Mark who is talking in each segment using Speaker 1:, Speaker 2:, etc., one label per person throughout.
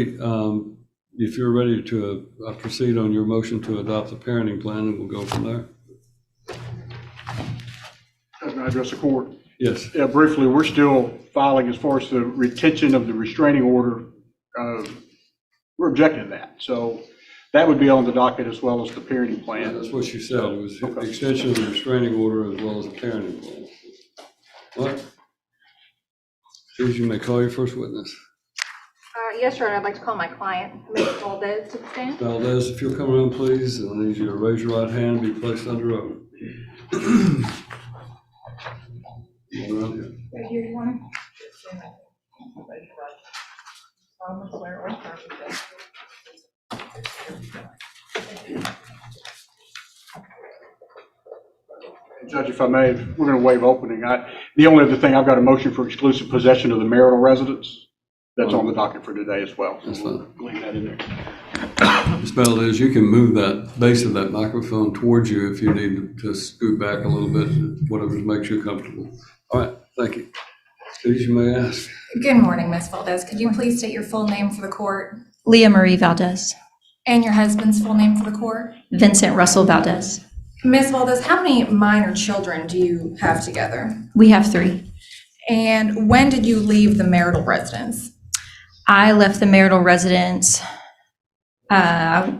Speaker 1: If you're ready to proceed on your motion to adopt the parenting plan, and we'll go from there.
Speaker 2: Can I address the court?
Speaker 1: Yes.
Speaker 2: Yeah, briefly, we're still filing as far as the retention of the restraining order. We're objecting to that. So that would be on the docket as well as the parenting plan.
Speaker 1: That's what you said. It was the
Speaker 2: Okay.
Speaker 1: extension of the restraining order as well as the parenting plan. What? Please, you may call your first witness.
Speaker 3: Yes, Your Honor, I'd like to call my client, Ms. Valdez, to the stand.
Speaker 1: Valdez, if you'll come around, please, and I need you to raise your right hand and be placed under oath. Come around here.
Speaker 3: Right here, Your Honor.
Speaker 2: Judge, if I may, we're going to waive opening. The only other thing, I've got a motion for exclusive possession of the marital residence. That's on the docket for today as well.
Speaker 1: That's
Speaker 2: We'll
Speaker 1: fine.
Speaker 2: leave that in there.
Speaker 1: Ms. Valdez, you can move that base of that microphone towards you if you need to scoot back a little bit, whatever makes you comfortable. All right, thank you. Please, you may ask.
Speaker 4: Good morning, Ms. Valdez. Could you please state your full name for the court
Speaker 5: Leah Marie Valdez.
Speaker 4: and your husband's full name for the court?
Speaker 5: Vincent Russell Valdez.
Speaker 4: Ms. Valdez, how many minor children do you have together?
Speaker 5: We have 3.
Speaker 4: And when did you leave the marital residence?
Speaker 5: I left the marital residence, I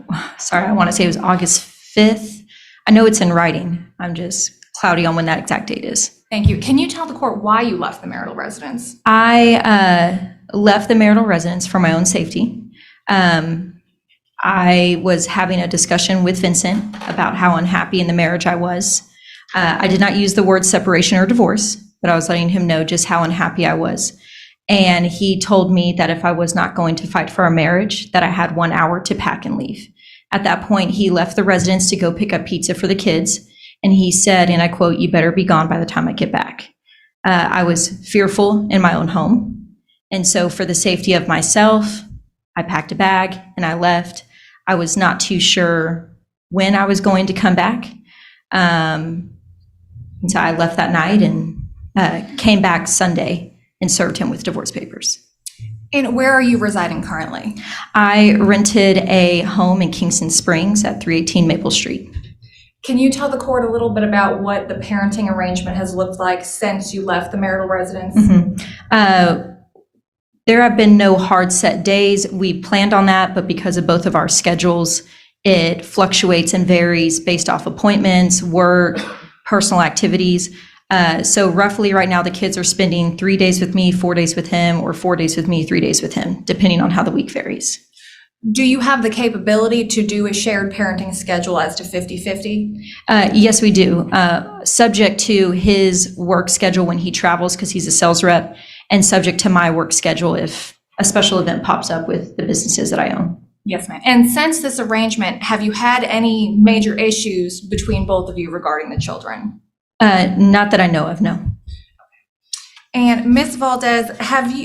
Speaker 5: want to say it was August 5th. I know it's in writing. I'm just cloudy on when that exact date is.
Speaker 4: Thank you. Can you tell the court why you left the marital residence?
Speaker 5: I left the marital residence for my own safety. I was having a discussion with Vincent about how unhappy in the marriage I was. I did not use the word separation or divorce, but I was letting him know just how unhappy I was. And he told me that if I was not going to fight for our marriage, that I had 1 hour to pack and leave. At that point, he left the residence to go pick up pizza for the kids. And he said, and I quote, "You better be gone by the time I get back." I was fearful in my own home. And so for the safety of myself, I packed a bag and I left. I was not too sure when I was going to come back. And so I left that night and came back Sunday and served him with divorce papers.
Speaker 4: And where are you residing currently?
Speaker 5: I rented a home in Kingston Springs at 318 Maple Street.
Speaker 4: Can you tell the court a little bit about what the parenting arrangement has looked like since you left the marital residence?
Speaker 5: There have been no hard set days. We planned on that, but because of both of our schedules, it fluctuates and varies based off appointments, work, personal activities. So roughly right now, the kids are spending 3 days with me, 4 days with him, or 4 days with me, 3 days with him, depending on how the week varies.
Speaker 4: Do you have the capability to do a shared parenting schedule as to 50-50?
Speaker 5: Yes, we do. Subject to his work schedule when he travels, because he's a sales rep, and subject to my work schedule if a special event pops up with the businesses that I own.
Speaker 4: Yes, ma'am. And since this arrangement, have you had any major issues between both of you regarding the children?
Speaker 5: Not that I know of, no.
Speaker 4: And Ms. Valdez,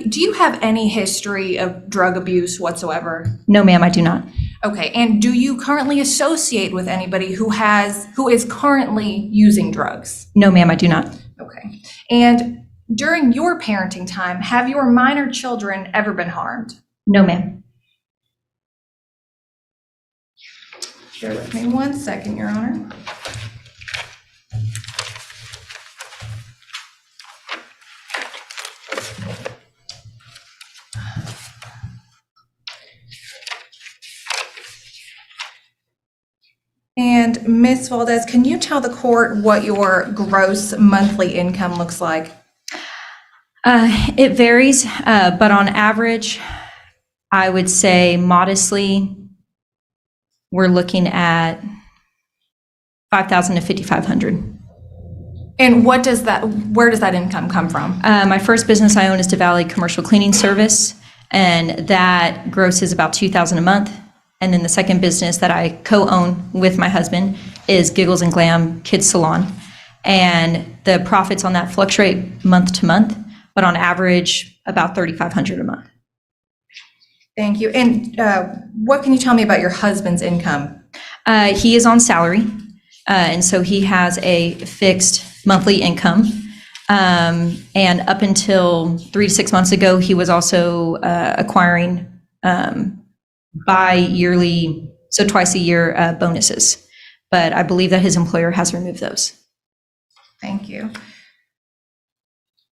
Speaker 4: do you have any history of drug abuse whatsoever?
Speaker 5: No, ma'am, I do not.
Speaker 4: Okay. And do you currently associate with anybody who is currently using drugs?
Speaker 5: No, ma'am, I do not.
Speaker 4: Okay. And during your parenting time, have your minor children ever been harmed?
Speaker 5: No, ma'am.
Speaker 4: Bear with me 1 second, Your Honor. And Ms. Valdez, can you tell the court what your gross monthly income looks like?
Speaker 5: It varies, but on average, I would say modestly, we're looking at $5,000 to $5,500.
Speaker 4: And where does that income come from?
Speaker 5: My first business I own is DeValley Commercial Cleaning Service, and that grosses about $2,000 a month. And then the second business that I co-own with my husband is Giggles and Glam Kids Salon. And the profits on that fluctuate month to month, but on average, about $3,500 a month.
Speaker 4: Thank you. And what can you tell me about your husband's income?
Speaker 5: He is on salary, and so he has a fixed monthly income. And up until 3 to 6 months ago, he was also acquiring bi-yearly, so twice a year bonuses. But I believe that his employer has removed those.
Speaker 4: Thank you.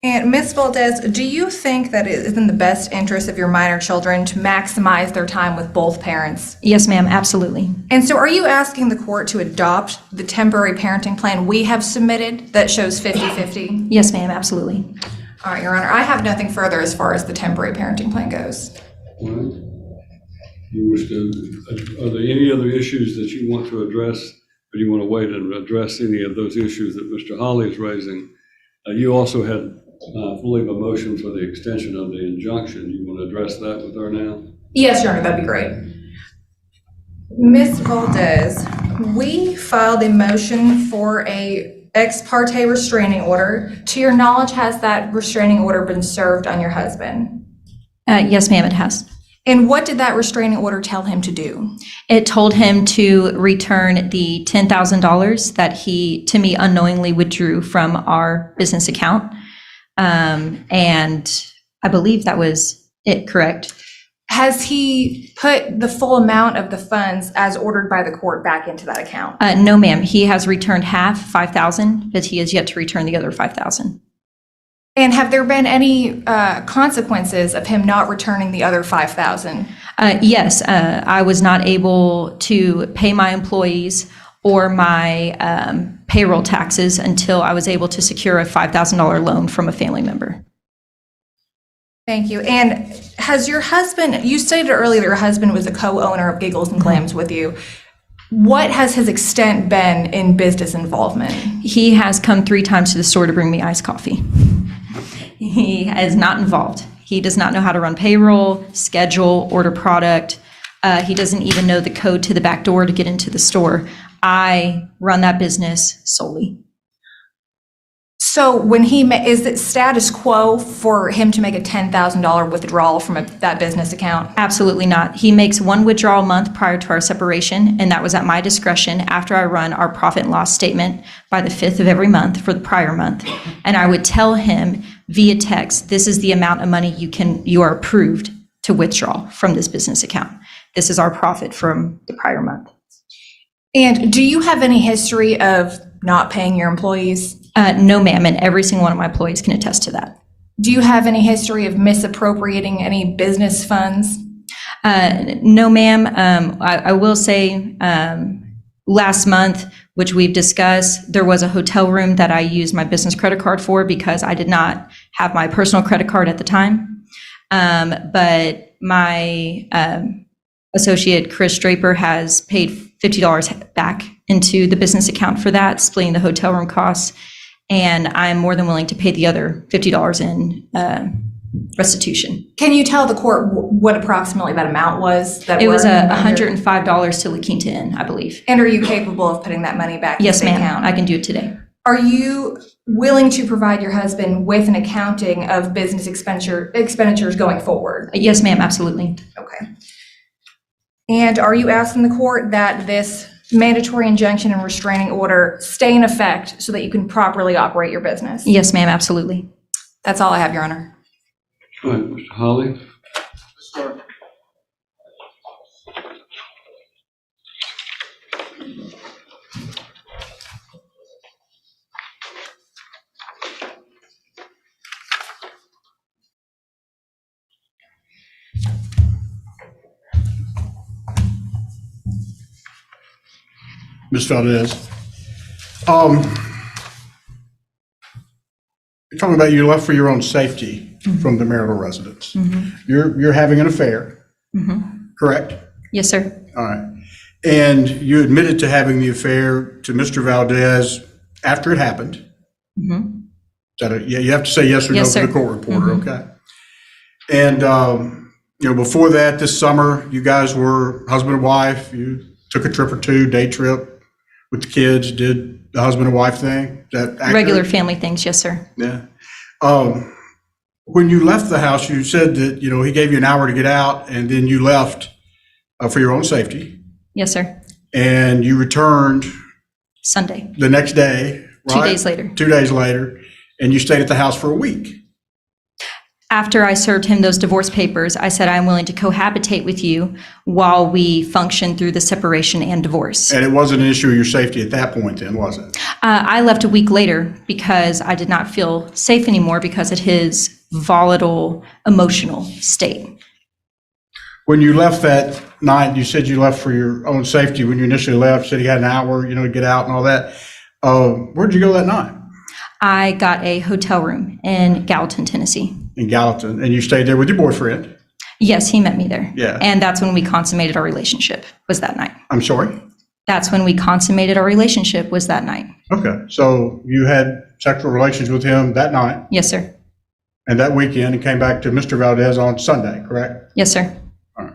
Speaker 4: And Ms. Valdez, do you think that it is in the best interest of your minor children to maximize their time with both parents?
Speaker 5: Yes, ma'am, absolutely.
Speaker 4: And so are you asking the court to adopt the temporary parenting plan we have submitted that shows 50-50?
Speaker 5: Yes, ma'am, absolutely.
Speaker 4: All right, Your Honor, I have nothing further as far as the temporary parenting plan goes.
Speaker 1: All right. You wish to, are there any other issues that you want to address, or do you want to wait and address any of those issues that Mr. Holly is raising? You also had, I believe, a motion for the extension of the injunction. You want to address that with her now?
Speaker 4: Yes, Your Honor, that'd be great. Ms. Valdez, we filed a motion for a ex parte restraining order. To your knowledge, has that restraining order been served on your husband?
Speaker 5: Yes, ma'am, it has.
Speaker 4: And what did that restraining order tell him to do?
Speaker 5: It told him to return the $10,000 that he, to me, unknowingly withdrew from our business account. And I believe that was it, correct?
Speaker 4: Has he put the full amount of the funds as ordered by the court back into that account?
Speaker 5: No, ma'am. He has returned half, 5,000, but he has yet to return the other 5,000.
Speaker 4: And have there been any consequences of him not returning the other 5,000?
Speaker 5: Yes, I was not able to pay my employees or my payroll taxes until I was able to secure a $5,000 loan from a family member.
Speaker 4: Thank you. And has your husband, you stated earlier your husband was a co-owner of Giggles and Clams with you. What has his extent been in business involvement?
Speaker 5: He has come 3 times to the store to bring me iced coffee. He is not involved. He does not know how to run payroll, schedule, order product. He doesn't even know the code to the back door to get into the store. I run that business solely.
Speaker 4: So when is it status quo for him to make a $10,000 withdrawal from that business account?
Speaker 5: Absolutely not. He makes 1 withdrawal a month prior to our separation, and that was at my discretion after I run our profit and loss statement by the 5th of every month for the prior month. And I would tell him via text, this is the amount of money you are approved to withdraw from this business account. This is our profit from the prior month.
Speaker 4: And do you have any history of not paying your employees?
Speaker 5: No, ma'am, and every single one of my employees can attest to that.
Speaker 4: Do you have any history of misappropriating any business funds?
Speaker 5: No, ma'am. I will say last month, which we've discussed, there was a hotel room that I used my business credit card for because I did not have my personal credit card at the time. But my associate, Chris Draper, has paid $50 back into the business account for that, splitting the hotel room costs. And I'm more than willing to pay the other $50 in restitution.
Speaker 4: Can you tell the court what approximately that amount was?
Speaker 5: It was $105 to La Quinta Inn, I believe.
Speaker 4: And are you capable of putting that money back
Speaker 5: Yes,
Speaker 4: in the
Speaker 5: ma'am.
Speaker 4: account?
Speaker 5: I can do it today.
Speaker 4: Are you willing to provide your husband with an accounting of business expenditures going forward?
Speaker 5: Yes, ma'am, absolutely.
Speaker 4: Okay. And are you asking the court that this mandatory injunction and restraining order stay in effect so that you can properly operate your business?
Speaker 5: Yes, ma'am, absolutely.
Speaker 4: That's all I have, Your Honor.
Speaker 1: All right, Mr. Holly.
Speaker 2: Ms. Valdez. You're talking about you left for your own safety from the marital residence. You're having an affair, correct?
Speaker 5: Yes, sir.
Speaker 2: All right. And you admitted to having the affair to Mr. Valdez after it happened. Is that yeah, you have to say yes or no
Speaker 5: Yes,
Speaker 2: for
Speaker 5: sir.
Speaker 2: the court reporter, okay? And, before that, this summer, you guys were husband and wife. You took a trip or two, day trip with the kids, did the husband and wife thing. Is that accurate?
Speaker 5: Regular family things, yes, sir.
Speaker 2: Yeah. When you left the house, you said that, he gave you an hour to get out and then you left for your own safety
Speaker 5: Yes, sir.
Speaker 2: and you returned
Speaker 5: Sunday,
Speaker 2: the next day, right?
Speaker 5: 2 days later.
Speaker 2: 2 days later, and you stayed at the house for a week.
Speaker 5: After I served him those divorce papers, I said, I'm willing to cohabitate with you while we function through the separation and divorce.
Speaker 2: And it wasn't an issue of your safety at that point then, was it?
Speaker 5: I left a week later because I did not feel safe anymore because of his volatile emotional state.
Speaker 2: When you left that night, you said you left for your own safety. When you initially left, said you had an hour, to get out and all that. Where'd you go that night?
Speaker 5: I got a hotel room in Gallatin, Tennessee.
Speaker 2: In Gallatin, and you stayed there with your boyfriend?
Speaker 5: Yes, he met me there.
Speaker 2: Yeah.
Speaker 5: And that's when we consummated our relationship, was that night.
Speaker 2: I'm sorry?
Speaker 5: That's when we consummated our relationship, was that night.
Speaker 2: Okay, so you had sexual relations with him that night
Speaker 5: Yes, sir.
Speaker 2: and that weekend and came back to Mr. Valdez on Sunday, correct?
Speaker 5: Yes, sir.
Speaker 2: All right.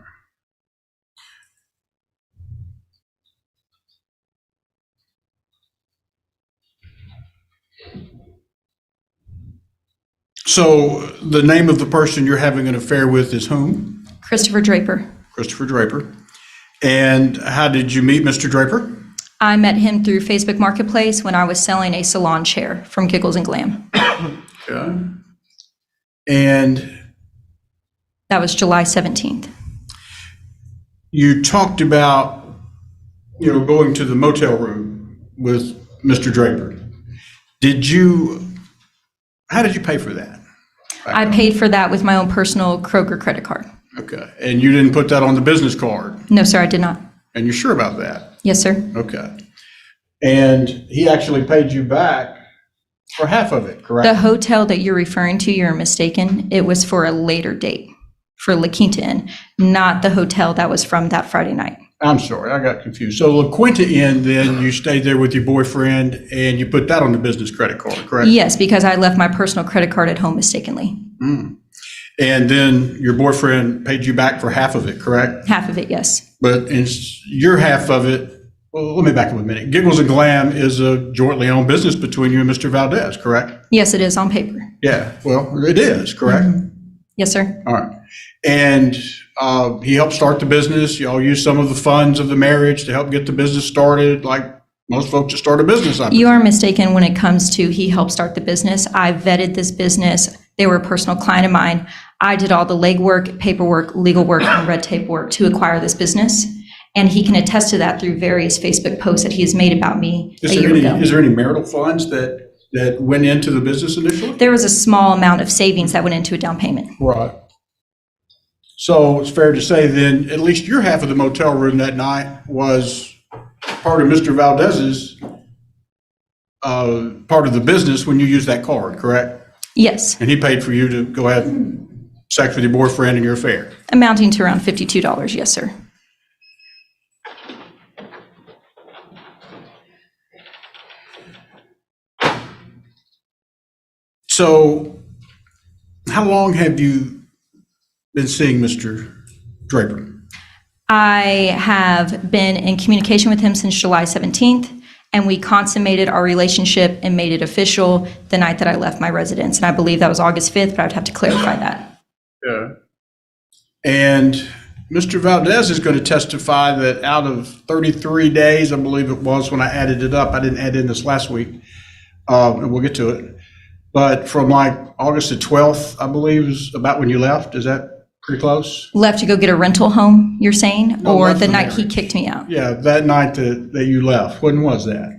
Speaker 2: So the name of the person you're having an affair with is whom?
Speaker 5: Christopher Draper.
Speaker 2: Christopher Draper. And how did you meet Mr. Draper?
Speaker 5: I met him through Facebook Marketplace when I was selling a salon chair from Giggles and Glam.
Speaker 2: Okay. And
Speaker 5: That was July 17th.
Speaker 2: you talked about, going to the motel room with Mr. Draper. How did you pay for that?
Speaker 5: I paid for that with my own personal Kroger credit card.
Speaker 2: Okay, and you didn't put that on the business card,
Speaker 5: No, sir, I did not.
Speaker 2: and you're sure about that?
Speaker 5: Yes, sir.
Speaker 2: Okay. And he actually paid you back for half of it, correct?
Speaker 5: The hotel that you're referring to, you're mistaken. It was for a later date, for La Quinta Inn, not the hotel that was from that Friday night.
Speaker 2: I'm sorry, I got confused. So La Quinta Inn, then you stayed there with your boyfriend and you put that on the business credit card, correct?
Speaker 5: Yes, because I left my personal credit card at home mistakenly.
Speaker 2: And then your boyfriend paid you back for half of it, correct?
Speaker 5: Half of it, yes.
Speaker 2: But in your half of it, well, let me back up a minute. Giggles and Glam is a jointly owned business between you and Mr. Valdez, correct?
Speaker 5: Yes, it is on paper.
Speaker 2: Yeah, well, it is, correct?
Speaker 5: Yes, sir.
Speaker 2: All right. And he helped start the business. Y'all used some of the funds of the marriage to help get the business started, like most folks that start a business.
Speaker 5: You are mistaken when it comes to he helped start the business. I vetted this business. They were a personal client of mine. I did all the legwork, paperwork, legal work, and red tape work to acquire this business. And he can attest to that through various Facebook posts that he has made about me a year ago.
Speaker 2: Is there any marital funds that went into the business initially?
Speaker 5: There was a small amount of savings that went into a down payment.
Speaker 2: Right. So it's fair to say then, at least your half of the motel room that night was part of Mr. Valdez's, part of the business when you used that card, correct?
Speaker 5: Yes,
Speaker 2: And he paid for you to go have sex with your boyfriend and your affair.
Speaker 5: amounting to around $52, yes, sir.
Speaker 2: So how long have you been seeing Mr. Draper?
Speaker 5: I have been in communication with him since July 17th, and we consummated our relationship and made it official the night that I left my residence. And I believe that was August 5th, but I would have to clarify that.
Speaker 2: Yeah. And Mr. Valdez is going to testify that out of 33 days, I believe it was when I added it up, I didn't add in this last week, and we'll get to it. But from like August the 12th, I believe is about when you left. Is that pretty close?
Speaker 5: Left to go get a rental home, you're saying?
Speaker 2: No,
Speaker 5: Or
Speaker 2: left
Speaker 5: the
Speaker 2: the
Speaker 5: night he
Speaker 2: marriage.
Speaker 5: kicked me out?
Speaker 2: Yeah, that night that you left. When was that?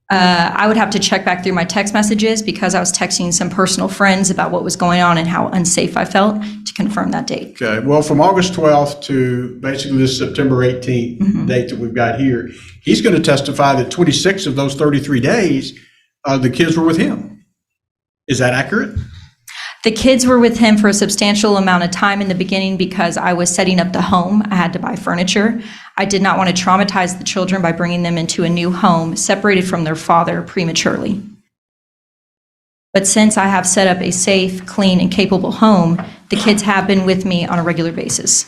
Speaker 5: I would have to check back through my text messages because I was texting some personal friends about what was going on and how unsafe I felt to confirm that date.
Speaker 2: Okay, well, from August 12th to basically this September 18th date that we've got here, he's going to testify that 26 of those 33 days, the kids were with him. Is that accurate?
Speaker 5: The kids were with him for a substantial amount of time in the beginning because I was setting up the home. I had to buy furniture. I did not want to traumatize the children by bringing them into a new home, separated from their father prematurely. But since I have set up a safe, clean, and capable home, the kids have been with me on a regular basis.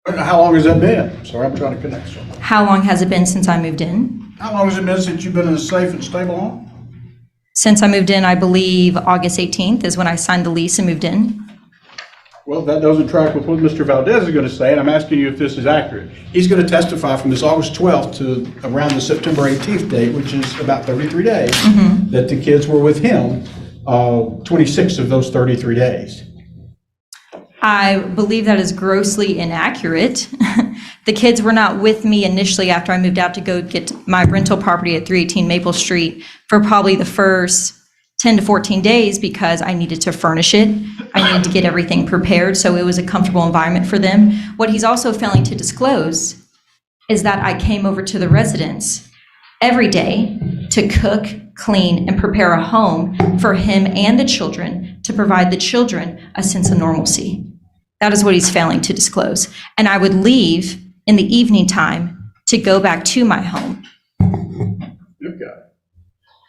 Speaker 2: How long has that been? Sorry, I'm trying to connect something.
Speaker 5: How long has it been since I moved in?
Speaker 2: How long has it been since you've been in a safe and stable home?
Speaker 5: Since I moved in, I believe August 18th is when I signed the lease and moved in.
Speaker 2: Well, that doesn't track with what Mr. Valdez is going to say, and I'm asking you if this is accurate. He's going to testify from this August 12th to around the September 18th date, which is about 33 days, that the kids were with him 26 of those 33 days.
Speaker 5: I believe that is grossly inaccurate. The kids were not with me initially after I moved out to go get my rental property at 318 Maple Street for probably the first 10 to 14 days because I needed to furnish it. I needed to get everything prepared so it was a comfortable environment for them. What he's also failing to disclose is that I came over to the residence every day to cook, clean, and prepare a home for him and the children to provide the children a sense of normalcy. That is what he's failing to disclose. And I would leave in the evening time to go back to my home.
Speaker 2: Okay.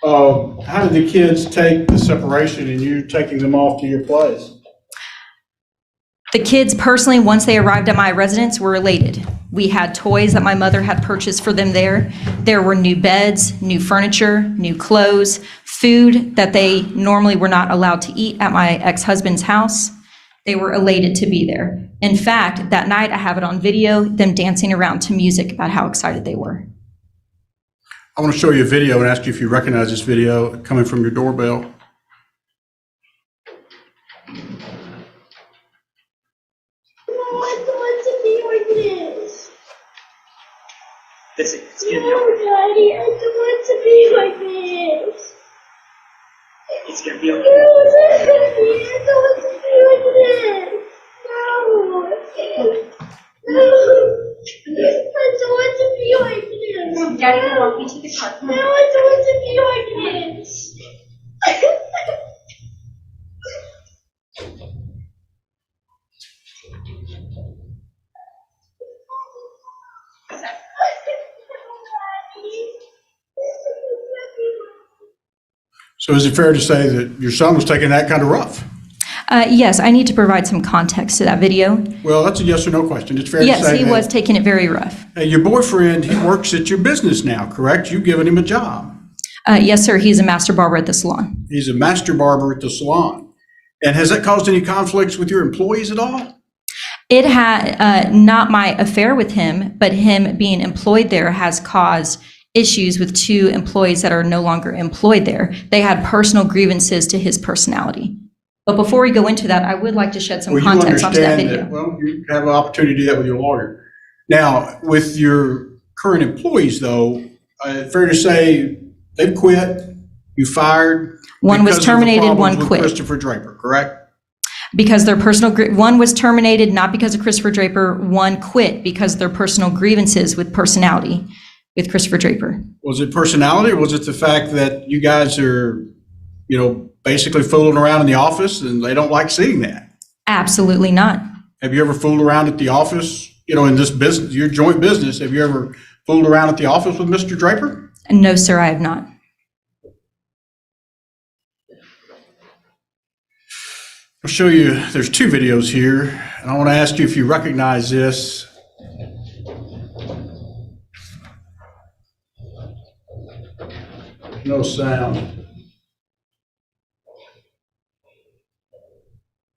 Speaker 2: How did the kids take the separation and you taking them off to your place?
Speaker 5: The kids personally, once they arrived at my residence, were elated. We had toys that my mother had purchased for them there. There were new beds, new furniture, new clothes, food that they normally were not allowed to eat at my ex-husband's house. They were elated to be there. In fact, that night I have it on video, them dancing around to music about how excited they were.
Speaker 2: I want to show you a video and ask you if you recognize this video coming from your doorbell.
Speaker 6: It's
Speaker 7: No,
Speaker 6: gonna
Speaker 7: Daddy, I don't want to be like this.
Speaker 6: it's gonna be okay.
Speaker 7: No, Daddy, I don't want to be like this. No. No. I don't want to be like this.
Speaker 3: Daddy can walk me to the car.
Speaker 7: No, I don't want to be like this.
Speaker 2: So is it fair to say that your son was taking that kind of rough?
Speaker 5: Yes, I need to provide some context to that video.
Speaker 2: Well, that's a yes or no question. It's fair to
Speaker 5: Yes,
Speaker 2: say
Speaker 5: he
Speaker 2: that
Speaker 5: was taking it very rough.
Speaker 2: Your boyfriend, he works at your business now, correct? You've given him a job.
Speaker 5: Yes, sir, he's a master barber at the salon.
Speaker 2: He's a master barber at the salon. And has that caused any conflicts with your employees at all?
Speaker 5: It had, not my affair with him, but him being employed there has caused issues with two employees that are no longer employed there. They had personal grievances to his personality. But before we go into that, I would like to shed some
Speaker 2: Well, you
Speaker 5: context onto that
Speaker 2: understand
Speaker 5: video.
Speaker 2: that, well, you have an opportunity to do that with your lawyer. Now, with your current employees, though, fair to say they've quit, you fired?
Speaker 5: One was
Speaker 2: because of the
Speaker 5: terminated, one
Speaker 2: problems with
Speaker 5: quit.
Speaker 2: Christopher Draper, correct?
Speaker 5: Because their personal, one was terminated not because of Christopher Draper, one quit because of their personal grievances with personality with Christopher Draper.
Speaker 2: Was it personality, or was it the fact that you guys are, basically fooling around in the office and they don't like seeing that?
Speaker 5: Absolutely not.
Speaker 2: Have you ever fooled around at the office, in this business, your joint business? Have you ever fooled around at the office with Mr. Draper?
Speaker 5: No, sir, I have not.
Speaker 2: I'll show you, there's two videos here, and I want to ask you if you recognize this. No sound.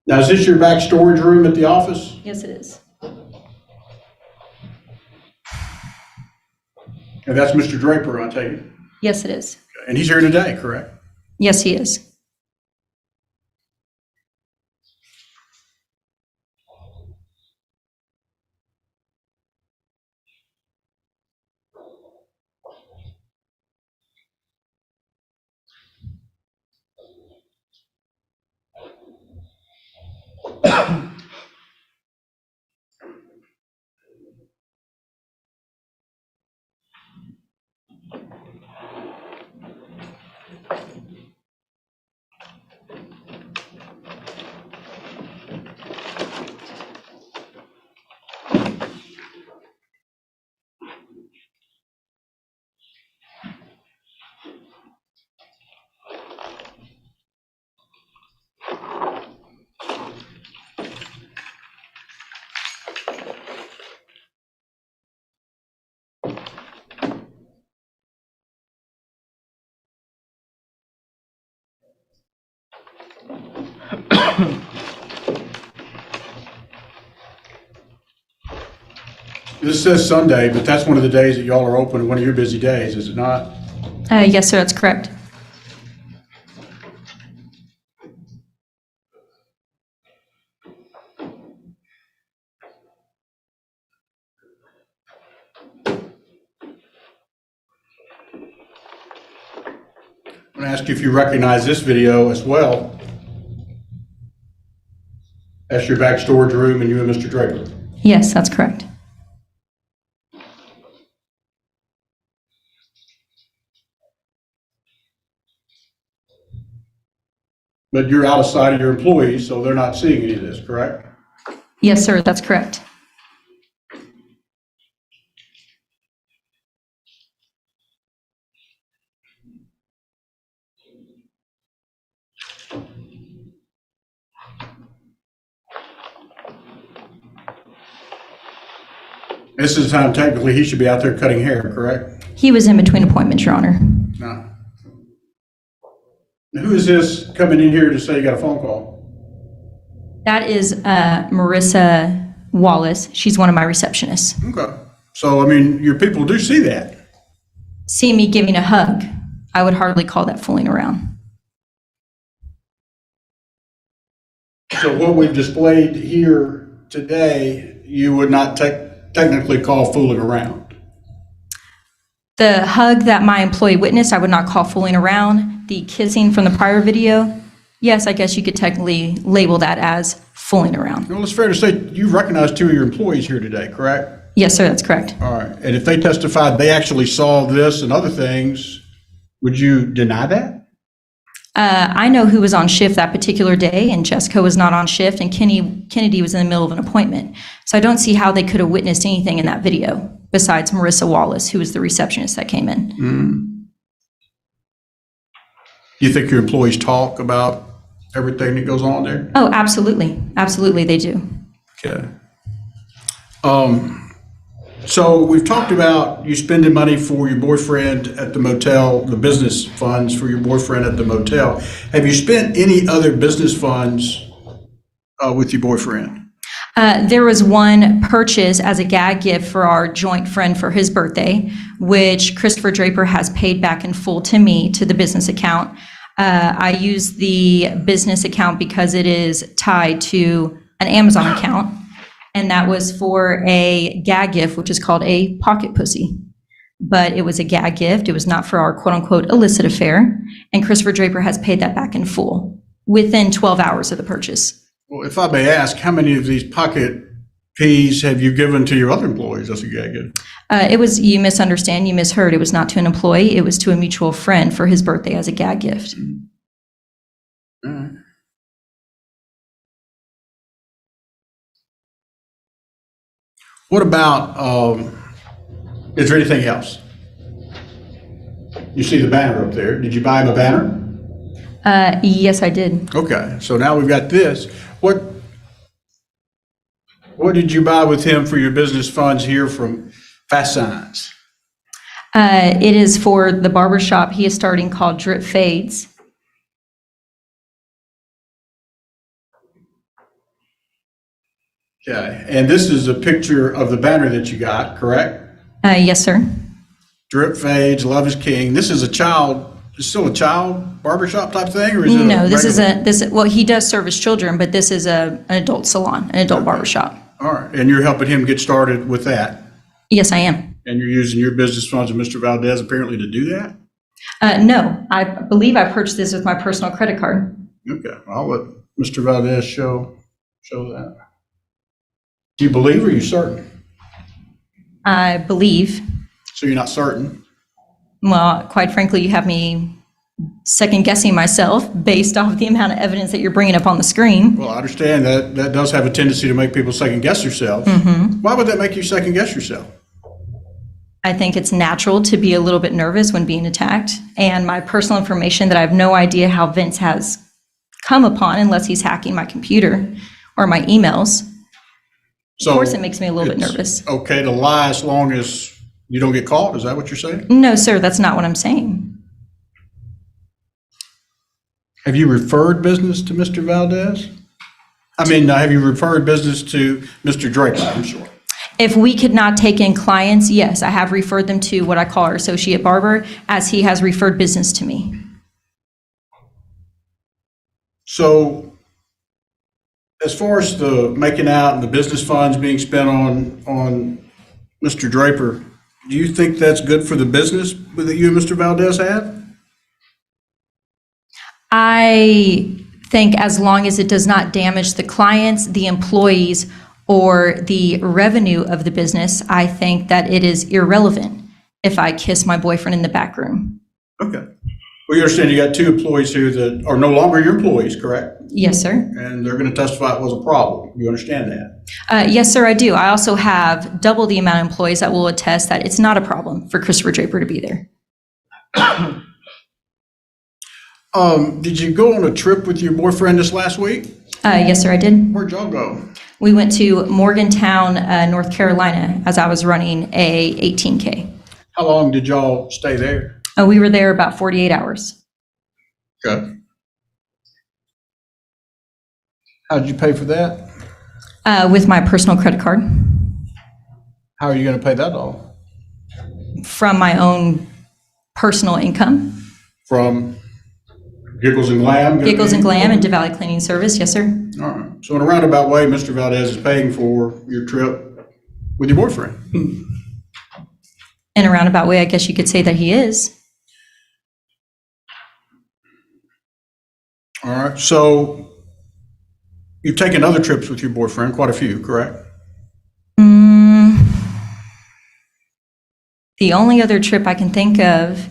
Speaker 2: Now, is this your back storage room at the office?
Speaker 5: Yes, it is.
Speaker 2: And that's Mr. Draper, I take it.
Speaker 5: Yes, it is.
Speaker 2: And he's here today, correct?
Speaker 5: Yes, he is.
Speaker 2: This says Sunday, but that's one of the days that y'all are open, one of your busy days, is it not?
Speaker 5: Yes, sir, that's correct.
Speaker 2: going to ask you if you recognize this video as well. That's your back storage room and you and Mr. Draper.
Speaker 5: Yes, that's correct.
Speaker 2: But you're out of sight of your employees, so they're not seeing any of this, correct?
Speaker 5: Yes, sir, that's correct.
Speaker 2: This is the time technically he should be out there cutting hair, correct?
Speaker 5: He was in between appointments, Your Honor.
Speaker 2: No. Now, who is this coming in here to say you got a phone call?
Speaker 5: That is Marissa Wallace. She's one of my receptionists.
Speaker 2: Okay. So, I mean, your people do see that.
Speaker 5: See me giving a hug. I would hardly call that fooling around.
Speaker 2: So what we've displayed here today, you would not technically call fooling around.
Speaker 5: The hug that my employee witnessed, I would not call fooling around. The kissing from the prior video, yes, I guess you could technically label that as fooling around.
Speaker 2: Well, it's fair to say you recognize two of your employees here today, correct?
Speaker 5: Yes, sir, that's correct.
Speaker 2: All right. And if they testified they actually saw this and other things, would you deny that?
Speaker 5: I know who was on shift that particular day, and Jessica was not on shift, and Kennedy was in the middle of an appointment. So I don't see how they could have witnessed anything in that video besides Marissa Wallace, who was the receptionist that came in.
Speaker 2: Do you think your employees talk about everything that goes on there?
Speaker 5: Oh, absolutely. Absolutely, they do.
Speaker 2: Okay. So we've talked about you spending money for your boyfriend at the motel, the business funds for your boyfriend at the motel. Have you spent any other business funds with your boyfriend?
Speaker 5: There was one purchase as a gag gift for our joint friend for his birthday, which Christopher Draper has paid back in full to me, to the business account. I use the business account because it is tied to an Amazon account, and that was for a gag gift, which is called a pocket pussy. But it was a gag gift. It was not for our quote-unquote illicit affair, and Christopher Draper has paid that back in full within 12 hours of the purchase.
Speaker 2: Well, if I may ask, how many of these pocket peas have you given to your other employees as a gag gift?
Speaker 5: It was, you misunderstand, you misheard. It was not to an employee. It was to a mutual friend for his birthday as a gag gift.
Speaker 2: All right. What about, is there anything else? You see the banner up there. Did you buy him a banner?
Speaker 5: Yes, I did.
Speaker 2: Okay, so now we've got this. What did you buy with him for your business funds here from Fast Signs?
Speaker 5: It is for the barber shop he is starting called Drip Fades.
Speaker 2: Okay, and this is a picture of the banner that you got, correct?
Speaker 5: Yes, sir.
Speaker 2: Drip Fades, Love is King. This is still a child barbershop type thing, or is it a
Speaker 5: No, this
Speaker 2: regular-
Speaker 5: is well, he does service children, but this is an adult salon, an adult barber shop.
Speaker 2: All right, and you're helping him get started with that,
Speaker 5: Yes, I am.
Speaker 2: and you're using your business funds of Mr. Valdez apparently to do that?
Speaker 5: No, I believe I purchased this with my personal credit card.
Speaker 2: Okay, I'll let Mr. Valdez show that. Do you believe or are you certain?
Speaker 5: I believe.
Speaker 2: So you're not certain?
Speaker 5: Well, quite frankly, you have me second guessing myself based off the amount of evidence that you're bringing up on the screen.
Speaker 2: Well, I understand that does have a tendency to make people second guess themselves. Why would that make you second guess yourself?
Speaker 5: I think it's natural to be a little bit nervous when being attacked, and my personal information that I have no idea how Vince has come upon unless he's hacking my computer or my emails.
Speaker 2: So
Speaker 5: Of course, it makes me a little bit
Speaker 2: it's
Speaker 5: nervous.
Speaker 2: okay to lie as long as you don't get caught? Is that what you're saying?
Speaker 5: No, sir, that's not what I'm saying.
Speaker 2: Have you referred business to Mr. Valdez? I mean, have you referred business to Mr. Draper, I'm sure?
Speaker 5: If we could not take in clients, yes, I have referred them to what I call our associate barber, as he has referred business to me.
Speaker 2: So as far as the making out and the business funds being spent on Mr. Draper, do you think that's good for the business that you and Mr. Valdez have?
Speaker 5: I think as long as it does not damage the clients, the employees, or the revenue of the business, I think that it is irrelevant if I kiss my boyfriend in the back room.
Speaker 2: Okay. Well, you understand you got two employees here that are no longer your employees, correct?
Speaker 5: Yes, sir.
Speaker 2: And they're going to testify it was a problem. You understand that?
Speaker 5: Yes, sir, I do. I also have double the amount of employees that will attest that it's not a problem for Christopher Draper to be there.
Speaker 2: Did you go on a trip with your boyfriend this last week?
Speaker 5: Yes, sir, I did.
Speaker 2: Where'd y'all go?
Speaker 5: We went to Morgantown, North Carolina, as I was running a 18K.
Speaker 2: How long did y'all stay there?
Speaker 5: We were there about 48 hours.
Speaker 2: Okay. How did you pay for that?
Speaker 5: With my personal credit card
Speaker 2: How are you going to pay that off?
Speaker 5: from my own personal income.
Speaker 2: From Giggles and Glam?
Speaker 5: Giggles and Glam and Valley Cleaning Service, yes, sir.
Speaker 2: All right. So in a roundabout way, Mr. Valdez is paying for your trip with your boyfriend.
Speaker 5: In a roundabout way, I guess you could say that he is.
Speaker 2: All right. So you've taken other trips with your boyfriend, quite a few, correct?
Speaker 5: The only other trip I can think of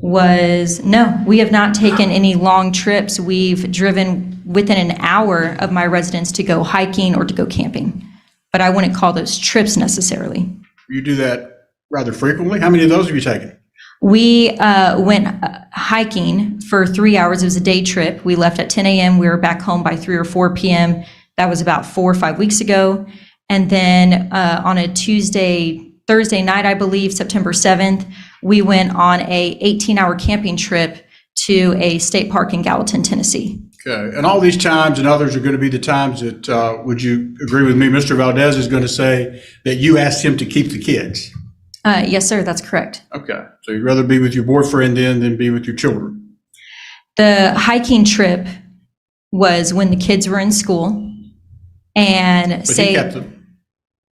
Speaker 5: was, no, we have not taken any long trips. We've driven within an hour of my residence to go hiking or to go camping. But I wouldn't call those trips necessarily.
Speaker 2: You do that rather frequently. How many of those have you taken?
Speaker 5: We went hiking for 3 hours. It was a day trip. We left at 10 a.m. We were back home by 3 or 4 p.m. That was about 4 or 5 weeks ago. And then on a Thursday night, I believe, September 7th, we went on a 18-hour camping trip to a state park in Gallatin, Tennessee.
Speaker 2: Okay. And all these times and others are going to be the times that, would you agree with me, Mr. Valdez is going to say that you asked him to keep the kids?
Speaker 5: Yes, sir, that's correct.
Speaker 2: Okay. So you'd rather be with your boyfriend then than be with your children?
Speaker 5: The hiking trip was when the kids were in school and
Speaker 2: But he kept them.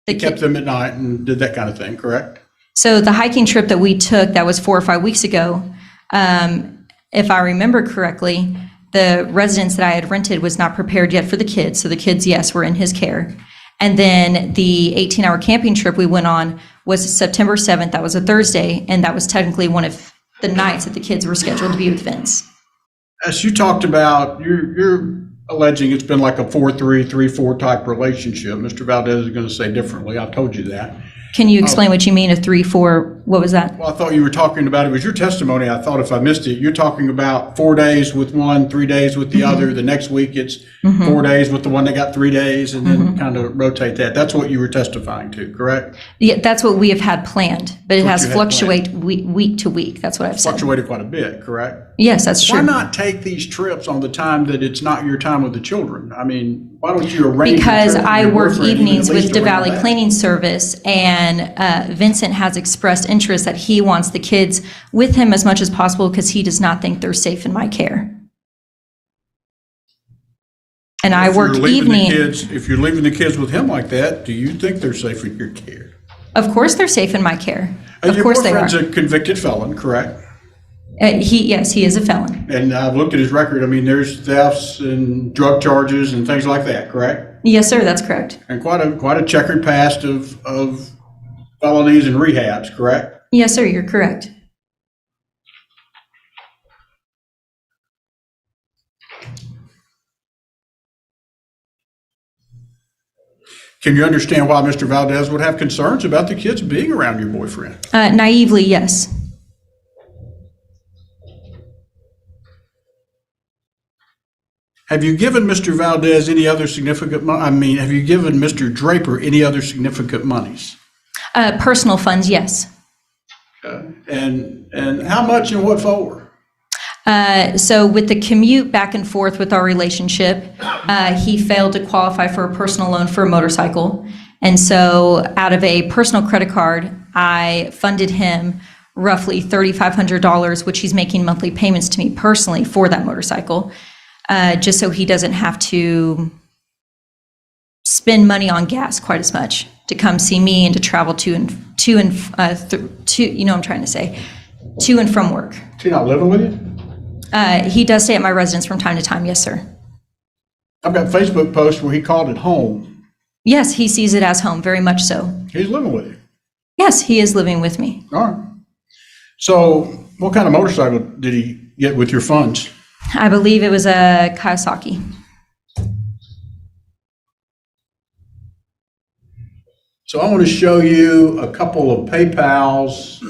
Speaker 5: the
Speaker 2: He kept them at night and did that kind of thing, correct?
Speaker 5: So the hiking trip that we took, that was 4 or 5 weeks ago, if I remember correctly, the residence that I had rented was not prepared yet for the kids. So the kids, yes, were in his care. And then the 18-hour camping trip we went on was September 7th. That was a Thursday, and that was technically one of the nights that the kids were scheduled to be with Vince.
Speaker 2: As you talked about, you're alleging it's been like a 4-3, 3-4 type relationship. Mr. Valdez is going to say differently. I've told you that.
Speaker 5: Can you explain what you mean, a 3-4, what was that?
Speaker 2: Well, I thought you were talking about, it was your testimony. I thought if I missed it, you're talking about 4 days with one, 3 days with the other. The next week it's 4 days with the one that got 3 days, and then kind of rotate that. That's what you were testifying to, correct?
Speaker 5: Yeah, that's what we have had planned, but it
Speaker 2: What
Speaker 5: has
Speaker 2: you had
Speaker 5: fluctuated week to week. That's what I've said.
Speaker 2: Fluctuated quite a bit, correct?
Speaker 5: Yes, that's true.
Speaker 2: Why not take these trips on the time that it's not your time with the children? I mean, why don't you arrange?
Speaker 5: Because
Speaker 2: your trip with
Speaker 5: I
Speaker 2: your
Speaker 5: work
Speaker 2: boyfriend even
Speaker 5: evenings
Speaker 2: at least
Speaker 5: with the
Speaker 2: around
Speaker 5: Valley
Speaker 2: that?
Speaker 5: Cleaning Service, and Vincent has expressed interest that he wants the kids with him as much as possible because he does not think they're safe in my care. And I
Speaker 2: If you're
Speaker 5: work
Speaker 2: leaving the
Speaker 5: evening.
Speaker 2: kids- If you're leaving the kids with him like that, do you think they're safe in your care?
Speaker 5: Of course, they're safe in my care.
Speaker 2: And
Speaker 5: Of course they are.
Speaker 2: Your boyfriend's a convicted felon, correct?
Speaker 5: Yes, he is a felon.
Speaker 2: And I've looked at his record. I mean, there's thefts and drug charges and things like that, correct?
Speaker 5: Yes, sir, that's correct.
Speaker 2: And quite a checkered past of felonies and rehabs, correct?
Speaker 5: Yes, sir, you're correct.
Speaker 2: Can you understand why Mr. Valdez would have concerns about the kids being around your boyfriend?
Speaker 5: Naively, yes.
Speaker 2: Have you given Mr. Valdez any other significant, have you given Mr. Draper any other significant monies?
Speaker 5: Personal funds, yes.
Speaker 2: And how much and what for?
Speaker 5: So with the commute back and forth with our relationship, he failed to qualify for a personal loan for a motorcycle. And so out of a personal credit card, I funded him roughly $3,500, which he's making monthly payments to me personally for that motorcycle, just so he doesn't have to spend money on gas quite as much to come see me and to travel to and you know what I'm trying to say, to and from work.
Speaker 2: Is he not living with you?
Speaker 5: He does stay at my residence from time to time, yes, sir.
Speaker 2: I've got Facebook posts where he called it home.
Speaker 5: Yes, he sees it as home, very much so.
Speaker 2: He's living with you.
Speaker 5: Yes, he is living with me.
Speaker 2: All right. So what kind of motorcycle did he get with your funds?
Speaker 5: I believe it was a Kawasaki.
Speaker 2: So I want to show you a couple of PayPals,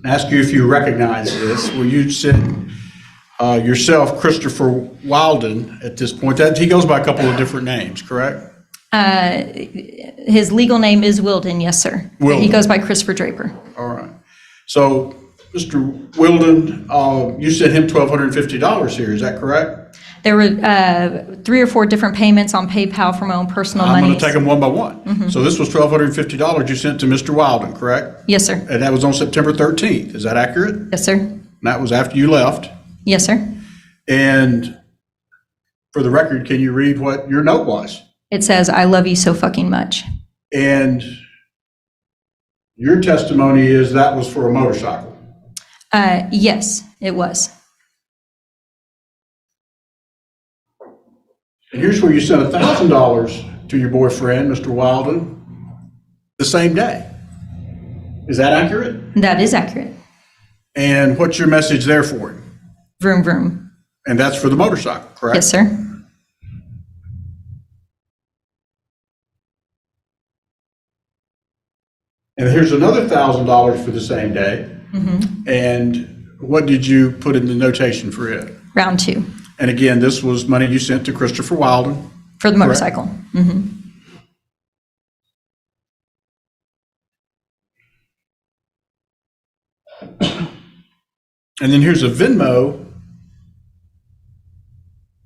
Speaker 2: ask you if you recognize this, where you sent yourself, Christopher Wilden, at this point. That he goes by a couple of different names, correct?
Speaker 5: His legal name is Wilden, yes, sir. But he
Speaker 2: Wilden.
Speaker 5: goes by Christopher Draper.
Speaker 2: All right. So, Mr. Wilden, you sent him $1,250 here, is that correct?
Speaker 5: There were 3 or 4 different payments on PayPal for my own personal
Speaker 2: I'm
Speaker 5: money.
Speaker 2: going to take them one by one. So this was $1,250 you sent to Mr. Wilden, correct?
Speaker 5: Yes, sir.
Speaker 2: And that was on September 13th, is that accurate?
Speaker 5: Yes, sir.
Speaker 2: And that was after you left.
Speaker 5: Yes, sir.
Speaker 2: And for the record, can you read what your note was?
Speaker 5: It says, "I love you so fucking much."
Speaker 2: And your testimony is that was for a motorcycle.
Speaker 5: Yes, it was.
Speaker 2: And here's where you sent $1,000 to your boyfriend, Mr. Wilden, the same day. Is that accurate?
Speaker 5: That is accurate.
Speaker 2: And what's your message there for him?
Speaker 5: Vroom, vroom.
Speaker 2: And that's for the motorcycle, correct?
Speaker 5: Yes, sir.
Speaker 2: And here's another $1,000 for the same day. And what did you put in the notation for it?
Speaker 5: Round 2
Speaker 2: And again, this was money you sent to Christopher Wilden.
Speaker 5: for the motorcycle.
Speaker 2: And then here's a Venmo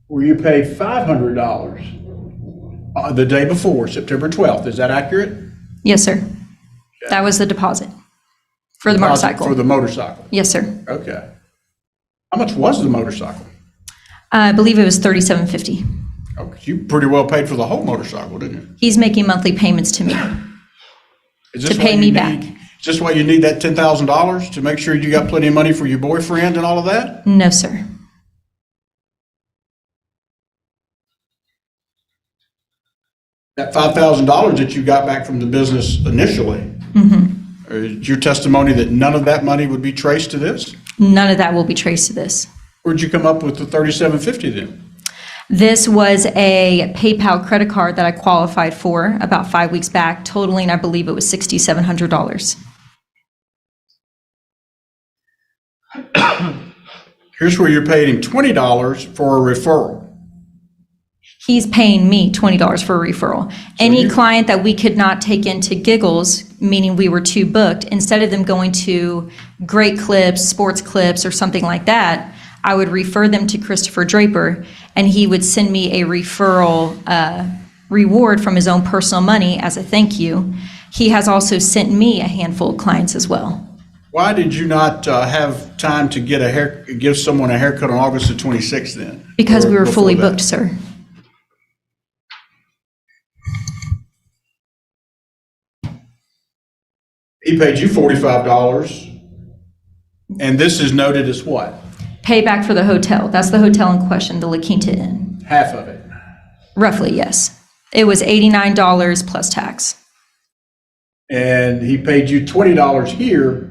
Speaker 2: where you paid $500 the day before, September 12th. Is that accurate?
Speaker 5: Yes, sir. That was the deposit for the motorcycle.
Speaker 2: For the motorcycle.
Speaker 5: Yes, sir.
Speaker 2: Okay. How much was the motorcycle?
Speaker 5: I believe it was $37.50.
Speaker 2: Okay, you pretty well paid for the whole motorcycle, didn't you?
Speaker 5: He's making monthly payments to me.
Speaker 2: Is this
Speaker 5: To pay
Speaker 2: why
Speaker 5: me
Speaker 2: you
Speaker 5: back.
Speaker 2: need- Is this why you need that $10,000 to make sure you got plenty of money for your boyfriend and all of that?
Speaker 5: No, sir.
Speaker 2: That $5,000 that you got back from the business initially, is your testimony that none of that money would be traced to this?
Speaker 5: None of that will be traced to this.
Speaker 2: Where'd you come up with the $37.50 then?
Speaker 5: This was a PayPal credit card that I qualified for about 5 weeks back, totaling, I believe it was $6,700.
Speaker 2: Here's where you're paying him $20 for a referral.
Speaker 5: He's paying me $20 for a referral. Any
Speaker 2: you-
Speaker 5: client that we could not take into Giggles, meaning we were too booked, instead of them going to Great Clips, Sports Clips, or something like that, I would refer them to Christopher Draper, and he would send me a referral reward from his own personal money as a thank you. He has also sent me a handful of clients as well.
Speaker 2: Why did you not have time to give someone a haircut on August the 26th then?
Speaker 5: Because
Speaker 2: Or
Speaker 5: we were
Speaker 2: before
Speaker 5: fully
Speaker 2: that?
Speaker 5: booked, sir.
Speaker 2: He paid you $45, and this is noted as what?
Speaker 5: Payback for the hotel. That's the hotel in question, the La Quinta Inn.
Speaker 2: Half of it.
Speaker 5: Roughly, yes. It was $89 plus tax.
Speaker 2: And he paid you $20 here,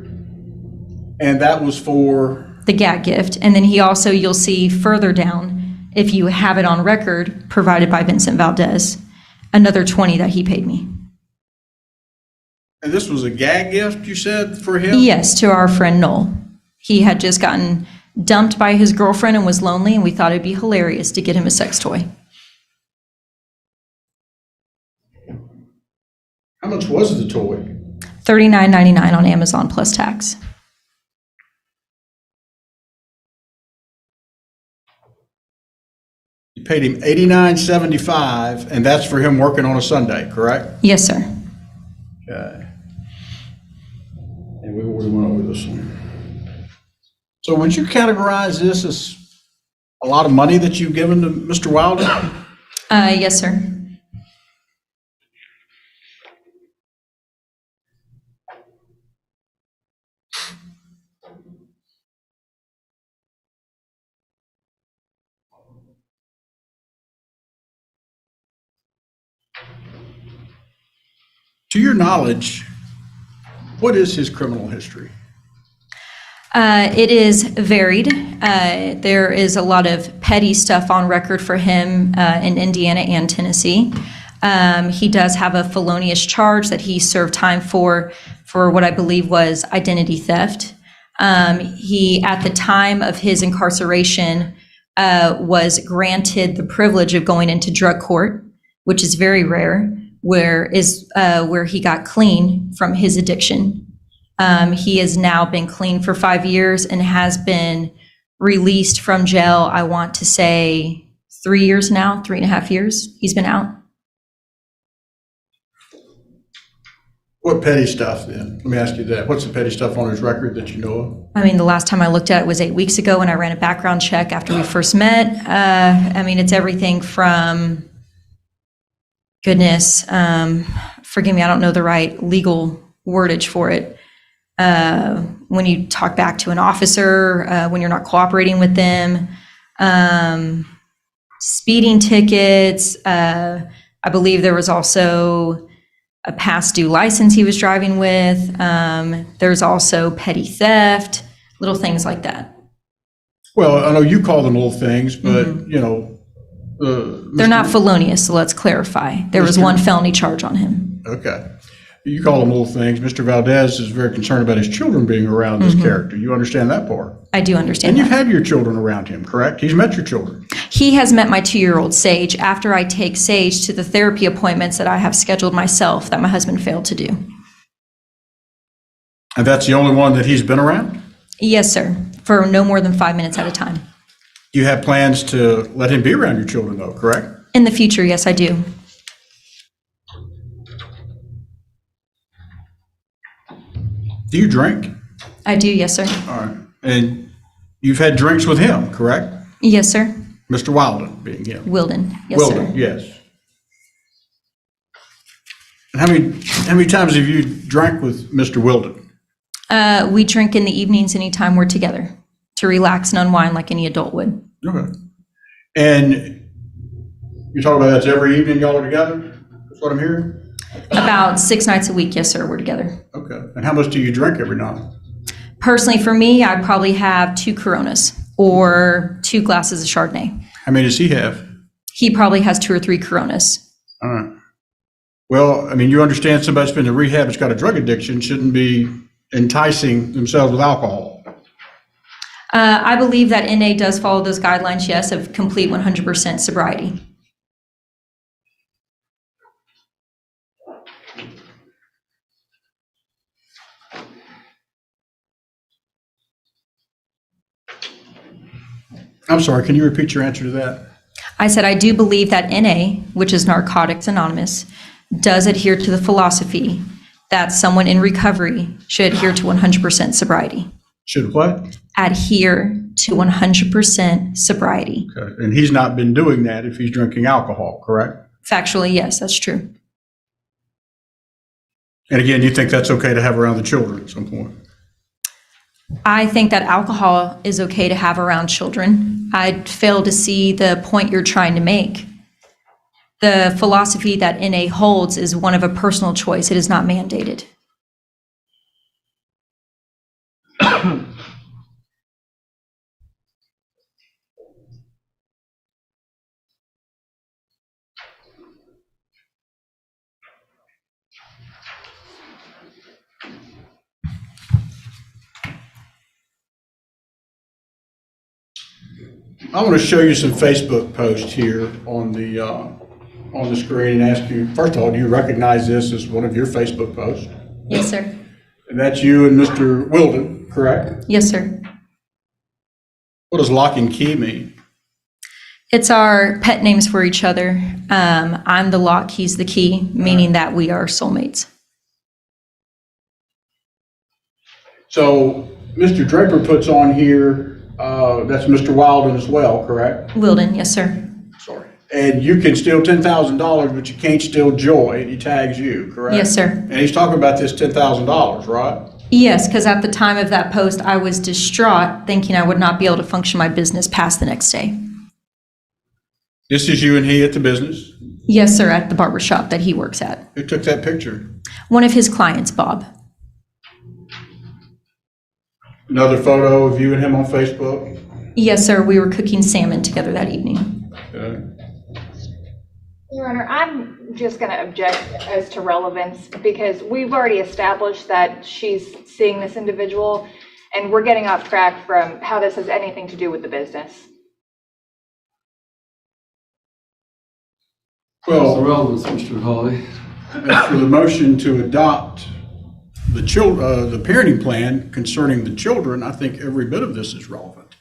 Speaker 2: and that was for,
Speaker 5: The gag gift. And then he also, you'll see further down, if you have it on record, provided by Vincent Valdez, another $20 that he paid me.
Speaker 2: and this was a gag gift, you said, for him?
Speaker 5: Yes, to our friend Noel. He had just gotten dumped by his girlfriend and was lonely, and we thought it'd be hilarious to get him a sex toy.
Speaker 2: How much was the toy?
Speaker 5: $39.99 on Amazon plus tax.
Speaker 2: You paid him $89.75, and that's for him working on a Sunday, correct?
Speaker 5: Yes, sir.
Speaker 2: Okay. And we already went over this one. So would you categorize this as a lot of money that you've given to Mr. Wilder?
Speaker 5: Yes, sir.
Speaker 2: To your knowledge, what is his criminal history?
Speaker 5: It is varied. There is a lot of petty stuff on record for him in Indiana and Tennessee. He does have a felonious charge that he served time for what I believe was identity theft. He, at the time of his incarceration, was granted the privilege of going into drug court, which is very rare, where he got clean from his addiction. He has now been clean for 5 years and has been released from jail, I want to say 3 years now, 3.5 years he's been out.
Speaker 2: What petty stuff then? Let me ask you that. What's the petty stuff on his record that you know of?
Speaker 5: I mean, the last time I looked at it was 8 weeks ago when I ran a background check after we first met. I mean, it's everything from, goodness, forgive me, I don't know the right legal wordage for it. When you talk back to an officer, when you're not cooperating with them, speeding tickets. I believe there was also a past due license he was driving with. There's also petty theft, little things like that.
Speaker 2: Well, I know you call them little things, but, you know.
Speaker 5: They're not felonious, so let's clarify. There was one felony charge on him.
Speaker 2: Okay. You call them little things. Mr. Valdez is very concerned about his children being around this character. You understand that part?
Speaker 5: I do understand
Speaker 2: And you've
Speaker 5: that.
Speaker 2: had your children around him, correct? He's met your children.
Speaker 5: He has met my 2-year-old Sage after I take Sage to the therapy appointments that I have scheduled myself that my husband failed to do.
Speaker 2: And that's the only one that he's been around?
Speaker 5: Yes, sir, for no more than 5 minutes at a time.
Speaker 2: You have plans to let him be around your children, though, correct?
Speaker 5: In the future, yes, I do.
Speaker 2: Do you drink?
Speaker 5: I do, yes, sir.
Speaker 2: All right. And you've had drinks with him, correct?
Speaker 5: Yes, sir.
Speaker 2: Mr. Wilden being him.
Speaker 5: Wilden, yes,
Speaker 2: Wilden,
Speaker 5: sir.
Speaker 2: yes. And how many times have you drank with Mr. Wilden?
Speaker 5: We drink in the evenings anytime we're together to relax and unwind like any adult would.
Speaker 2: Okay. And you're talking about that's every evening y'all are together? That's what I'm hearing?
Speaker 5: About 6 nights a week, yes, sir, we're together.
Speaker 2: Okay. And how much do you drink every night?
Speaker 5: Personally, for me, I probably have 2 Coronas or 2 glasses of Chardonnay.
Speaker 2: How many does he have?
Speaker 5: He probably has 2 or 3 Coronas.
Speaker 2: All right. Well, I mean, you understand somebody that's been in rehab that's got a drug addiction shouldn't be enticing themselves with alcohol.
Speaker 5: I believe that NA does follow those guidelines, yes, of complete 100% sobriety.
Speaker 2: I'm sorry, can you repeat your answer to that?
Speaker 5: I said I do believe that NA, which is Narcotics Anonymous, does adhere to the philosophy that someone in recovery should adhere to 100% sobriety.
Speaker 2: Should what?
Speaker 5: Adhere to 100% sobriety.
Speaker 2: Okay. And he's not been doing that if he's drinking alcohol, correct?
Speaker 5: Factually, yes, that's true.
Speaker 2: And again, you think that's okay to have around the children at some point?
Speaker 5: I think that alcohol is okay to have around children. I fail to see the point you're trying to make. The philosophy that NA holds is one of a personal choice. It is not mandated.
Speaker 2: I want to show you some Facebook posts here on the screen and ask you, first of all, do you recognize this as one of your Facebook posts?
Speaker 5: Yes, sir.
Speaker 2: And that's you and Mr. Wilden, correct?
Speaker 5: Yes, sir.
Speaker 2: What does lock and key mean?
Speaker 5: It's our pet names for each other. I'm the lock, he's the key, meaning that we are soulmates.
Speaker 2: So Mr. Draper puts on here, that's Mr. Wilden as well, correct?
Speaker 5: Wilden, yes, sir.
Speaker 2: Sorry. And you can steal $10,000, but you can't steal joy, and he tags you, correct?
Speaker 5: Yes, sir.
Speaker 2: And he's talking about this $10,000, right?
Speaker 5: Yes, because at the time of that post, I was distraught, thinking I would not be able to function my business past the next day.
Speaker 2: This is you and he at the business.
Speaker 5: Yes, sir, at the barber shop that he works at.
Speaker 2: Who took that picture?
Speaker 5: One of his clients, Bob.
Speaker 2: Another photo of you and him on Facebook?
Speaker 5: Yes, sir, we were cooking salmon together that evening.
Speaker 2: Okay.
Speaker 3: Your Honor, I'm just going to object as to relevance because we've already established that she's seeing this individual, and we're getting off track from how this has anything to do with the business.
Speaker 1: What's the
Speaker 2: Well,
Speaker 1: relevance, Mr. Hawley?
Speaker 2: as for the motion to adopt the parenting plan concerning the children, I think every bit of this is relevant.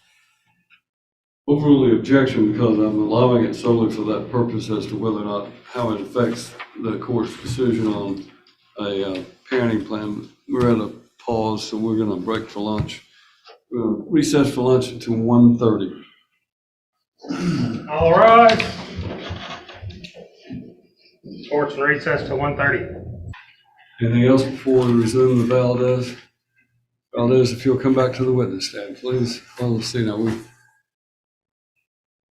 Speaker 1: Overrule the objection because I'm allowing it solely for that purpose as to whether or not, how it affects the court's decision on a parenting plan. We're at a pause, so we're going to break for lunch. We'll recess for lunch until 1:30.
Speaker 8: All right. Court's in recess till 1:30.
Speaker 1: Anything else before we resume the Valdez? Valdez, if you'll come back to the witness stand, please. Well, let's see now.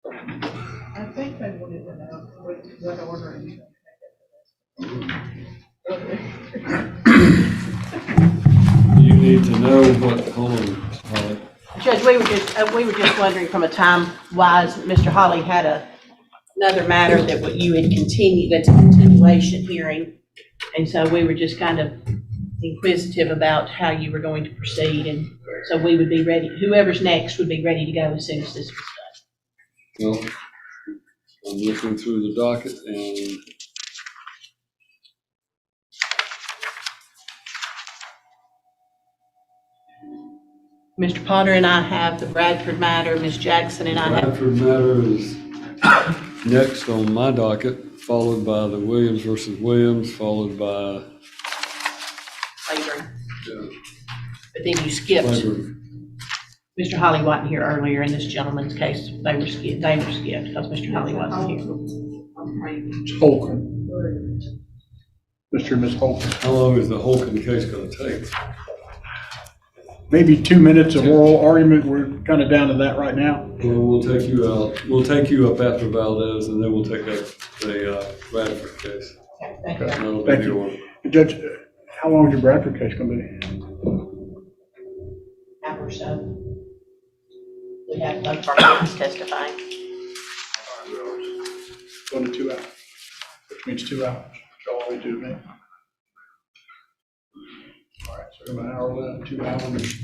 Speaker 9: I think they wanted to know what order you
Speaker 1: You need to know what, hold on, Holly.
Speaker 10: Judge, we were just wondering from a time-wise, Mr. Hawley had another matter that you had continued, that's a continuation hearing. And so we were just kind of inquisitive about how you were going to proceed. And so we would be ready, whoever's next would be ready to go as soon as this was done.
Speaker 1: Well, I'm looking through the docket and
Speaker 10: Mr. Potter and I have the Bradford matter, Ms. Jackson and I have.
Speaker 1: Bradford matter is next on my docket, followed by the Williams versus Williams, followed by
Speaker 10: Laboring. But then you skipped.
Speaker 1: Labor.
Speaker 10: Mr. Hawley wasn't here earlier in this gentleman's case. They were skipped because Mr. Hawley wasn't here.
Speaker 2: Holcomb. Mr. and Ms. Holcomb.
Speaker 1: How long is the Holcomb case going to take?
Speaker 2: Maybe 2 minutes of oral argument. We're kind of down to that right now.
Speaker 1: Well, we'll take you out. We'll take you up after Valdez, and then we'll take up the Bradford case.
Speaker 10: Thank you.
Speaker 1: That'll be
Speaker 2: Thank
Speaker 1: the
Speaker 2: you.
Speaker 1: order.
Speaker 2: Judge, how long is your Bradford case going to be?
Speaker 10: Hour or so. We have both parties testifying.
Speaker 2: 1 to 2 hours, which means 2 hours. So all we do, man. All right, so about an hour left, 2 hours.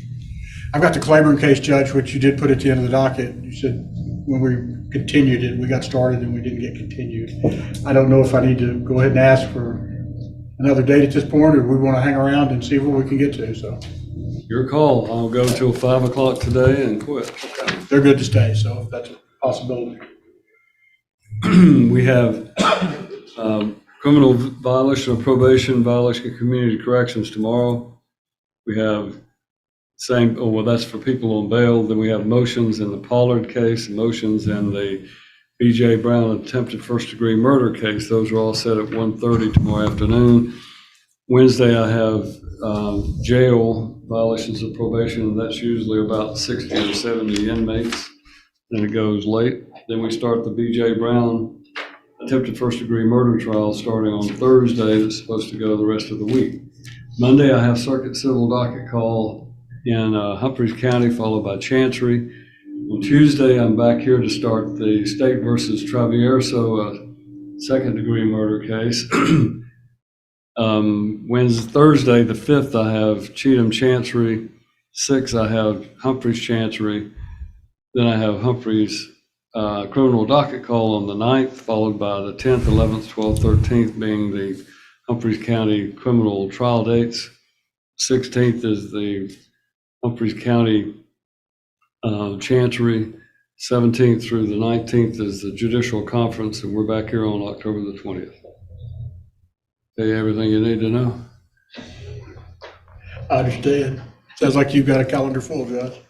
Speaker 2: I've got the Claiborne case, Judge, which you did put at the end of the docket. You said when we continued it, we got started and we didn't get continued. I don't know if I need to go ahead and ask for another date at this point, or we want to hang around and see what we can get to, so.
Speaker 1: Your call. I'll go till 5 o'clock today and quit.
Speaker 2: They're good to stay, so if that's a possibility.
Speaker 1: We have criminal violation of probation, violation of community corrections tomorrow. We have that's for people on bail. Then we have motions in the Pollard case, motions in the B.J. Brown attempted first-degree murder case. Those are all set at 1:30 tomorrow afternoon. Wednesday, I have jail violations of probation, and that's usually about 60 or 70 inmates. Then it goes late. Then we start the B.J. Brown attempted first-degree murder trial starting on Thursday. That's supposed to go the rest of the week. Monday, I have circuit civil docket call in Humphreys County, followed by Chancery. On Tuesday, I'm back here to start the State versus Travierso second-degree murder case. Thursday, the 5th, I have Cheatham Chancery. 6th, I have Humphreys Chancery. Then I have Humphreys criminal docket call on the 9th, followed by the 10th, 11th, 12th, 13th being the Humphreys County criminal trial dates. 16th is the Humphreys County Chancery. 17th through the 19th is the judicial conference, and we're back here on October the 20th. Tell you everything you need to know.
Speaker 2: I understand. Sounds like you've got a calendar full, Judge.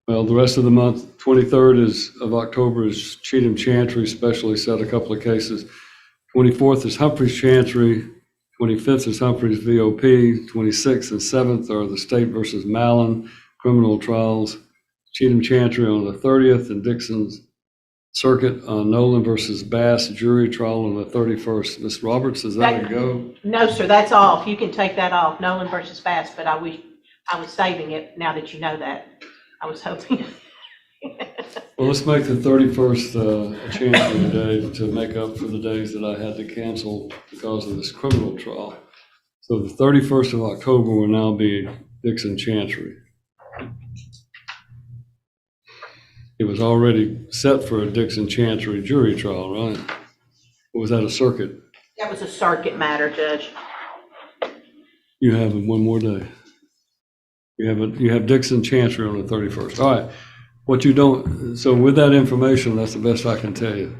Speaker 1: Well, the rest of the month, 23rd of October is Cheatham Chancery, specially set a couple of cases. 24th is Humphreys Chancery. 25th is Humphreys VOP. 26th and 7th are the State versus Mallon criminal trials. Cheatham Chancery on the 30th and Dixon's Circuit on Nolan versus Bass jury trial on the 31st. Ms. Roberts, is that a go?
Speaker 10: No, sir, that's off. You can take that off, Nolan versus Bass, but I was saving it now that you know that. I was hoping.
Speaker 1: Well, let's make the 31st a chancery day to make up for the days that I had to cancel because of this criminal trial. So the 31st of October will now be Dixon Chancery. It was already set for a Dixon Chancery jury trial, right? Or was that a circuit?
Speaker 10: That was a circuit matter, Judge.
Speaker 1: You have one more day. You have Dixon Chancery on the 31st. All right. What you don't, so with that information, that's the best I can tell you.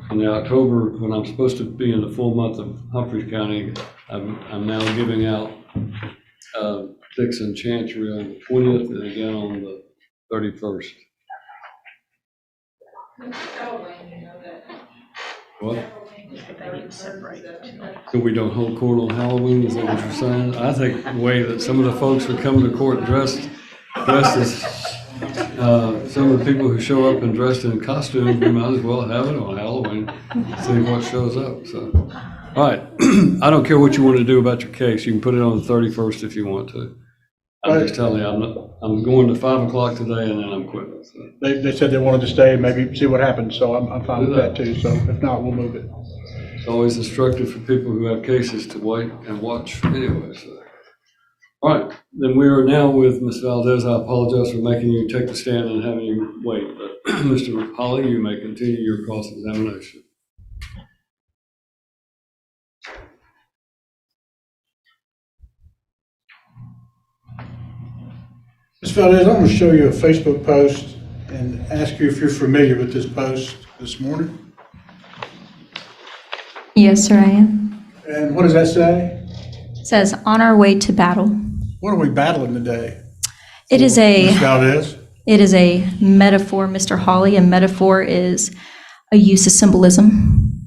Speaker 1: In the October, when I'm supposed to be in the full month of Humphreys County, I'm now giving out Dixon Chancery on the 20th and again on the 31st. What? So we don't hold court on Halloween, is that what you're saying? I think the way that some of the folks are coming to court dressed as some of the people who show up and dressed in costume, we might as well have it on Halloween, see what shows up, so. All right, I don't care what you want to do about your case, you can put it on the 31st if you want to. I'm just telling you, I'm going to 5 o'clock today and then I'm quitting, so.
Speaker 2: They said they wanted to stay and maybe see what happens, so I'm fine with that too. So if not, we'll move it.
Speaker 1: It's always instructive for people who have cases to wait and watch anyway, so. All right, then we are now with Ms. Valdez. I apologize for making you take the stand and having you wait, but Mr. Holly, you may continue your cross-examination.
Speaker 2: Ms. Valdez, I'm going to show you a Facebook post and ask you if you're familiar with this post this morning.
Speaker 5: Yes, sir, I am.
Speaker 2: And what does that say?
Speaker 5: It says, on our way to battle.
Speaker 2: What are we battling today?
Speaker 5: It is
Speaker 2: Ms. Valdez?
Speaker 5: It is a metaphor, Mr. Hawley, and metaphor is a use of symbolism.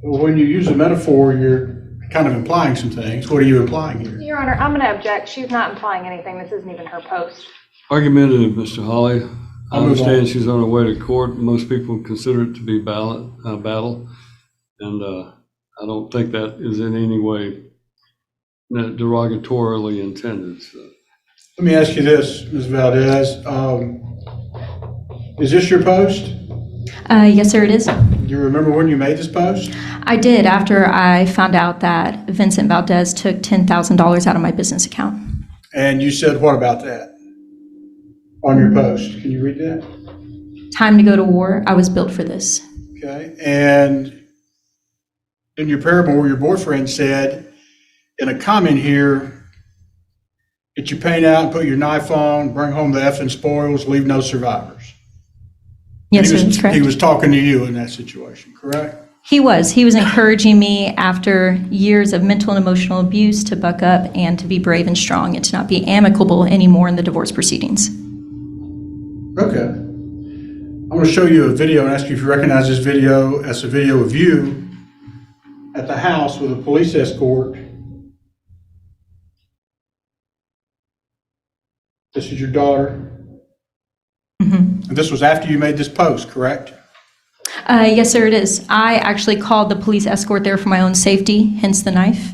Speaker 2: Well, when you use a metaphor, you're kind of implying some things. What are you implying here?
Speaker 3: Your Honor, I'm going to object. She's not implying anything. This isn't even her post.
Speaker 1: Argumentative, Mr. Holly. I
Speaker 2: I'll move on.
Speaker 1: understand she's on her way to court. Most people consider it to be battle, and I don't think that is in any way derogatorily intended. So.
Speaker 2: Let me ask you this, Ms. Valdez. Is this your post?
Speaker 5: Yes, sir, it is.
Speaker 2: Do you remember when you made this post?
Speaker 5: I did after I found out that Vincent Valdez took $10,000 out of my business account.
Speaker 2: And you said what about that on your post? Can you read that?
Speaker 5: Time to go to war. I was built for this.
Speaker 2: Okay. And in your paragraph, your boyfriend said in a comment here, get your paint out and put your knife on, bring home the effing spoils, leave no survivors.
Speaker 5: Yes, sir, that's correct.
Speaker 2: He was talking to you in that situation, correct?
Speaker 5: He was encouraging me after years of mental and emotional abuse to buck up and to be brave and strong and to not be amicable anymore in the divorce proceedings.
Speaker 2: Okay. I'm going to show you a video and ask you if you recognize this video as a video of you at the house with a police escort. This is your daughter.
Speaker 5: Mm-hmm.
Speaker 2: And this was after you made this post, correct?
Speaker 5: Yes, sir, it is. I actually called the police escort there for my own safety, hence the knife.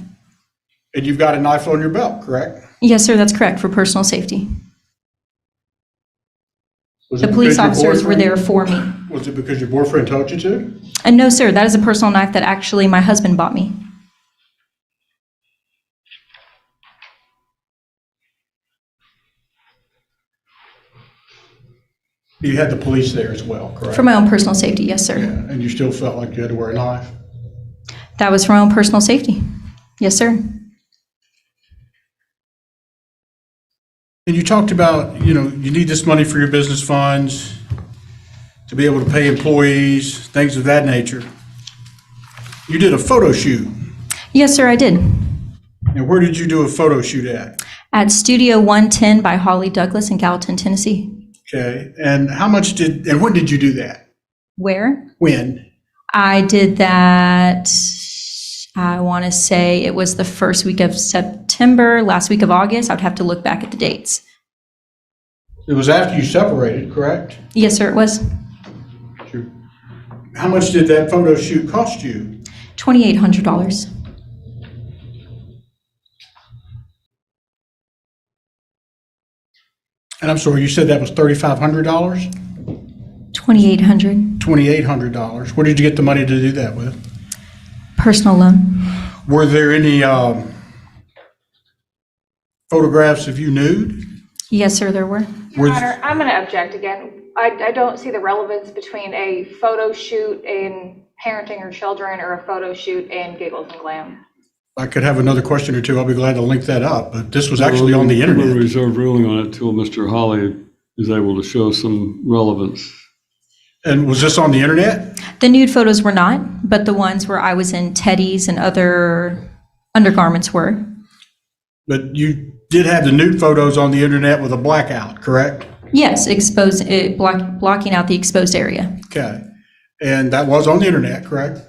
Speaker 2: And you've got a knife on your belt, correct?
Speaker 5: Yes, sir, that's correct, for personal safety.
Speaker 2: Was
Speaker 5: The
Speaker 2: it
Speaker 5: police
Speaker 2: because your
Speaker 5: officers were there
Speaker 2: boyfriend-
Speaker 5: for me.
Speaker 2: Was it because your boyfriend told you to?
Speaker 5: And no, sir, that is a personal knife that actually my husband bought me.
Speaker 2: You had the police there as well, correct?
Speaker 5: For my own personal safety, yes, sir.
Speaker 2: Yeah, and you still felt like you had to wear a knife?
Speaker 5: That was for my own personal safety. Yes, sir.
Speaker 2: And you talked about, you need this money for your business funds, to be able to pay employees, things of that nature. You did a photo shoot.
Speaker 5: Yes, sir, I did.
Speaker 2: Now, where did you do a photo shoot at?
Speaker 5: At Studio 110 by Holly Douglas in Gallatin, Tennessee.
Speaker 2: Okay, and when did you do that?
Speaker 5: Where?
Speaker 2: When?
Speaker 5: I did that, I want to say it was the first week of September, last week of August. I would have to look back at the dates.
Speaker 2: It was after you separated, correct?
Speaker 5: Yes, sir, it was.
Speaker 2: Sure. How much did that photo shoot cost you?
Speaker 5: $2,800.
Speaker 2: And I'm sorry, you said that was $3,500?
Speaker 5: $2,800.
Speaker 2: $2,800. Where did you get the money to do that with?
Speaker 5: Personal loan.
Speaker 2: Were there any photographs of you nude?
Speaker 5: Yes, sir, there were.
Speaker 3: Your Honor, I'm going to object again. I don't see the relevance between a photo shoot in parenting your children or a photo shoot in Giggles and Glam.
Speaker 2: I could have another question or two. I'll be glad to link that up, but this was actually on the
Speaker 1: We're going to
Speaker 2: internet.
Speaker 1: reserve ruling on it until Mr. Holly is able to show some relevance.
Speaker 2: And was this on the internet?
Speaker 5: The nude photos were not, but the ones where I was in teddies and other undergarments were.
Speaker 2: But you did have the nude photos on the internet with a blackout, correct?
Speaker 5: Yes, blocking out the exposed area.
Speaker 2: Okay. And that was on the internet, correct?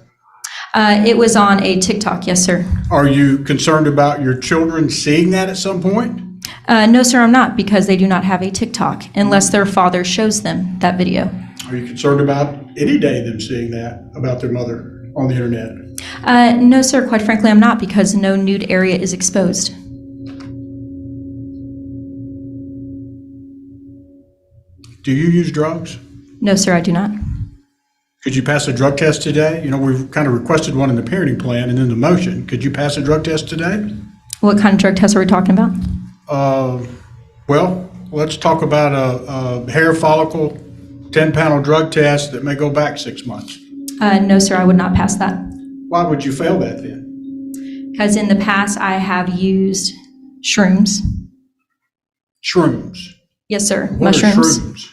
Speaker 5: It was on a TikTok, yes, sir.
Speaker 2: Are you concerned about your children seeing that at some point?
Speaker 5: No, sir, I'm not, because they do not have a TikTok unless their father shows them that video.
Speaker 2: Are you concerned about any day them seeing that about their mother on the internet?
Speaker 5: No, sir, quite frankly, I'm not, because no nude area is exposed.
Speaker 2: Do you use drugs?
Speaker 5: No, sir, I do not.
Speaker 2: Could you pass a drug test today? You know, we've kind of requested one in the parenting plan and in the motion. Could you pass a drug test today?
Speaker 5: What kind of drug test are we talking about?
Speaker 2: Well, let's talk about a hair follicle 10-panel drug test that may go back 6 months.
Speaker 5: No, sir, I would not pass that.
Speaker 2: Why would you fail that then?
Speaker 5: Because in the past, I have used shrooms.
Speaker 2: Shrooms.
Speaker 5: Yes, sir,
Speaker 2: What are
Speaker 5: mushrooms.
Speaker 2: shrooms?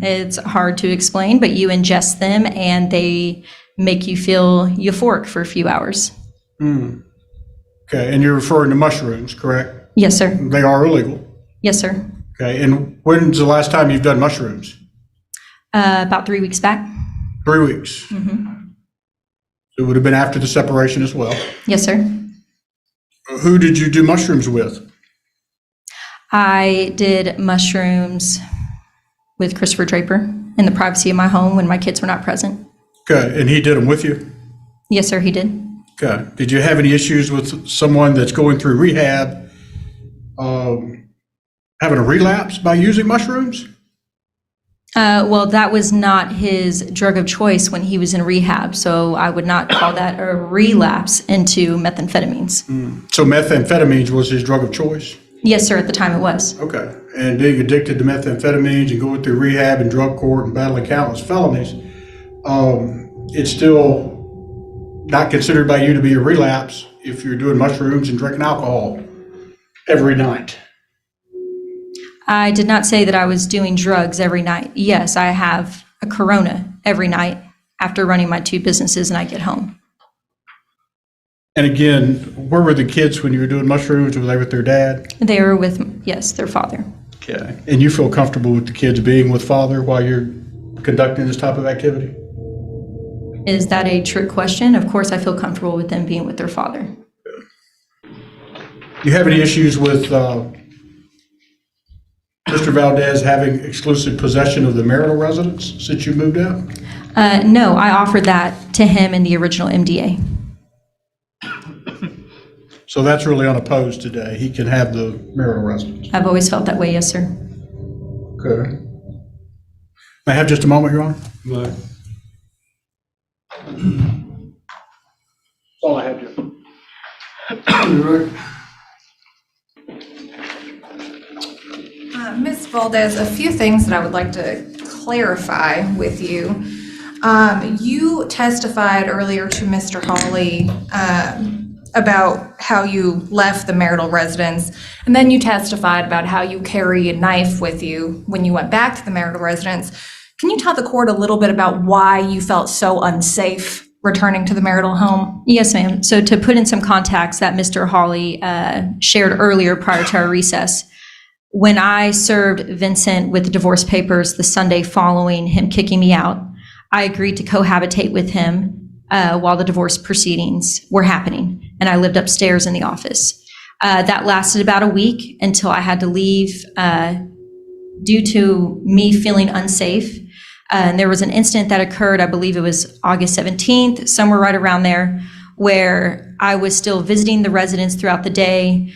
Speaker 5: It's hard to explain, but you ingest them and they make you feel euphoric for a few hours.
Speaker 2: Okay, and you're referring to mushrooms, correct?
Speaker 5: Yes, sir.
Speaker 2: They are illegal.
Speaker 5: Yes, sir.
Speaker 2: Okay, and when's the last time you've done mushrooms?
Speaker 5: About 3 weeks back.
Speaker 2: 3 weeks. It would have been after the separation as well.
Speaker 5: Yes, sir.
Speaker 2: Who did you do mushrooms with?
Speaker 5: I did mushrooms with Christopher Draper in the privacy of my home when my kids were not present.
Speaker 2: Okay, and he did them with you?
Speaker 5: Yes, sir, he did.
Speaker 2: Okay. Did you have any issues with someone that's going through rehab having a relapse by using mushrooms?
Speaker 5: Well, that was not his drug of choice when he was in rehab, so I would not call that a relapse into methamphetamines.
Speaker 2: So methamphetamines was his drug of choice?
Speaker 5: Yes, sir, at the time it was.
Speaker 2: Okay. And being addicted to methamphetamines and going through rehab and drug court and battling countless felonies, it's still not considered by you to be a relapse if you're doing mushrooms and drinking alcohol every night.
Speaker 5: I did not say that I was doing drugs every night. Yes, I have a Corona every night after running my 2 businesses and I get home.
Speaker 2: And again, where were the kids when you were doing mushrooms? Were they with their dad?
Speaker 5: They were with, yes, their father.
Speaker 2: Okay. And you feel comfortable with the kids being with father while you're conducting this type of activity?
Speaker 5: Is that a trick question? Of course, I feel comfortable with them being with their father.
Speaker 2: Do you have any issues with Mr. Valdez having exclusive possession of the marital residence since you moved out?
Speaker 5: No, I offered that to him in the original MDA.
Speaker 2: So that's really unopposed today. He can have the marital residence.
Speaker 5: I've always felt that way, yes, sir.
Speaker 2: Okay. May I have just a moment, Your Honor?
Speaker 1: Right.
Speaker 2: All I have, Judge.
Speaker 4: Ms. Valdez, a few things that I would like to clarify with you. You testified earlier to Mr. Hawley about how you left the marital residence, and then you testified about how you carry a knife with you when you went back to the marital residence. Can you tell the court a little bit about why you felt so unsafe returning to the marital home?
Speaker 5: Yes, ma'am. So to put in some context that Mr. Hawley shared earlier prior to our recess, when I served Vincent with the divorce papers the Sunday following him kicking me out, I agreed to cohabitate with him while the divorce proceedings were happening, and I lived upstairs in the office. That lasted about a week until I had to leave due to me feeling unsafe. And there was an incident that occurred, I believe it was August 17th, somewhere right around there, where I was still visiting the residents throughout the day,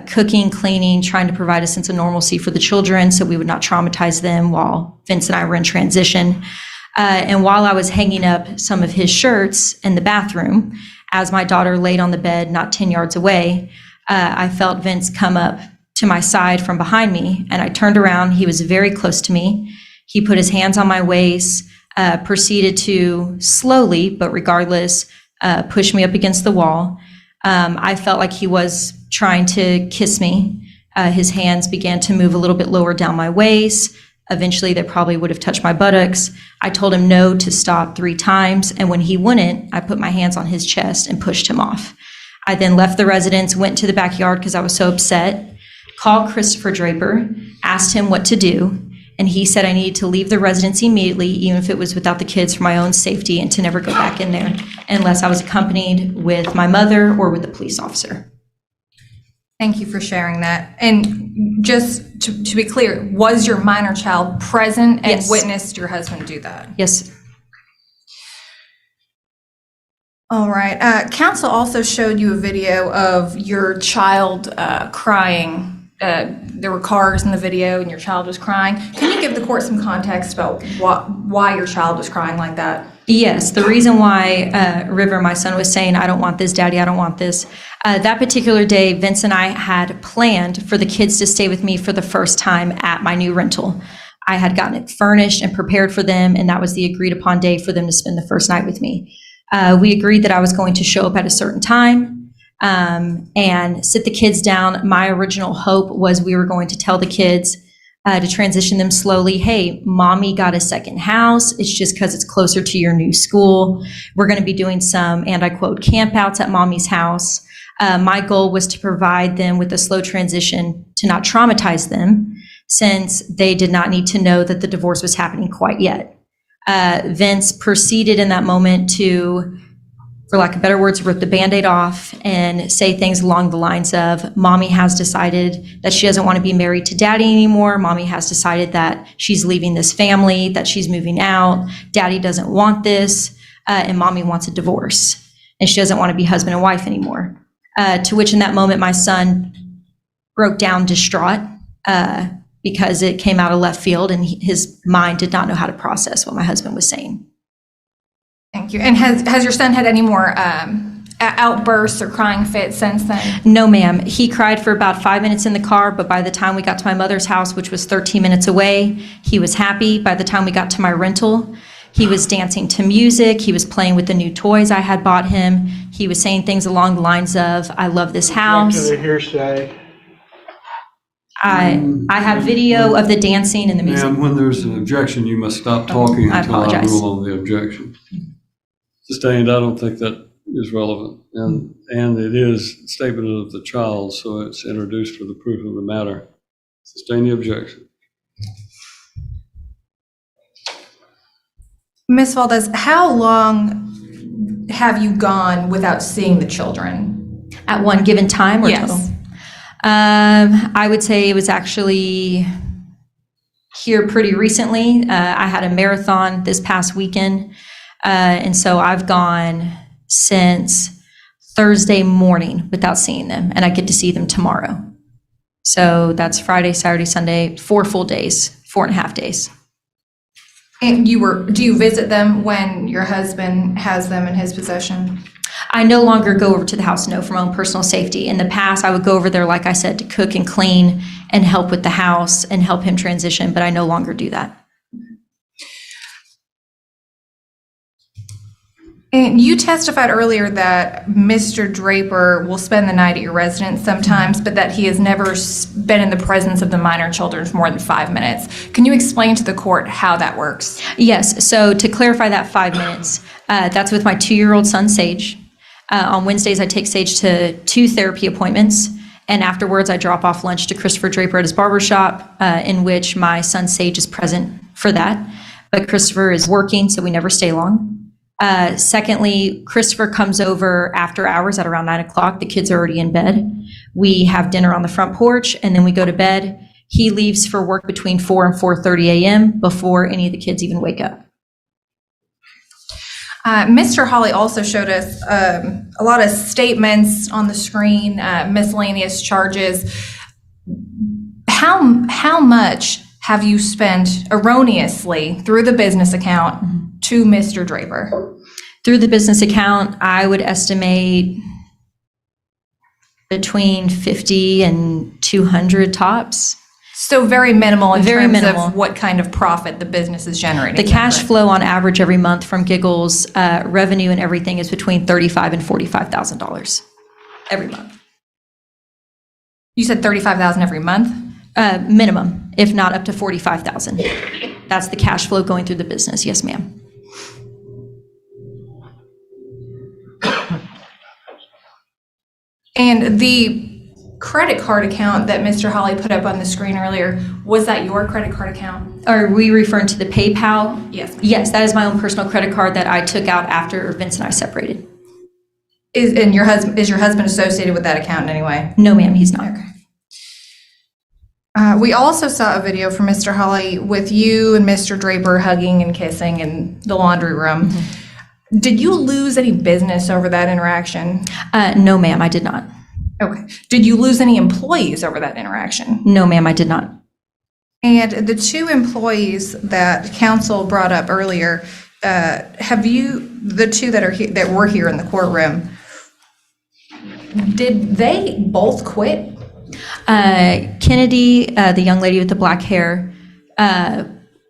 Speaker 5: cooking, cleaning, trying to provide a sense of normalcy for the children so we would not traumatize them while Vince and I were in transition. And while I was hanging up some of his shirts in the bathroom, as my daughter laid on the bed not 10 yards away, I felt Vince come up to my side from behind me, and I turned around. He was very close to me. He put his hands on my waist, proceeded to slowly, but regardless, push me up against the wall. I felt like he was trying to kiss me. His hands began to move a little bit lower down my waist. Eventually, they probably would have touched my buttocks. I told him no to stop 3 times, and when he wouldn't, I put my hands on his chest and pushed him off. I then left the residence, went to the backyard because I was so upset, called Christopher Draper, asked him what to do, and he said I needed to leave the residence immediately, even if it was without the kids, for my own safety, and to never go back in there unless I was accompanied with my mother or with the police officer.
Speaker 4: Thank you for sharing that. And just to be clear, was your minor child present and
Speaker 5: Yes.
Speaker 4: witnessed your husband do that?
Speaker 5: Yes.
Speaker 4: All right. Counsel also showed you a video of your child crying. There were cars in the video and your child was crying. Can you give the court some context about why your child was crying like that?
Speaker 5: Yes, the reason why River, my son, was saying, I don't want this, Daddy, I don't want this. That particular day, Vince and I had planned for the kids to stay with me for the first time at my new rental. I had gotten it furnished and prepared for them, and that was the agreed upon day for them to spend the first night with me. We agreed that I was going to show up at a certain time and sit the kids down. My original hope was we were going to tell the kids to transition them slowly. Hey, mommy got a second house. It's just because it's closer to your new school. We're going to be doing some, and I quote, campouts at mommy's house. My goal was to provide them with a slow transition to not traumatize them, since they did not need to know that the divorce was happening quite yet. Vince proceeded in that moment to, for lack of better words, rip the Band-Aid off and say things along the lines of, Mommy has decided that she doesn't want to be married to Daddy anymore. Mommy has decided that she's leaving this family, that she's moving out. Daddy doesn't want this, and Mommy wants a divorce. And she doesn't want to be husband and wife anymore. To which in that moment, my son broke down distraught because it came out of left field and his mind did not know how to process what my husband was saying.
Speaker 4: Thank you. And has your son had any more outbursts or crying fits since then?
Speaker 5: No, ma'am. He cried for about 5 minutes in the car, but by the time we got to my mother's house, which was 13 minutes away, he was happy. By the time we got to my rental, he was dancing to music. He was playing with the new toys I had bought him. He was saying things along the lines of, I love this house.
Speaker 9: Back to the hearsay.
Speaker 5: I have video of the dancing and the music.
Speaker 1: Ma'am, when there's an objection, you must stop talking
Speaker 5: I
Speaker 1: until I
Speaker 5: apologize.
Speaker 1: rule on the objection. Sustained, I don't think that is relevant. And it is a statement of the child, so it's introduced for the proof of the matter. Sustain the objection.
Speaker 4: Ms. Valdez, how long have you gone without seeing the children?
Speaker 5: At one given time or
Speaker 4: Yes.
Speaker 5: total? I would say it was actually here pretty recently. I had a marathon this past weekend. And so I've gone since Thursday morning without seeing them, and I get to see them tomorrow. So that's Friday, Saturday, Sunday, 4 full days, 4.5 days.
Speaker 4: And do you visit them when your husband has them in his possession?
Speaker 5: I no longer go over to the house, no, for my own personal safety. In the past, I would go over there, like I said, to cook and clean and help with the house and help him transition, but I no longer do that.
Speaker 4: And you testified earlier that Mr. Draper will spend the night at your residence sometimes, but that he has never been in the presence of the minor children for more than 5 minutes. Can you explain to the court how that works?
Speaker 5: Yes, so to clarify that 5 minutes, that's with my 2-year-old son, Sage. On Wednesdays, I take Sage to 2 therapy appointments, and afterwards, I drop off lunch to Christopher Draper at his barbershop, in which my son, Sage, is present for that. But Christopher is working, so we never stay long. Secondly, Christopher comes over after hours at around 9 o'clock. The kids are already in bed. We have dinner on the front porch, and then we go to bed. He leaves for work between 4 and 4:30 a.m. before any of the kids even wake up.
Speaker 4: Mr. Hawley also showed us a lot of statements on the screen, miscellaneous charges. How much have you spent erroneously through the business account to Mr. Draper?
Speaker 5: Through the business account, I would estimate between 50 and 200 tops.
Speaker 4: So very minimal in
Speaker 5: Very
Speaker 4: terms
Speaker 5: minimal.
Speaker 4: of what kind of profit the business is generating.
Speaker 5: The cash flow on average every month from Giggles, revenue and everything is between $35,000 and $45,000 every month.
Speaker 4: You said $35,000 every month?
Speaker 5: Minimum, if not up to $45,000. That's the cash flow going through the business. Yes, ma'am.
Speaker 4: And the credit card account that Mr. Hawley put up on the screen earlier, was that your credit card account?
Speaker 5: Are we referring to the PayPal?
Speaker 4: Yes.
Speaker 5: Yes, that is my own personal credit card that I took out after Vince and I separated.
Speaker 4: Is your husband associated with that account in any way?
Speaker 5: No, ma'am, he's not.
Speaker 4: We also saw a video from Mr. Hawley with you and Mr. Draper hugging and kissing in the laundry room. Did you lose any business over that interaction?
Speaker 5: No, ma'am, I did not.
Speaker 4: Okay. Did you lose any employees over that interaction?
Speaker 5: No, ma'am, I did not.
Speaker 4: And the two employees that counsel brought up earlier, the two that were here in the courtroom, did they both quit?
Speaker 5: Kennedy, the young lady with the black hair,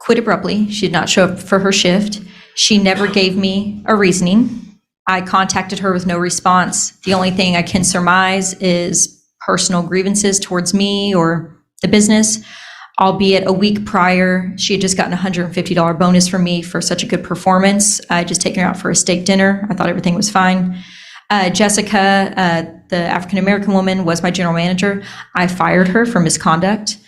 Speaker 5: quit abruptly. She did not show up for her shift. She never gave me a reasoning. I contacted her with no response. The only thing I can surmise is personal grievances towards me or the business, albeit a week prior, she had just gotten a $150 bonus from me for such a good performance. I had just taken her out for a steak dinner. I thought everything was fine. Jessica, the African-American woman, was my general manager. I fired her for misconduct.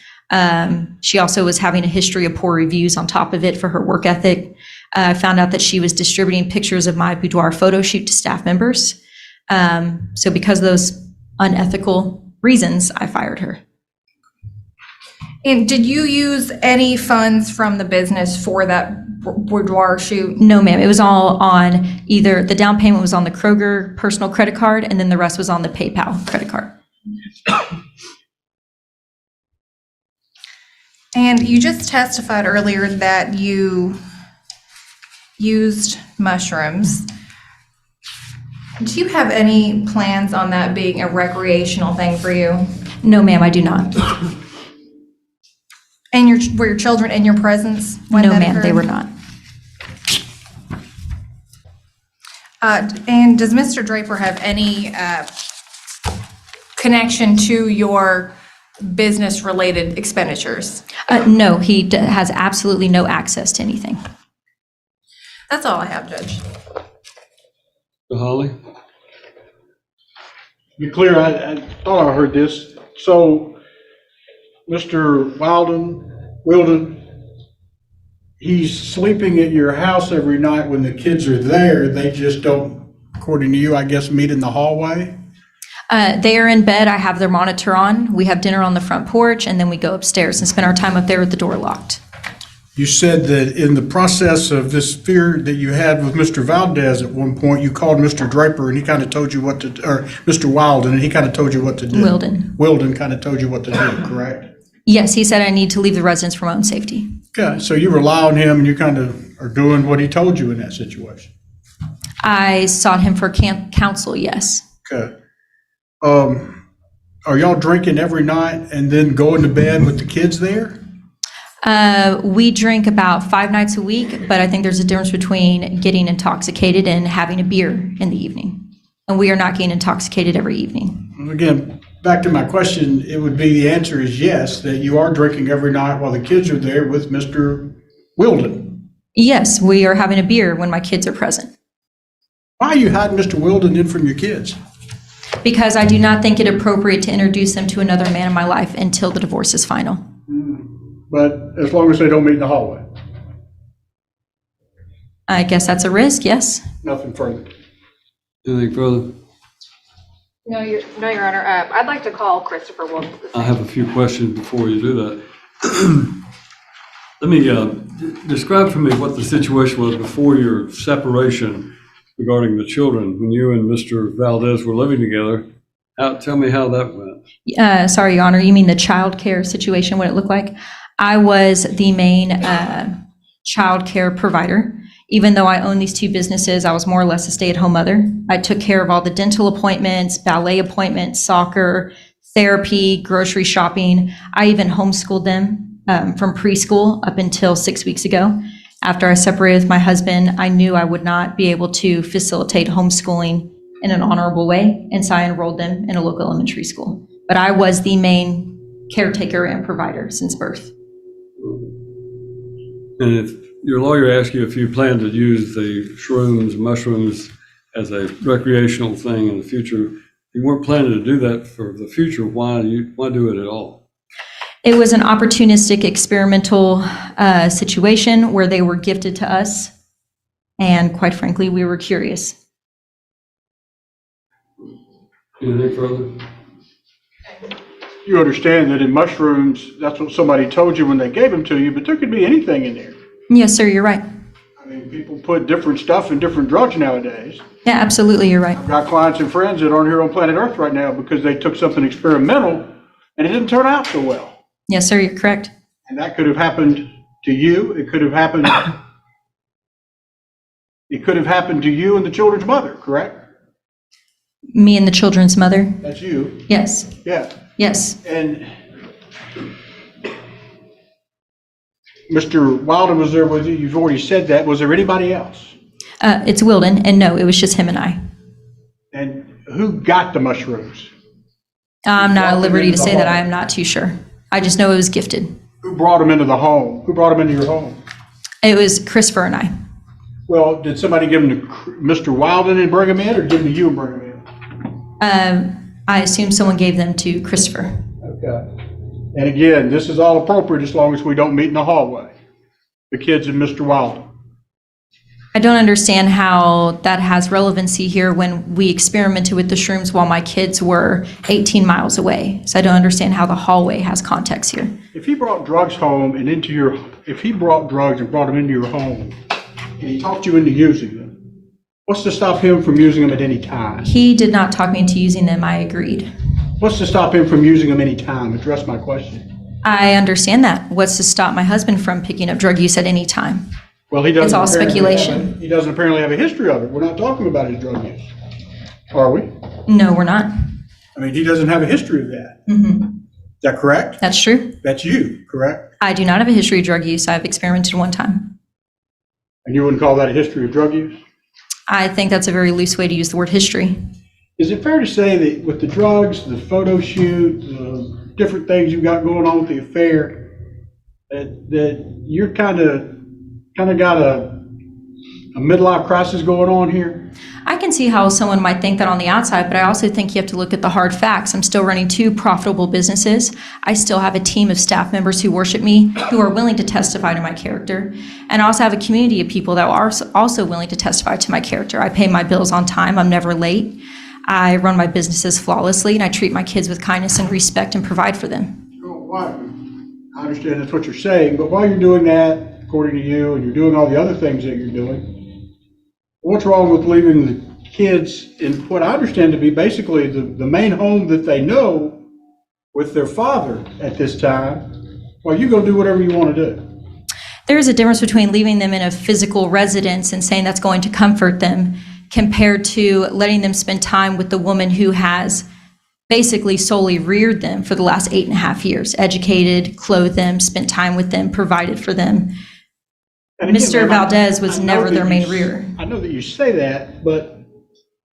Speaker 5: She also was having a history of poor reviews on top of it for her work ethic. I found out that she was distributing pictures of my boudoir photo shoot to staff members. So because of those unethical reasons, I fired her.
Speaker 4: And did you use any funds from the business for that boudoir shoot?
Speaker 5: No, ma'am. It was all on either the down payment was on the Kroger personal credit card, and then the rest was on the PayPal credit card.
Speaker 4: And you just testified earlier that you used mushrooms. Do you have any plans on that being a recreational thing for you?
Speaker 5: No, ma'am, I do not.
Speaker 4: And were your children in your presence when
Speaker 5: No,
Speaker 4: that
Speaker 5: ma'am, they
Speaker 4: occurred?
Speaker 5: were not.
Speaker 4: And does Mr. Draper have any connection to your business-related expenditures?
Speaker 5: No, he has absolutely no access to anything.
Speaker 4: That's all I have, Judge.
Speaker 1: Mr. Hawley?
Speaker 2: To be clear, I thought I heard this. So, Mr. Wilden, he's sleeping at your house every night when the kids are there. They just don't, according to you, I guess, meet in the hallway?
Speaker 5: They are in bed. I have their monitor on. We have dinner on the front porch, and then we go upstairs and spend our time up there with the door locked.
Speaker 2: You said that in the process of this fear that you had with Mr. Valdez at one point, you called Mr. Draper and he kind of told you what to, or Mr. Wilden, and he kind of told you what to do. Wilden kind of told you what to do, correct?
Speaker 5: Yes, he said I need to leave the residence for my own safety.
Speaker 2: Okay, so you rely on him and you kind of are doing what he told you in that situation.
Speaker 5: I sought him for counsel, yes.
Speaker 2: Okay. Are y'all drinking every night and then going to bed with the kids there?
Speaker 5: We drink about 5 nights a week, but I think there's a difference between getting intoxicated and having a beer in the evening. And we are not getting intoxicated every evening.
Speaker 2: Again, back to my question, it would be the answer is yes, that you are drinking every night while the kids are there with Mr. Wilden.
Speaker 5: Yes, we are having a beer when my kids are present.
Speaker 2: Why are you hiding Mr. Wilden in from your kids?
Speaker 5: Because I do not think it appropriate to introduce them to another man in my life until the divorce is final.
Speaker 2: But as long as they don't meet in the hallway.
Speaker 5: I guess that's a risk, yes.
Speaker 2: Nothing further.
Speaker 1: Anything further?
Speaker 3: No, Your Honor. I'd like to call Christopher Wolfe.
Speaker 1: I have a few questions before you do that. Let me describe for me what the situation was before your separation regarding the children, when you and Mr. Valdez were living together. Tell me how that went.
Speaker 5: Sorry, Your Honor, you mean the child care situation, what it looked like? I was the main child care provider. Even though I own these two businesses, I was more or less a stay-at-home mother. I took care of all the dental appointments, ballet appointments, soccer, therapy, grocery shopping. I even homeschooled them from preschool up until 6 weeks ago. After I separated with my husband, I knew I would not be able to facilitate homeschooling in an honorable way, and so I enrolled them in a local elementary school. But I was the main caretaker and provider since birth.
Speaker 1: And if your lawyer asked you if you plan to use the shrooms, mushrooms as a recreational thing in the future, if you weren't planning to do that for the future, why do it at all?
Speaker 5: It was an opportunistic experimental situation where they were gifted to us, and quite frankly, we were curious.
Speaker 1: Anything further?
Speaker 2: You understand that in mushrooms, that's what somebody told you when they gave them to you, but there could be anything in there.
Speaker 5: Yes, sir, you're right.
Speaker 2: I mean, people put different stuff in different drugs nowadays.
Speaker 5: Yeah, absolutely, you're right.
Speaker 2: I've got clients and friends that aren't here on planet Earth right now because they took something experimental and it didn't turn out so well.
Speaker 5: Yes, sir, you're correct.
Speaker 2: And that could have happened to you. It could have happened to you and the children's mother, correct?
Speaker 5: Me and the children's mother?
Speaker 2: That's you.
Speaker 5: Yes,
Speaker 2: Yeah.
Speaker 5: yes.
Speaker 2: And Mr. Wilder was there with you. You've already said that. Was there anybody else?
Speaker 5: It's Wilden, and no, it was just him and I.
Speaker 2: And who got the mushrooms?
Speaker 5: I'm not at liberty to say that. I
Speaker 2: home?
Speaker 5: am not too sure. I just know it was gifted.
Speaker 2: Who brought them into the home? Who brought them into your home?
Speaker 5: It was Christopher and I.
Speaker 2: Well, did somebody give them to Mr. Wilden and bring them in, or give them to you and bring them in?
Speaker 5: I assume someone gave them to Christopher.
Speaker 2: Okay. And again, this is all appropriate as long as we don't meet in the hallway. The kids and Mr. Wilden.
Speaker 5: I don't understand how that has relevancy here when we experimented with the shrooms while my kids were 18 miles away. So I don't understand how the hallway has context here.
Speaker 2: If he brought drugs home and if he brought drugs and brought them into your home, and he talked you into using them, what's to stop him from using them at any time?
Speaker 5: He did not talk me into using them. I agreed.
Speaker 2: What's to stop him from using them any time? Address my question.
Speaker 5: I understand that. What's to stop my husband from picking up drug use at any time?
Speaker 2: Well, he doesn't.
Speaker 5: It's all
Speaker 2: apparently
Speaker 5: speculation.
Speaker 2: he doesn't apparently have a history of it. We're not talking about his drug use, are we?
Speaker 5: No, we're not.
Speaker 2: I mean, he doesn't have a history of that.
Speaker 5: Mm-hmm.
Speaker 2: Is that correct?
Speaker 5: That's true.
Speaker 2: That's you, correct?
Speaker 5: I do not have a history of drug use. I've experimented one time.
Speaker 2: And you wouldn't call that a history of drug use?
Speaker 5: I think that's a very loose way to use the word history.
Speaker 2: Is it fair to say that with the drugs, the photo shoot, the different things you've got going on with the affair, that you're kind of got a midlife crisis going on here?
Speaker 5: I can see how someone might think that on the outside, but I also think you have to look at the hard facts. I'm still running two profitable businesses. I still have a team of staff members who worship me, who are willing to testify to my character. And I also have a community of people that are also willing to testify to my character. I pay my bills on time. I'm never late. I run my businesses flawlessly, and I treat my kids with kindness and respect and provide for them.
Speaker 2: I understand that's what you're saying, but while you're doing that, according to you, and you're doing all the other things that you're doing, what's wrong with leaving the kids in what I understand to be basically the main home that they know with their father at this time, while you go do whatever you want to do?
Speaker 5: There is a difference between leaving them in a physical residence and saying that's going to comfort them compared to letting them spend time with the woman who has basically solely reared them for the last 8.5 years, educated, clothed them, spent time with them, provided for them.
Speaker 2: And again,
Speaker 5: Mr.
Speaker 2: ma'am,
Speaker 5: Valdez was
Speaker 2: I know
Speaker 5: never
Speaker 2: that
Speaker 5: their
Speaker 2: you
Speaker 5: main rearer.
Speaker 2: I know that you say that, but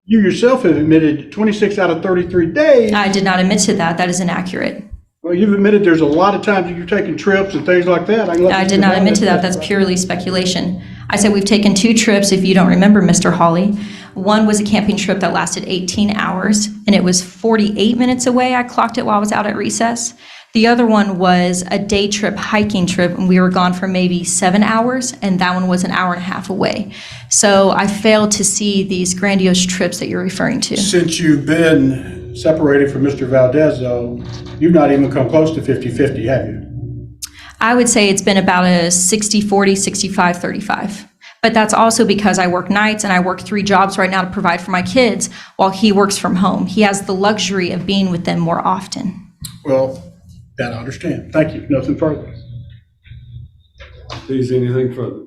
Speaker 2: you yourself have admitted 26 out of 33 days.
Speaker 5: I did not admit to that. That is inaccurate.
Speaker 2: Well, you've admitted there's a lot of times that you've taken trips and things like that.
Speaker 5: I did not admit to that. That's purely speculation. I said we've taken 2 trips, if you don't remember, Mr. Hawley. One was a camping trip that lasted 18 hours, and it was 48 minutes away. I clocked it while I was out at recess. The other one was a day trip, hiking trip, and we were gone for maybe 7 hours, and that one was an hour and a half away. So I failed to see these grandiose trips that you're referring to.
Speaker 2: Since you've been separated from Mr. Valdez, though, you've not even come close to 50-50, have you?
Speaker 5: I would say it's been about a 60-40, 65-35. But that's also because I work nights and I work 3 jobs right now to provide for my kids while he works from home. He has the luxury of being with them more often.
Speaker 2: Well, that I understand. Thank you. Nothing further.
Speaker 1: Please, anything further?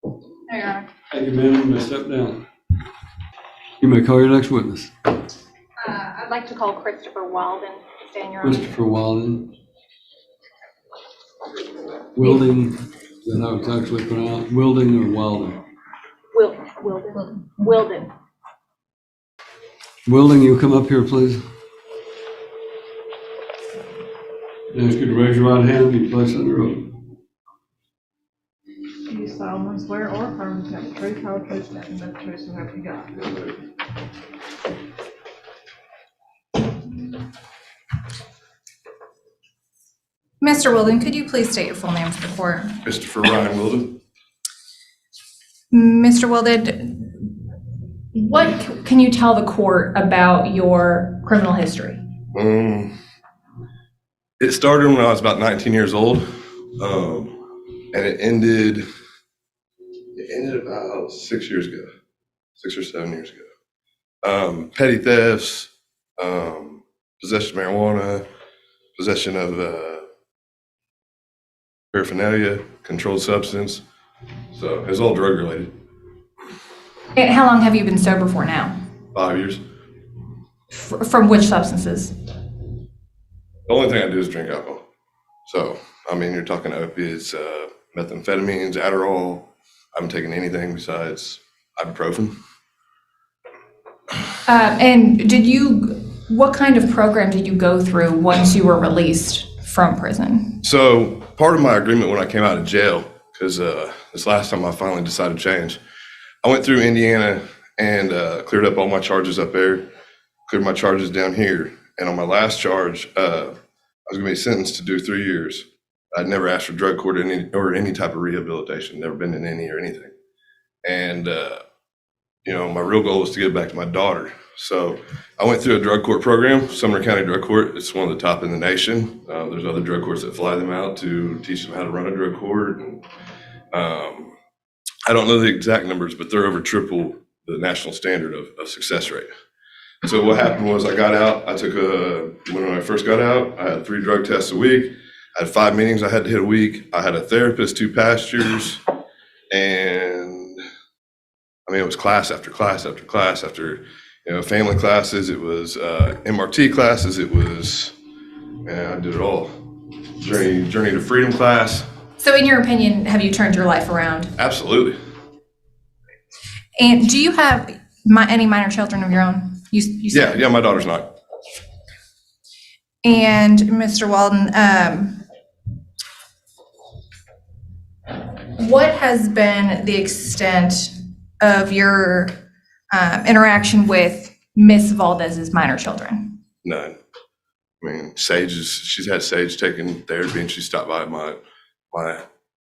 Speaker 3: No, Your Honor.
Speaker 1: Thank you, ma'am. You may step down. You may call your next witness.
Speaker 3: I'd like to call Christopher Walden to stand, Your Honor.
Speaker 1: Christopher Walden. Wilding, is that how it's actually pronounced? Wilding or Walden?
Speaker 3: Wilden. Wilden.
Speaker 1: Wilding, you come up here, please. I ask you to raise your right hand and be placed under oath.
Speaker 9: Do you solemnly swear or affirm to tell the truth, whole truth, nothing but the truth, so help you God?
Speaker 4: Mr. Wilden, could you please state your full name for the court?
Speaker 11: Christopher Ryan Wilden.
Speaker 4: Mr. Wilden, what can you tell the court about your criminal history?
Speaker 11: It started when I was about 19 years old, and it ended about 6 years ago, 6 or 7 years ago. Petty thefts, possession of marijuana, possession of paraphernalia, controlled substance. So it's all drug related.
Speaker 4: And how long have you been sober for now?
Speaker 11: 5 years.
Speaker 4: From which substances?
Speaker 11: The only thing I do is drink alcohol. So, I mean, you're talking opiates, methamphetamines, Adderall. I haven't taken anything besides ibuprofen.
Speaker 4: And what kind of program did you go through once you were released from prison?
Speaker 11: So part of my agreement when I came out of jail, because this last time I finally decided to change, I went through Indiana and cleared up all my charges up there, cleared my charges down here. And on my last charge, I was going to be sentenced to do 3 years. I'd never asked for drug court or any type of rehabilitation, never been in any or anything. And, my real goal was to get back to my daughter. So I went through a drug court program, Sumner County Drug Court. It's one of the top in the nation. There's other drug courts that fly them out to teach them how to run a drug court. And I don't know the exact numbers, but they're over triple the national standard of success rate. So what happened was I got out, when I first got out, I had 3 drug tests a week. I had 5 meetings I had to hit a week. I had a therapist, 2 pastures, and it was class after class after class after, family classes. It was MRT classes. It was, I did it all. Journey to Freedom class.
Speaker 4: So in your opinion, have you turned your life around?
Speaker 11: Absolutely.
Speaker 4: And do you have any minor children of your own? You said.
Speaker 11: Yeah, my daughter's not.
Speaker 4: And Mr. Walden, what has been the extent of your interaction with Miss Valdez's minor children?
Speaker 11: None. She's had Sage taking therapy, and she stopped by my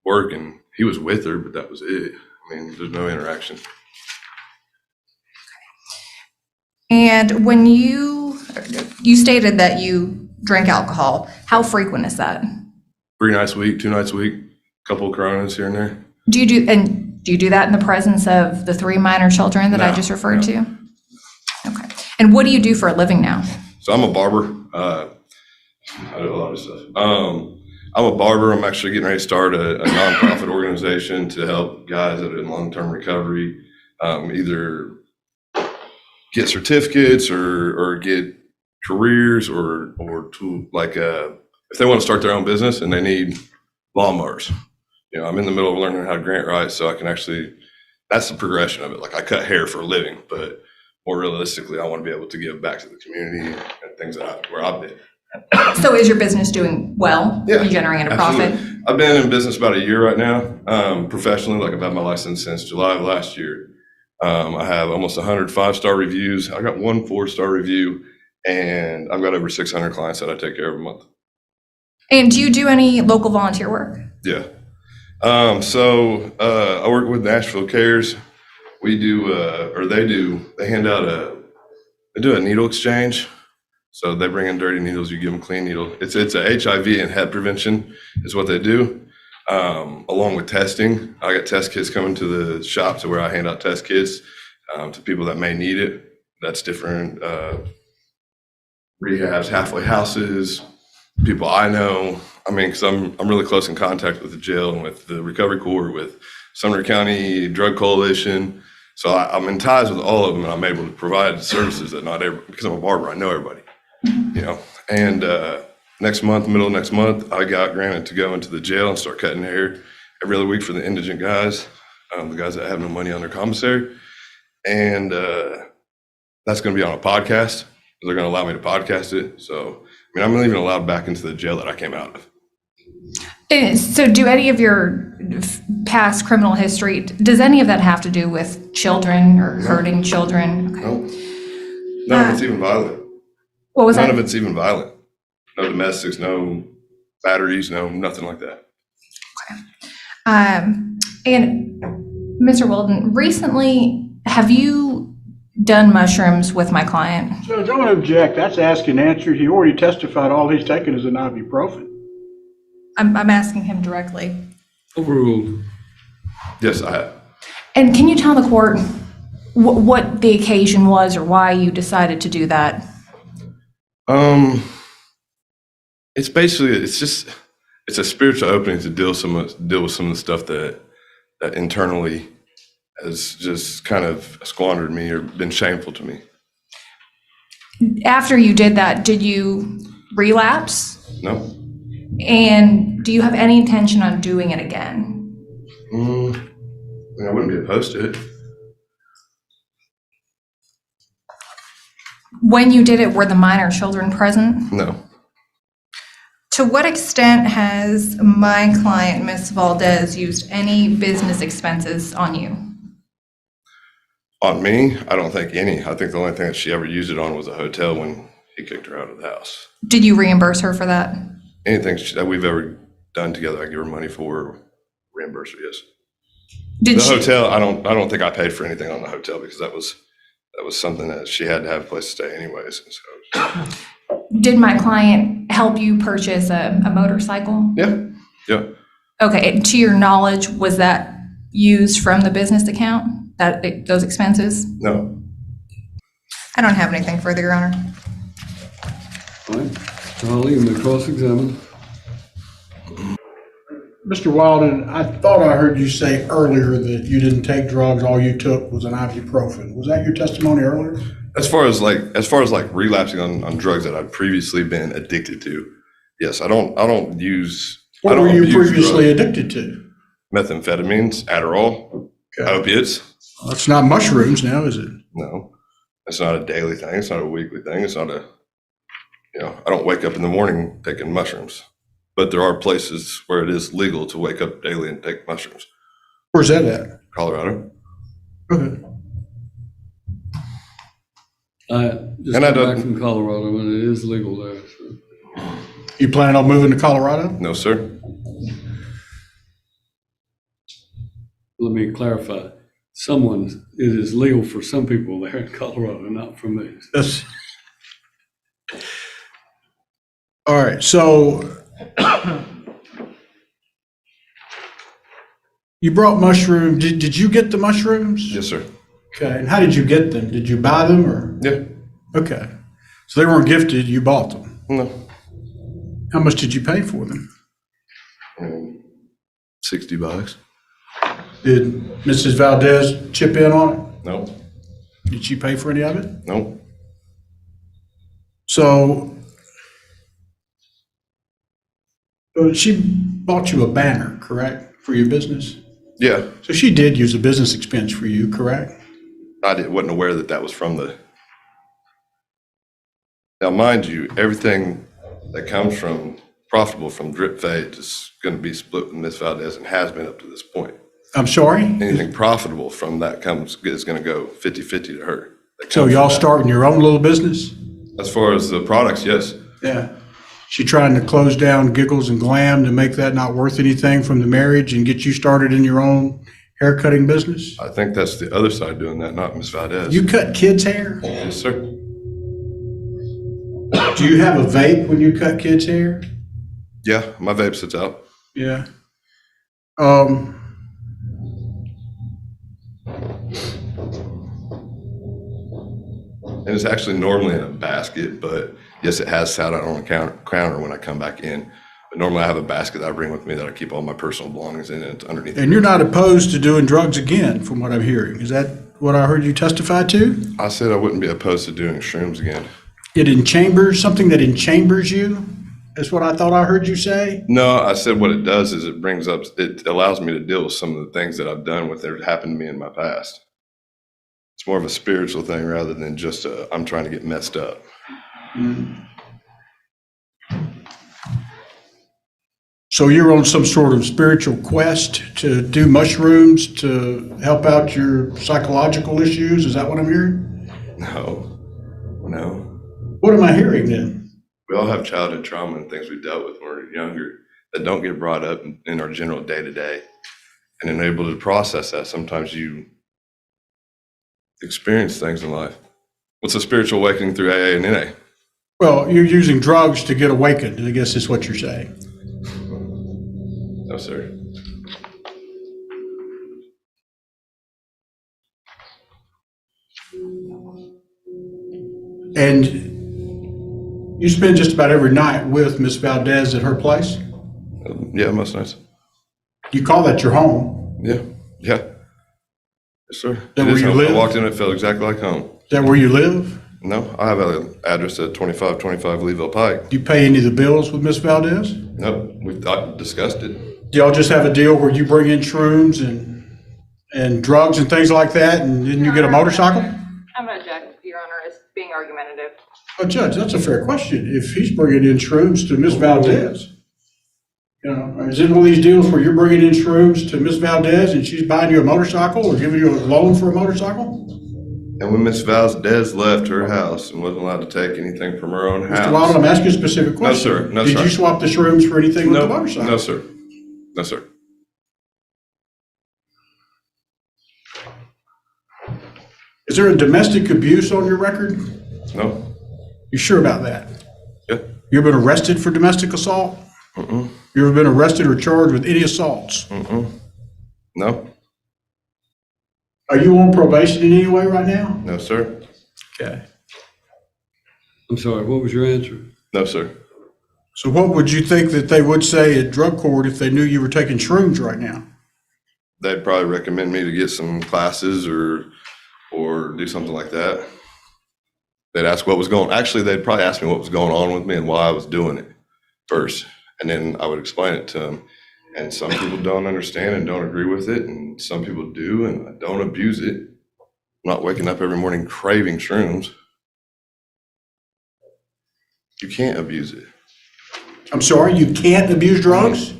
Speaker 11: work, and he was with her, but that was it. There's no interaction.
Speaker 4: And when you stated that you drink alcohol, how frequent is that?
Speaker 11: 3 nights a week, 2 nights a week, couple of Coronas here and there.
Speaker 4: Do you do that in the presence of the 3 minor children that I just referred to? Okay. And what do you do for a living now?
Speaker 11: So I'm a barber. I do a lot of stuff. I'm a barber. I'm actually getting ready to start a nonprofit organization to help guys that are in long-term recovery, either get certificates or get careers or to if they want to start their own business and they need lawnmowers. I'm in the middle of learning how to grant write, so I can actually, that's the progression of it. Like I cut hair for a living, but more realistically, I want to be able to give back to the community and things where I've been.
Speaker 4: So is your business doing well?
Speaker 11: Yeah,
Speaker 4: Are you generating a profit?
Speaker 11: Absolutely. I've been in business about a year right now, professionally. Like I've had my license since July of last year. I have almost 100 5-star reviews. I got 1 4-star review, and I've got over 600 clients that I take care of a month.
Speaker 4: And do you do any local volunteer work?
Speaker 11: Yeah. I work with Nashville Cares. We do, they hand out they do a needle exchange. So they bring in dirty needles, you give them clean needle. It's a HIV and HEP prevention is what they do. Along with testing, I got test kits coming to the shop to where I hand out test kits to people that may need it. That's different rehabs, halfway houses, people I know. I mean, because I'm really close in contact with the jail and with the Recovery Corps, with Sumner County Drug Coalition. So I'm in ties with all of them, and I'm able to provide services that not every, because I'm a barber, I know everybody, you know. And middle of next month, I got granted to go into the jail and start cutting hair every other week for the indigent guys, the guys that have no money on their commissary. And that's going to be on a podcast. They're going to allow me to podcast it. So, I mean, I'm not even allowed back into the jail that I came out of.
Speaker 4: So do any of your past criminal history, does any of that have to do with children or hurting children? Okay.
Speaker 11: No. None of it's even violent.
Speaker 4: What was
Speaker 11: None
Speaker 4: that?
Speaker 11: of it's even violent. No domestics, no batteries, no nothing like that.
Speaker 4: And Mr. Wilden, recently, have you done mushrooms with my client?
Speaker 2: So don't object. That's asked and answered. He already testified all he's taken is an ibuprofen.
Speaker 4: I'm asking him directly.
Speaker 1: Overruled.
Speaker 11: Yes, I have.
Speaker 4: And can you tell the court what the occasion was or why you decided to do that?
Speaker 11: It's basically, it's a spiritual opening to deal with some of the stuff that internally has just kind of squandered me or been shameful to me.
Speaker 4: After you did that, did you relapse?
Speaker 11: No.
Speaker 4: And do you have any intention on doing it again?
Speaker 11: I mean, I wouldn't be opposed to it.
Speaker 4: When you did it, were the minor children present?
Speaker 11: No.
Speaker 4: To what extent has my client, Ms. Valdez, used any business expenses on you?
Speaker 11: On me, I don't think any. I think the only thing that she ever used it on was a hotel when he kicked her out of the house.
Speaker 4: Did you reimburse her for that?
Speaker 11: Anything that we've ever done together, I give her money for, reimburse her, yes.
Speaker 4: Did
Speaker 11: The
Speaker 4: she?
Speaker 11: hotel, I don't think I paid for anything on the hotel because that was something that she had to have a place to stay anyways. And so,
Speaker 4: Did my client help you purchase a motorcycle?
Speaker 11: yeah.
Speaker 4: Okay, and to your knowledge, was that used from the business account, those expenses?
Speaker 11: No.
Speaker 4: I don't have anything further, Your Honor.
Speaker 1: All right. Holly, you may cross-examine.
Speaker 2: Mr. Wilden, I thought I heard you say earlier that you didn't take drugs, all you took was an ibuprofen. Was that your testimony earlier?
Speaker 11: As far as relapsing on drugs that I'd previously been addicted to, yes, I don't use. I
Speaker 2: What
Speaker 11: don't
Speaker 2: were you
Speaker 11: abuse
Speaker 2: previously
Speaker 11: drugs.
Speaker 2: addicted to?
Speaker 11: Methamphetamines, Adderall,
Speaker 2: Okay.
Speaker 11: opiates.
Speaker 2: Well, it's not mushrooms now, is it?
Speaker 11: No, it's not a daily thing. It's not a weekly thing. It's not I don't wake up in the morning taking mushrooms, but there are places where it is legal to wake up daily and take mushrooms.
Speaker 2: Where's that at?
Speaker 11: Colorado.
Speaker 2: Okay.
Speaker 1: I just
Speaker 11: And I
Speaker 1: got back
Speaker 11: don't-
Speaker 1: from Colorado, and it is legal there. So.
Speaker 2: You planning on moving to Colorado?
Speaker 11: No, sir.
Speaker 1: Let me clarify. It is legal for some people there in Colorado, not for me.
Speaker 2: That's. All right, so you brought mushrooms. Did you get the mushrooms?
Speaker 11: Yes, sir.
Speaker 2: Okay, and how did you get them? Did you buy them or?
Speaker 11: Yeah.
Speaker 2: Okay, so they weren't gifted, you bought them.
Speaker 11: No.
Speaker 2: How much did you pay for them?
Speaker 11: $60.
Speaker 2: Did Mrs. Valdez chip in on it?
Speaker 11: No.
Speaker 2: Did she pay for any of it?
Speaker 11: No.
Speaker 2: So she bought you a banner, correct, for your business?
Speaker 11: Yeah,
Speaker 2: So she did use a business expense for you, correct?
Speaker 11: wasn't aware that was from the. Now, mind you, everything that comes from profitable from drip fade is going to be split with Miss Valdez and has been up to this point.
Speaker 2: I'm sorry?
Speaker 11: Anything profitable from that is going to go 50-50 to her. That
Speaker 2: So
Speaker 11: comes
Speaker 2: y'all
Speaker 11: from that.
Speaker 2: starting your own little business?
Speaker 11: As far as the products, yes.
Speaker 2: Yeah. She trying to close down Giggles and Glam to make that not worth anything from the marriage and get you started in your own haircutting business?
Speaker 11: I think that's the other side doing that, not Ms. Valdez.
Speaker 2: You cut kids' hair?
Speaker 11: Yes, sir.
Speaker 2: Do you have a vape when you cut kids' hair?
Speaker 11: Yeah, my vape sits out.
Speaker 2: Yeah.
Speaker 11: And it's actually normally in a basket, but yes, it has sat out on the counter when I come back in. But normally I have a basket that I bring with me that I keep all my personal belongings in, and it's underneath.
Speaker 2: And you're not opposed to doing drugs again, from what I'm hearing. Is that what I heard you testify to?
Speaker 11: I said I wouldn't be opposed to doing shrooms again.
Speaker 2: It enchambers, something that enchambers you? That's what I thought I heard you say?
Speaker 11: No, I said what it does is it allows me to deal with some of the things that I've done with that happened to me in my past. It's more of a spiritual thing rather than just I'm trying to get messed up.
Speaker 2: So you're on some sort of spiritual quest to do mushrooms to help out your psychological issues? Is that what I'm hearing?
Speaker 11: No.
Speaker 2: What am I hearing then?
Speaker 11: We all have childhood trauma and things we dealt with when we were younger that don't get brought up in our general day-to-day. And then able to process that, sometimes you experience things in life. What's a spiritual awakening through AA and NA?
Speaker 2: Well, you're using drugs to get awakened, I guess is what you're saying.
Speaker 11: No, sir.
Speaker 2: And you spend just about every night with Miss Valdez at her place?
Speaker 11: Yeah, most nights.
Speaker 2: You call that your home?
Speaker 11: Yeah. Yes, sir.
Speaker 2: That
Speaker 11: It
Speaker 2: where
Speaker 11: is
Speaker 2: you
Speaker 11: home.
Speaker 2: live?
Speaker 11: I walked in, it felt exactly like home.
Speaker 2: Is that where you live?
Speaker 11: No, I have an address at 2525 Leeville Pike.
Speaker 2: Do you pay any of the bills with Miss Valdez?
Speaker 11: Nope, we discussed it.
Speaker 2: Do y'all just have a deal where you bring in shrooms and drugs and things like that, and then you get a motorcycle?
Speaker 3: I'm going to object, Your Honor, as being argumentative.
Speaker 2: But Judge, that's a fair question. If he's bringing in shrooms to Miss Valdez, you know, is it one of these deals where you're bringing in shrooms to Miss Valdez and she's buying you a motorcycle or giving you a loan for a motorcycle?
Speaker 11: And when Miss Valdez left her house and wasn't allowed to take anything from her own house.
Speaker 2: Mr. Waddle, I'm asking you a specific question.
Speaker 11: sir. No,
Speaker 2: Did
Speaker 11: sir.
Speaker 2: you swap the shrooms for anything with the
Speaker 11: No,
Speaker 2: motorcycle?
Speaker 11: no, sir. No, sir.
Speaker 2: Is there a domestic abuse on your record?
Speaker 11: No.
Speaker 2: You sure about that?
Speaker 11: Yeah.
Speaker 2: You ever been arrested for domestic assault?
Speaker 11: Mm-mm.
Speaker 2: You ever been arrested or charged with any assaults?
Speaker 11: Mm-mm. No.
Speaker 2: Are you on probation in any way right now?
Speaker 11: No, sir.
Speaker 2: Okay.
Speaker 1: I'm sorry, what was your answer?
Speaker 11: No, sir.
Speaker 2: So what would you think that they would say at drug court if they knew you were taking shrooms right now?
Speaker 11: They'd probably recommend me to get some classes or do something like that. They'd ask what was actually, they'd probably ask me what was going on with me and why I was doing it first. And then I would explain it to them. And some people don't understand and don't agree with it. And some people do, and I don't abuse it. I'm not waking up every morning craving shrooms. You can't abuse it.
Speaker 2: I'm sorry, you can't abuse drugs?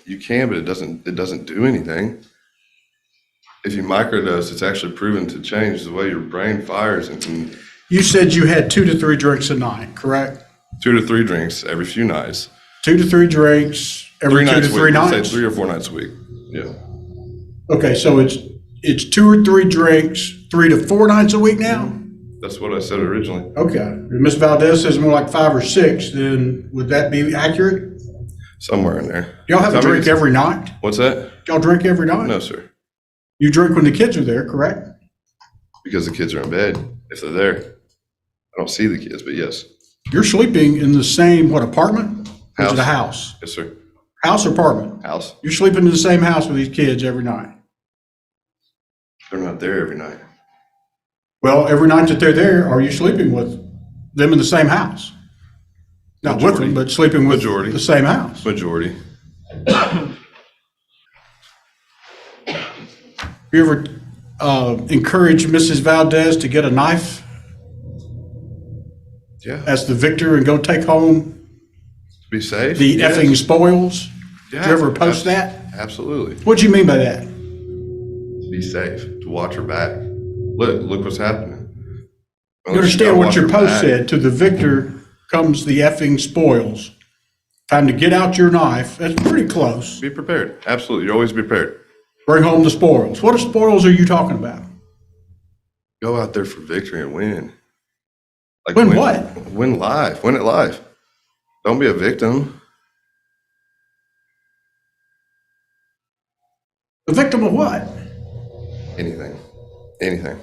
Speaker 11: You can, but it doesn't do anything. If you microdose, it's actually proven to change the way your brain fires and can.
Speaker 2: You said you had 2 to 3 drinks a night, correct?
Speaker 11: 2 to 3 drinks every few nights.
Speaker 2: 2 to 3 drinks every 2 to 3
Speaker 11: Let's
Speaker 2: nights?
Speaker 11: say 3 or 4 nights a week. Yeah.
Speaker 2: Okay, so it's 2 or 3 drinks, 3 to 4 nights a week now?
Speaker 11: That's what I said originally.
Speaker 2: Okay. If Ms. Valdez says more like 5 or 6, then would that be accurate?
Speaker 11: Somewhere in there.
Speaker 2: Y'all have a drink every night?
Speaker 11: What's that?
Speaker 2: Y'all drink every night?
Speaker 11: No, sir.
Speaker 2: You drink when the kids are there, correct?
Speaker 11: Because the kids are in bed, if they're there. I don't see the kids, but yes.
Speaker 2: You're sleeping in the same, apartment? Or is it a
Speaker 11: House.
Speaker 2: house?
Speaker 11: Yes, sir.
Speaker 2: House or apartment?
Speaker 11: House.
Speaker 2: You're sleeping in the same house with these kids every night?
Speaker 11: They're not there every night.
Speaker 2: Well, every night that they're there, are you sleeping with them in the same house? Not with them, but sleeping with
Speaker 11: Majority.
Speaker 2: the same house?
Speaker 11: Majority.
Speaker 2: You ever encourage Mrs. Valdez to get a knife
Speaker 11: Yeah.
Speaker 2: as the victor and go take home
Speaker 11: Be safe.
Speaker 2: the
Speaker 11: Yes.
Speaker 2: effing spoils?
Speaker 11: Yeah.
Speaker 2: Did you ever post that?
Speaker 11: Absolutely.
Speaker 2: What do you mean by that?
Speaker 11: Be safe. To watch her back. Look what's happening.
Speaker 2: You understand what your post said, to the victor comes the effing spoils. time to get out your knife. That's pretty close.
Speaker 11: Be prepared. Absolutely. You always be prepared.
Speaker 2: Bring home the spoils. What spoils are you talking about?
Speaker 11: Go out there for victory and win. Like
Speaker 2: Win what?
Speaker 11: Win life. Win it life. Don't be a victim.
Speaker 2: The victim of what?
Speaker 11: Anything. Anything.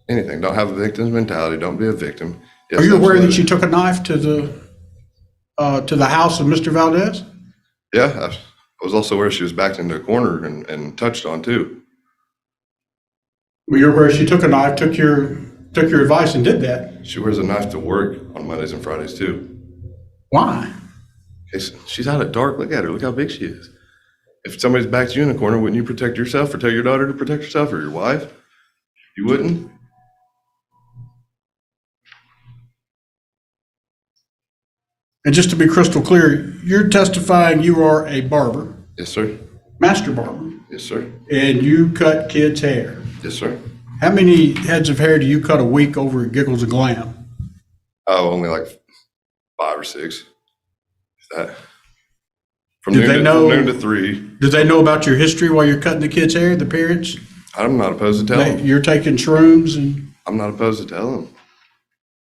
Speaker 11: Anything. Don't have a victim's mentality. Don't be a victim. Yes,
Speaker 2: Are you aware that
Speaker 11: absolutely.
Speaker 2: she took a knife to the house of Mr. Valdez?
Speaker 11: Yeah, I was also aware she was backed into a corner and touched on too.
Speaker 2: Well, you're aware she took a knife, took your advice and did that.
Speaker 11: She wears a knife to work on Mondays and Fridays too.
Speaker 2: Why?
Speaker 11: She's out at dark. Look at her. Look how big she is. If somebody's backed you in a corner, wouldn't you protect yourself or tell your daughter to protect herself or your wife? You wouldn't?
Speaker 2: And just to be crystal clear, you're testifying you are a barber,
Speaker 11: Yes, sir.
Speaker 2: master barber,
Speaker 11: Yes, sir.
Speaker 2: and you cut kids' hair.
Speaker 11: Yes, sir.
Speaker 2: How many heads of hair do you cut a week over at Giggles and Glam?
Speaker 11: Oh, only like 5 or 6. If that. From
Speaker 2: Did they know-
Speaker 11: from noon to 3.
Speaker 2: Do they know about your history while you're cutting the kids' hair, the parents?
Speaker 11: I'm not opposed to telling them.
Speaker 2: You're taking shrooms and
Speaker 11: I'm not opposed to telling them.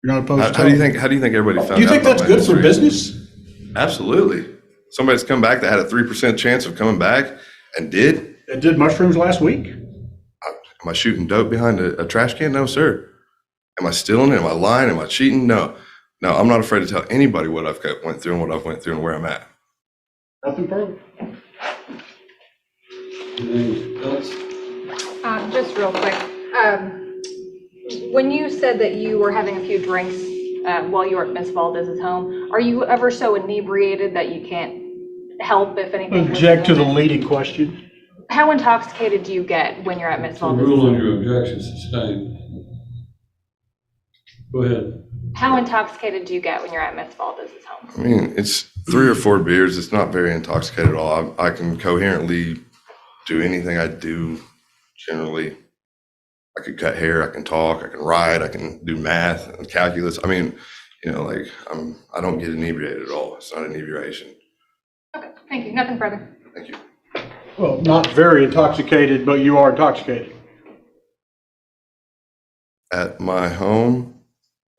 Speaker 2: you're not opposed to
Speaker 11: How do you
Speaker 2: telling-
Speaker 11: think? How do you think everybody found out?
Speaker 2: Do you think
Speaker 11: about
Speaker 2: that's
Speaker 11: my
Speaker 2: good for
Speaker 11: history?
Speaker 2: business?
Speaker 11: Absolutely. Somebody's come back that had a 3% chance of coming back and did.
Speaker 2: That did mushrooms last week?
Speaker 11: Am I shooting dope behind a trash can? No, sir. Am I stealing? Am I lying? Am I cheating? No. No, I'm not afraid to tell anybody what I've went through and what I've went through and where I'm at.
Speaker 2: Nothing further.
Speaker 1: Anything else?
Speaker 3: Just real quick, when you said that you were having a few drinks while you were at Ms. Valdez's home, are you ever so inebriated that you can't help if anything?
Speaker 2: Object to the leading question.
Speaker 3: How intoxicated do you get when you're at Ms.
Speaker 1: The
Speaker 3: Valdez's
Speaker 1: rule on
Speaker 3: home?
Speaker 1: your objection sustained. Go ahead.
Speaker 3: How intoxicated do you get when you're at Ms. Valdez's home?
Speaker 11: I mean, it's 3 or 4 beers. It's not very intoxicated at all. I can coherently do anything I do generally. I could cut hair, I can talk, I can write, I can do math and calculus. I mean, like I don't get inebriated at all. It's not inebriation.
Speaker 3: Okay, thank you. Nothing further.
Speaker 11: Thank you.
Speaker 2: Well, not very intoxicated, but you are intoxicated.
Speaker 11: At my home,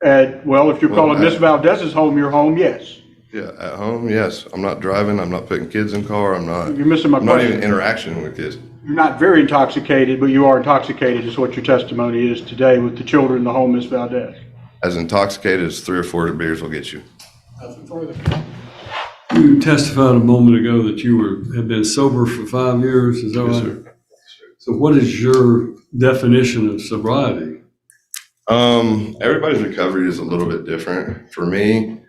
Speaker 2: Well, if you're
Speaker 11: Well,
Speaker 2: calling Miss Valdez's home your home, yes.
Speaker 11: yeah, at home, yes. I'm not driving. I'm not putting kids in car.
Speaker 2: You're missing my
Speaker 11: I'm not even
Speaker 2: question.
Speaker 11: interacting with kids.
Speaker 2: You're not very intoxicated, but you are intoxicated is what your testimony is today with the children in the home, Miss Valdez.
Speaker 11: As intoxicated as 3 or 4 beers will get you.
Speaker 2: Nothing further.
Speaker 1: You testified a moment ago that you had been sober for 5 years, is that
Speaker 11: Yes,
Speaker 1: right?
Speaker 11: sir.
Speaker 1: So what is your definition of sobriety?
Speaker 11: Everybody's recovery is a little bit different. For me,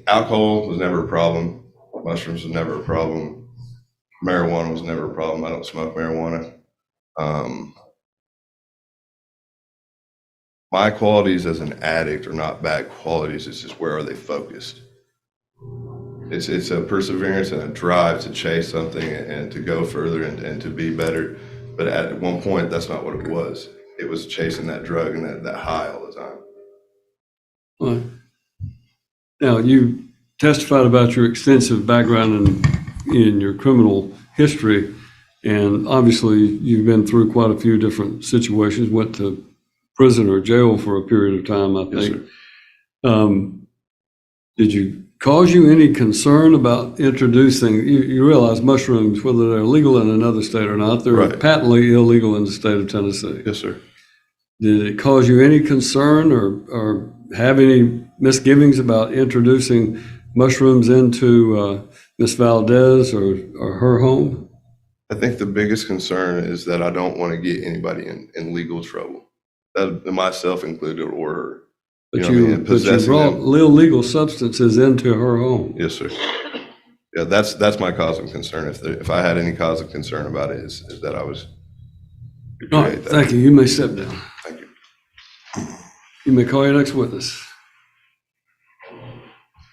Speaker 11: alcohol was never a problem. Mushrooms was never a problem. Marijuana was never a problem. I don't smoke marijuana. My qualities as an addict are not bad qualities. It's just where are they focused? It's a perseverance and a drive to chase something and to go further and to be better. But at one point, that's not what it was. It was chasing that drug and that high all the time.
Speaker 1: Well, now, you testified about your extensive background in your criminal history, and obviously you've been through quite a few different situations, went to prison or jail for a period of time, I
Speaker 11: Yes,
Speaker 1: think. Did you cause you any concern about introducing, you realize mushrooms, whether they're legal in another state or not, they're
Speaker 11: Right.
Speaker 1: patently illegal in the state of Tennessee.
Speaker 11: Yes, sir.
Speaker 1: Did it cause you any concern or have any misgivings about introducing mushrooms into Ms. Valdez or her home?
Speaker 11: I think the biggest concern is that I don't want to get anybody in legal trouble, that myself included or her.
Speaker 1: But
Speaker 11: You know what I mean?
Speaker 1: you,
Speaker 11: And
Speaker 1: but you
Speaker 11: possessing
Speaker 1: brought
Speaker 11: them.
Speaker 1: illegal substances into her home.
Speaker 11: Yes, sir. Yeah, that's my cause of concern. If I had any cause of concern about it, is that I was.
Speaker 1: All right, thank you. You may step down.
Speaker 11: Thank you.
Speaker 1: You may call your next witness.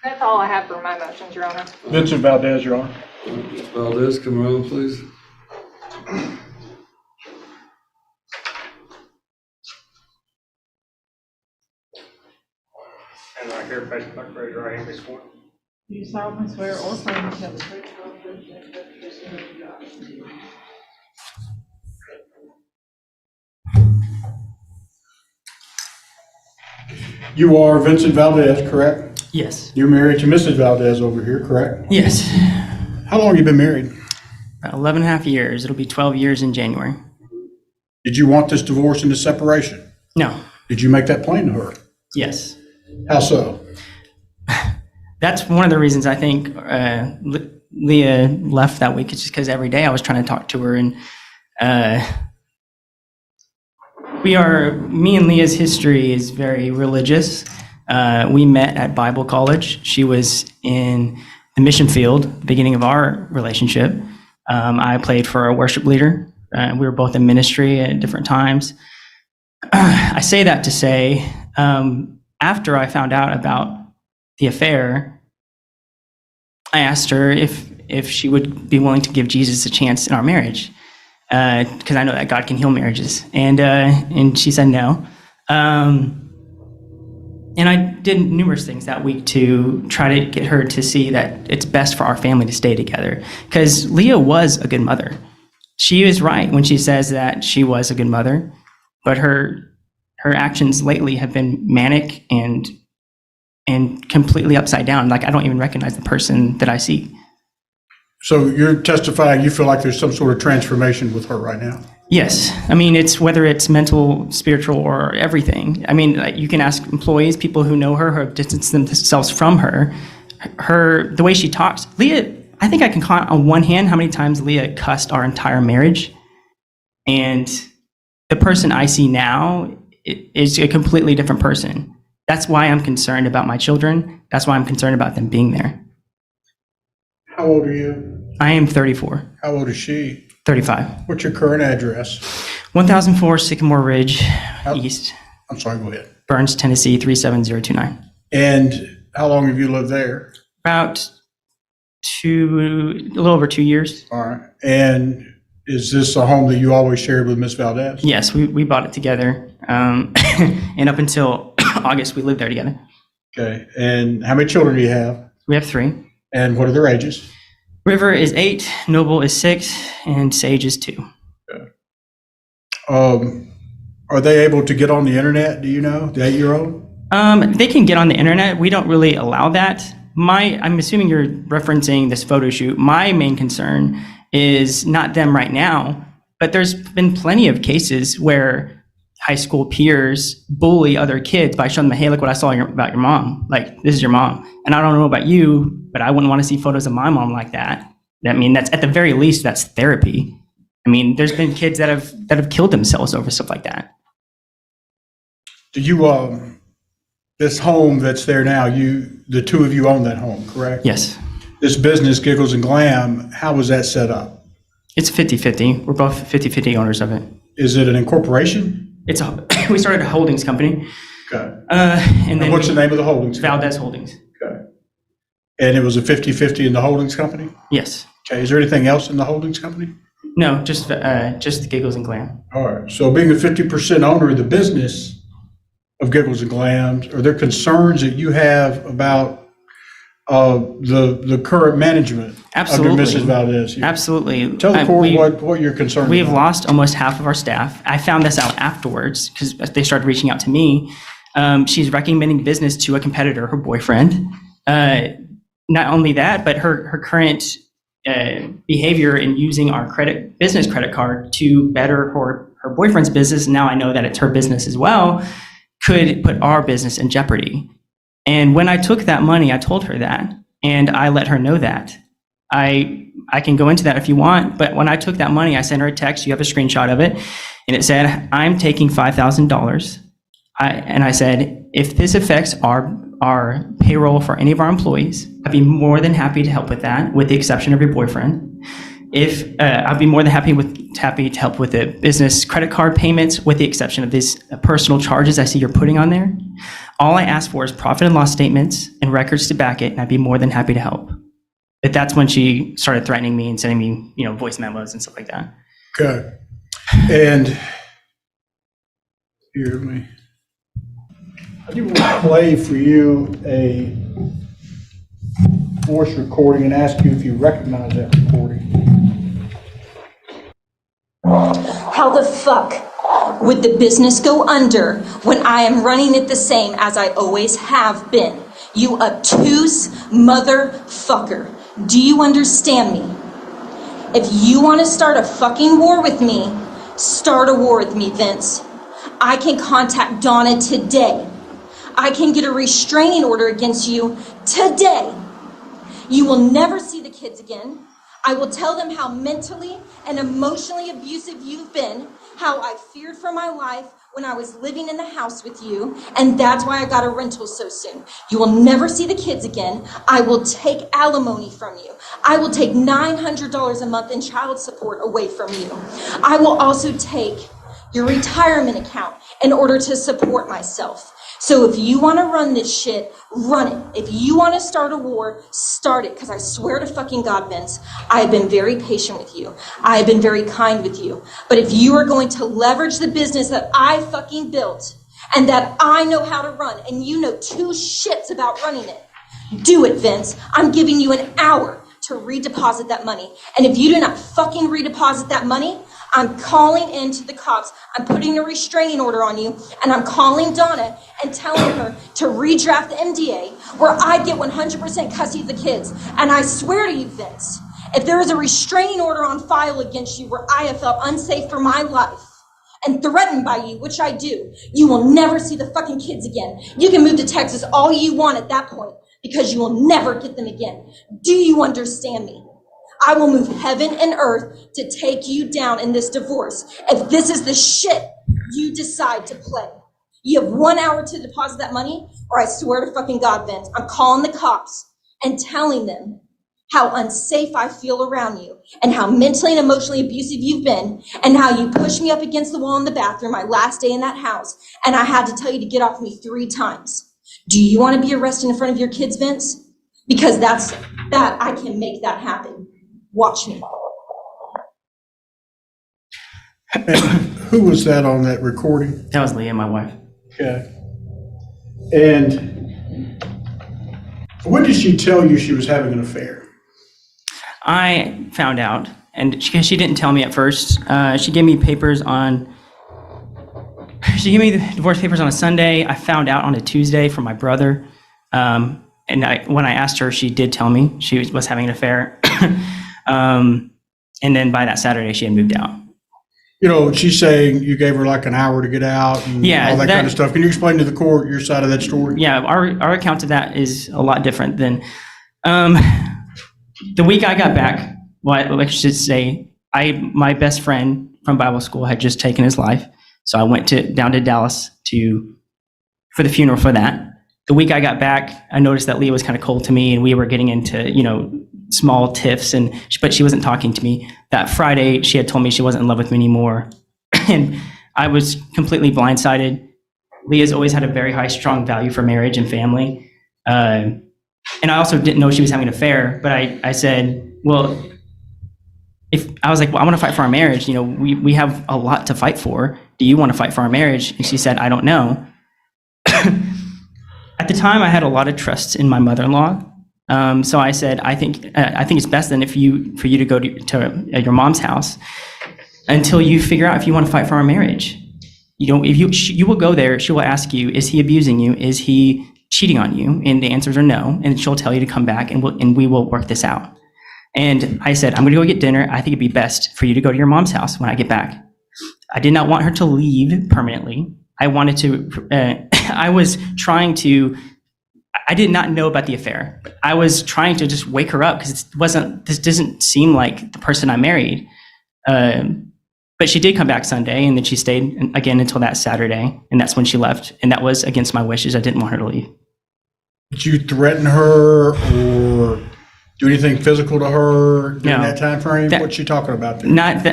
Speaker 3: That's all I have for my motions, Your Honor.
Speaker 2: Vincent Valdez, Your Honor.
Speaker 1: Ms. Valdez, come around, please.
Speaker 8: here, face the clerk, raise your right hand, please sworn.
Speaker 9: Do you solemnly swear or affirm to tell the truth, the whole truth, and nothing but the truth, so help you God?
Speaker 2: You are Vincent Valdez, correct?
Speaker 12: Yes.
Speaker 2: You're married to Mrs. Valdez over here, correct?
Speaker 12: Yes.
Speaker 2: How long have you been married?
Speaker 12: About 11 and a half years. It'll be 12 years in January.
Speaker 2: Did you want this divorce and this separation?
Speaker 12: No.
Speaker 2: Did you make that plain to her?
Speaker 12: Yes.
Speaker 2: How so?
Speaker 12: That's one of the reasons I think Leah left that week. It's just because every day I was trying to talk to her, and me and Leah's history is very religious. We met at Bible college. She was in the mission field, the beginning of our relationship. I played for a worship leader. We were both in ministry at different times. I say that to say, after I found out about the affair, I asked her if she would be willing to give Jesus a chance in our marriage, because I know that God can heal marriages. And she said no. And I did numerous things that week to try to get her to see that it's best for our family to stay together, because Leah was a good mother. She is right when she says that she was a good mother, but her actions lately have been manic and completely upside down. Like, I don't even recognize the person that I see.
Speaker 2: So you're testifying you feel like there's some sort of transformation with her right now?
Speaker 12: Yes. I mean, it's whether it's mental, spiritual, or everything. I mean, like, you can ask employees, people who know her, who have distanced themselves from her, the way she talks. Leah, I think I can count on one hand how many times Leah cussed our entire marriage. And the person I see now is a completely different person. That's why I'm concerned about my children. That's why I'm concerned about them being there.
Speaker 2: How old are you?
Speaker 12: I am 34.
Speaker 2: How old is she?
Speaker 12: 35.
Speaker 2: What's your current address?
Speaker 12: 1004 Sycamore Ridge East,
Speaker 2: I'm sorry, go ahead.
Speaker 12: Burns, Tennessee 37029.
Speaker 2: And how long have you lived there?
Speaker 12: About a little over 2 years.
Speaker 2: All right. And is this a home that you always shared with Miss Valdez?
Speaker 12: Yes, we bought it together. And up until August, we lived there together.
Speaker 2: Okay. And how many children do you have?
Speaker 12: We have 3.
Speaker 2: And what are their ages?
Speaker 12: River is 8, Noble is 6, and Sage is 2.
Speaker 2: Are they able to get on the internet? Do you know, the 8-year-old?
Speaker 12: They can get on the internet. We don't really allow that. I'm assuming you're referencing this photo shoot. My main concern is not them right now, but there's been plenty of cases where high school peers bully other kids by showing them, hey, look what I saw about your mom. Like, this is your mom. And I don't know about you, but I wouldn't want to see photos of my mom like that. I mean, that's at the very least, that's therapy. I mean, there's been kids that have killed themselves over stuff like that.
Speaker 2: Do you, this home that's there now, the two of you own that home, correct?
Speaker 12: Yes.
Speaker 2: This business, Giggles and Glam, how was that set up?
Speaker 12: It's 50-50. We're both 50-50 owners of it.
Speaker 2: Is it an incorporation?
Speaker 12: We started a holdings company.
Speaker 2: Okay.
Speaker 12: And then
Speaker 2: what's the name of the holdings company?
Speaker 12: Valdez Holdings.
Speaker 2: Okay. And it was a 50-50 in the holdings company?
Speaker 12: Yes.
Speaker 2: Okay. Is there anything else in the holdings company?
Speaker 12: No, just the Giggles and Glam.
Speaker 2: All right. So being a 50% owner of the business of Giggles and Glam, are there concerns that you have about the current management
Speaker 12: Absolutely.
Speaker 2: under Mrs. Valdez here?
Speaker 12: Absolutely.
Speaker 2: Tell the court what you're concerned
Speaker 12: We have
Speaker 2: about.
Speaker 12: lost almost half of our staff. I found this out afterwards because they started reaching out to me. She's recommending business to a competitor, her boyfriend. Not only that, but her current behavior in using our business credit card to better her boyfriend's business. Now I know that it's her business as well, could put our business in jeopardy. And when I took that money, I told her that, and I let her know that. I can go into that if you want, but when I took that money, I sent her a text. You have a screenshot of it, and it said, "I'm taking $5,000." And I said, if this affects our payroll for any of our employees, I'd be more than happy to help with that, with the exception of your boyfriend. If I'd be more than happy to help with the business credit card payments, with the exception of these personal charges I see you're putting on there. All I ask for is profit and loss statements and records to back it, and I'd be more than happy to help. But that's when she started threatening me and sending me, voice memos and stuff like that.
Speaker 2: Okay. And hear me. I do want to play for you a voice recording and ask you if you recognize that recording.
Speaker 5: How the fuck would the business go under when I am running it the same as I always have been? You obtuse motherfucker. Do you understand me? If you want to start a fucking war with me, start a war with me, Vince. I can contact Donna today. I can get a restraining order against you today. You will never see the kids again. I will tell them how mentally and emotionally abusive you've been, how I feared for my life when I was living in the house with you, and that's why I got a rental so soon. You will never see the kids again. I will take alimony from you. I will take $900 a month in child support away from you. I will also take your retirement account in order to support myself. So if you want to run this shit, run it. If you want to start a war, start it. Because I swear to fucking God, Vince, I have been very patient with you. I have been very kind with you. But if you are going to leverage the business that I fucking built and that I know how to run, and you know two shits about running it, do it, Vince. I'm giving you an hour to redeposit that money. And if you do not fucking redeposit that money, I'm calling into the cops. I'm putting a restraining order on you, and I'm calling Donna and telling her to redraft the MDA where I get 100% custody of the kids. And I swear to you, Vince, if there is a restraining order on file against you where I have felt unsafe for my life and threatened by you, which I do, you will never see the fucking kids again. You can move to Texas all you want at that point because you will never get them again. Do you understand me? I will move heaven and earth to take you down in this divorce if this is the shit you decide to play. You have 1 hour to deposit that money, or I swear to fucking God, Vince, I'm calling the cops and telling them how unsafe I feel around you and how mentally and emotionally abusive you've been and how you pushed me up against the wall in the bathroom my last day in that house, and I had to tell you to get off me 3 times. Do you want to be arrested in front of your kids, Vince? Because that I can make that happen. Watch me.
Speaker 2: And who was that on that recording?
Speaker 12: That was Leah, my wife.
Speaker 2: Okay. And when did she tell you she was having an affair?
Speaker 12: I found out, and she didn't tell me at first. She gave me papers on. She gave me the divorce papers on a Sunday. I found out on a Tuesday from my brother. And when I asked her, she did tell me she was having an affair. And then by that Saturday, she had moved out.
Speaker 2: You know, she's saying you gave her like an hour to get out and all that kind of stuff. Can you explain to the court your side of that story?
Speaker 12: Yeah, our account of that is a lot different than the week I got back. Well, I should say, my best friend from Bible school had just taken his life, so I went down to Dallas for the funeral for that. The week I got back, I noticed that Leah was kind of cold to me, and we were getting into small tiffs, but she wasn't talking to me. That Friday, she had told me she wasn't in love with me anymore, and I was completely blindsided. Leah's always had a very high, strong value for marriage and family, and I also didn't know she was having an affair. But I said, well, I was like, well, I want to fight for our marriage. We have a lot to fight for. Do you want to fight for our marriage? And she said, I don't know. At the time, I had a lot of trust in my mother-in-law. So I said, I think it's best then for you to go to your mom's house until you figure out if you want to fight for our marriage. If you will go there, she will ask you, is he abusing you? Is he cheating on you? And the answers are no. And she'll tell you to come back and we will work this out. And I said, I'm going to go get dinner. I think it'd be best for you to go to your mom's house when I get back. I did not want her to leave permanently. I wanted to, I did not know about the affair. I was trying to just wake her up because this doesn't seem like the person I married. But she did come back Sunday, and then she stayed again until that Saturday, and that's when she left. And that was against my wishes. I didn't want her to leave.
Speaker 2: Did you threaten her or do anything physical to her during that time frame? What's she talking about there?
Speaker 12: Not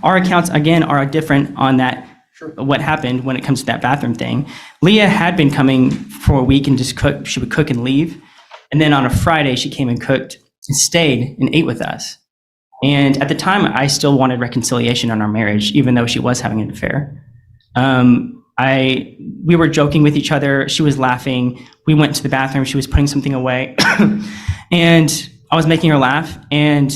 Speaker 12: our accounts, again, are different on that. Sure. What happened when it comes to that bathroom thing. Leah had been coming for a week and just cook. She would cook and leave. And then on a Friday, she came and cooked and stayed and ate with us. And at the time, I still wanted reconciliation on our marriage, even though she was having an affair. We were joking with each other. She was laughing. We went to the bathroom. She was putting something away. And I was making her laugh. And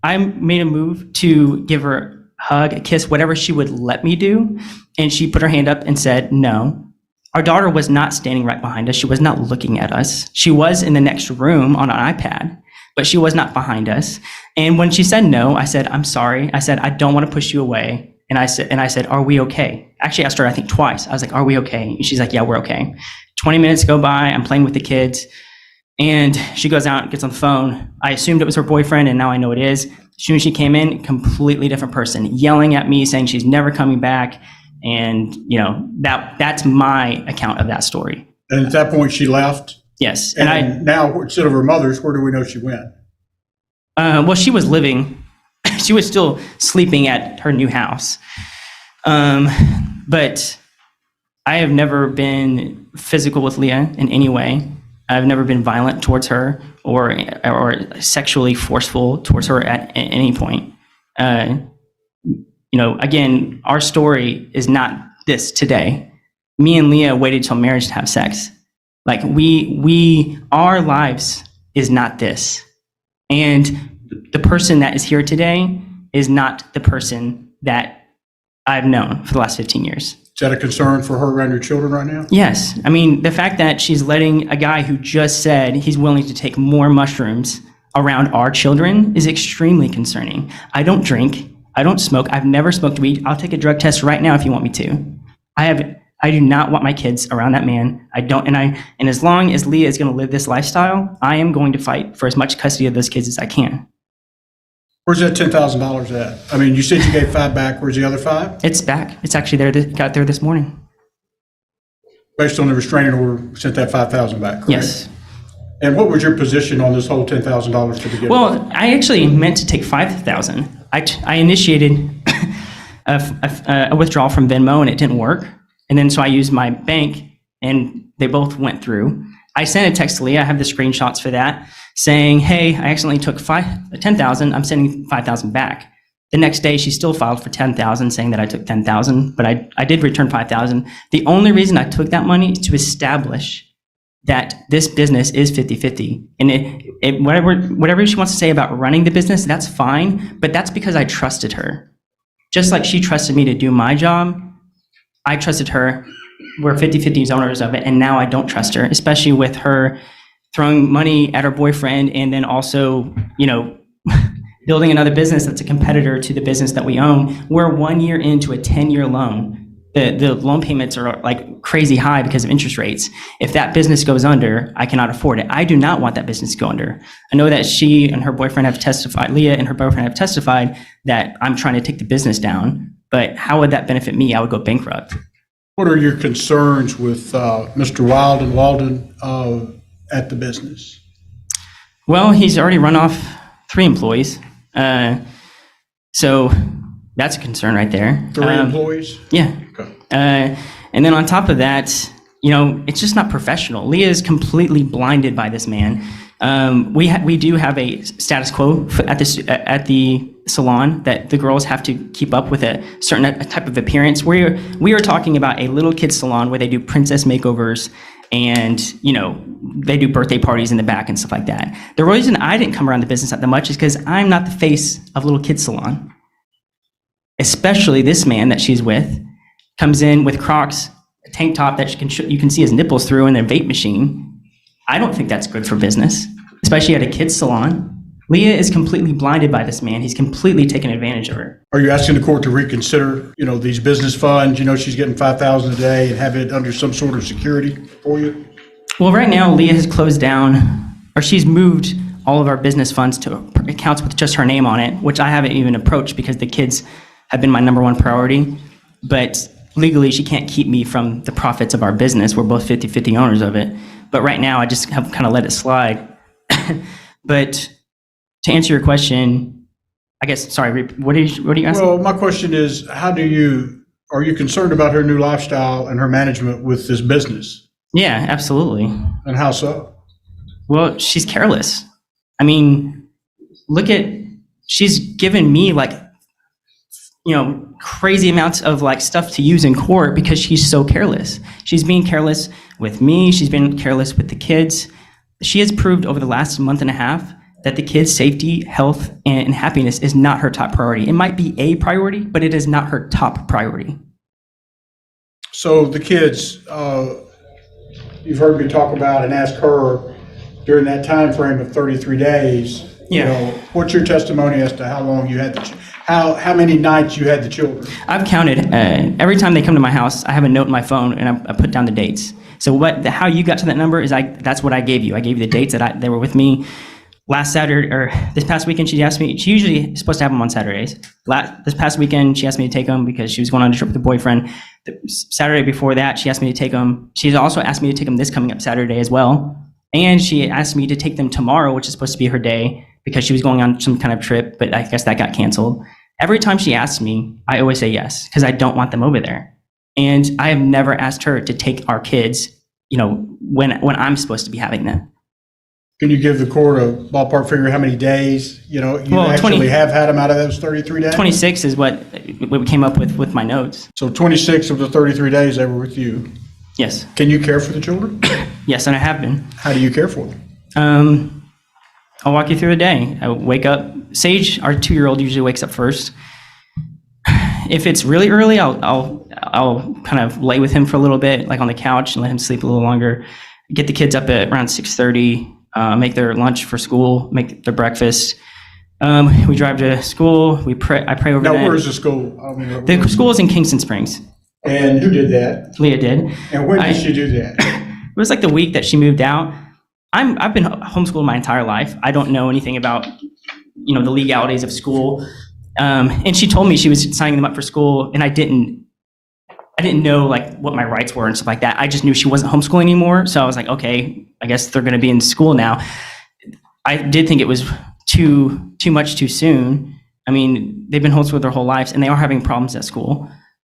Speaker 12: I made a move to give her a hug, a kiss, whatever she would let me do. And she put her hand up and said, no. Our daughter was not standing right behind us. She was not looking at us. She was in the next room on an iPad, but she was not behind us. And when she said no, I said, I'm sorry. I said, I don't want to push you away. And I said, are we okay? Actually, I asked her, I think twice. I was like, are we okay? And she's like, yeah, we're okay. 20 minutes go by. I'm playing with the kids. And she goes out and gets on the phone. I assumed it was her boyfriend, and now I know it is. As soon as she came in, completely different person, yelling at me, saying she's never coming back. And, that's my account of that story.
Speaker 2: And at that point, she left?
Speaker 12: Yes.
Speaker 2: And now, instead of her mother's, where do we know she went?
Speaker 12: Well, she was she was still sleeping at her new house. But I have never been physical with Leah in any way. I've never been violent towards her or sexually forceful towards her at any point. Again, our story is not this today. Me and Leah waited till marriage to have sex. Like our lives is not this. And the person that is here today is not the person that I've known for the last 15 years.
Speaker 2: Is that a concern for her and your children right now?
Speaker 12: Yes. I mean, the fact that she's letting a guy who just said he's willing to take more mushrooms around our children is extremely concerning. I don't drink. I don't smoke. I've never smoked weed. I'll take a drug test right now if you want me to. I do not want my kids around that man. I don't, and as long as Leah is going to live this lifestyle, I am going to fight for as much custody of those kids as I can.
Speaker 2: Where's that $10,000 at? I mean, you said you gave 5 back. Where's the other 5?
Speaker 12: It's back. It's actually there. Got there this morning.
Speaker 2: Based on the restraining order, sent that 5,000 back, correct?
Speaker 12: Yes.
Speaker 2: And what was your position on this whole $10,000 to begin with?
Speaker 12: Well, I actually meant to take 5,000. I initiated a withdrawal from Venmo and it didn't work. And then so I used my bank and they both went through. I sent a text to Leah. I have the screenshots for that saying, hey, I accidentally took 10,000. I'm sending 5,000 back. The next day she still filed for 10,000 saying that I took 10,000, but I did return 5,000. The only reason I took that money is to establish that this business is 50-50. And whatever she wants to say about running the business, that's fine, but that's because I trusted her. Just like she trusted me to do my job, I trusted her. We're 50-50 owners of it, and now I don't trust her, especially with her throwing money at her boyfriend and then also, building another business that's a competitor to the business that we own. We're 1 year into a 10-year loan. The loan payments are like crazy high because of interest rates. If that business goes under, I cannot afford it. I do not want that business to go under. I know that she and her boyfriend have testified, Leah and her boyfriend have testified that I'm trying to take the business down, but how would that benefit me? I would go bankrupt.
Speaker 2: What are your concerns with Mr. Walden at the business?
Speaker 12: Well, he's already run off 3 employees. So that's a concern right there.
Speaker 2: 3 employees?
Speaker 12: Yeah.
Speaker 2: Okay.
Speaker 12: And then on top of that, it's just not professional. Leah is completely blinded by this man. We do have a status quo at the salon that the girls have to keep up with a certain type of appearance. We are talking about a little kid salon where they do princess makeovers and, they do birthday parties in the back and stuff like that. The reason I didn't come around the business that much is because I'm not the face of little kid salon. Especially this man that she's with comes in with Crocs, a tank top that you can see his nipples through, and a vape machine. I don't think that's good for business, especially at a kid's salon. Leah is completely blinded by this man. He's completely taken advantage of her.
Speaker 2: Are you asking the court to reconsider, these business funds? She's getting $5,000 a day and have it under some sort of security for you?
Speaker 12: Well, right now, Leah has closed down, or she's moved all of our business funds to accounts with just her name on it, which I haven't even approached because the kids have been my number one priority. But legally, she can't keep me from the profits of our business. We're both 50-50 owners of it. But right now, I just have kind of let it slide. But to answer your question, I guess, sorry, what are you asking?
Speaker 2: Well, my question is, are you concerned about her new lifestyle and her management with this business?
Speaker 12: Yeah, absolutely.
Speaker 2: And how so?
Speaker 12: Well, she's careless. I mean, she's given me like crazy amounts of like stuff to use in court because she's so careless. She's being careless with me. She's been careless with the kids. She has proved over the last month and a half that the kids' safety, health, and happiness is not her top priority. It might be a priority, but it is not her top priority.
Speaker 2: So the kids, you've heard me talk about and ask her during that time frame of 33 days.
Speaker 12: Yeah.
Speaker 2: What's your testimony as to how long you had how many nights you had the children?
Speaker 12: I've counted. Every time they come to my house, I have a note in my phone and I put down the dates. So how you got to that number is that's what I gave you. I gave you the dates that they were with me. Last Saturday, or this past weekend, she asked me, she usually is supposed to have them on Saturdays. This past weekend, she asked me to take them because she was going on a trip with her boyfriend. The Saturday before that, she asked me to take them. She's also asked me to take them this coming up Saturday as well. And she asked me to take them tomorrow, which is supposed to be her day, because she was going on some kind of trip, but I guess that got canceled. Every time she asks me, I always say yes, because I don't want them over there. And I have never asked her to take our kids, when I'm supposed to be having them.
Speaker 2: Can you give the court a ballpark figure how many days, actually
Speaker 12: 20
Speaker 2: have had them out of those 33 days?
Speaker 12: 26 is what we came up with my notes.
Speaker 2: So 26 of the 33 days they were with you.
Speaker 12: Yes.
Speaker 2: Can you care for the children?
Speaker 12: Yes, and I have been.
Speaker 2: How do you care for them?
Speaker 12: I'll walk you through a day. I wake up. Sage, our 2-year-old, usually wakes up first. If it's really early, I'll kind of lay with him for a little bit, like on the couch, and let him sleep a little longer. Get the kids up at around 6:30. Make their lunch for school. Make their breakfast. We drive to school. I pray overnight.
Speaker 2: Now, where's the school?
Speaker 12: The school is in Kingston Springs.
Speaker 2: And who did that?
Speaker 12: Leah did.
Speaker 2: And when did she do that?
Speaker 12: It was like the week that she moved out. I've been homeschooled my entire life. I don't know anything about, the legalities of school. And she told me she was signing them up for school, and I didn't know like what my rights were and stuff like that. I just knew she wasn't homeschooling anymore. So I was like, okay, I guess they're going to be in school now. I did think it was too much too soon. I mean, they've been homeschooled their whole lives, and they are having problems at school.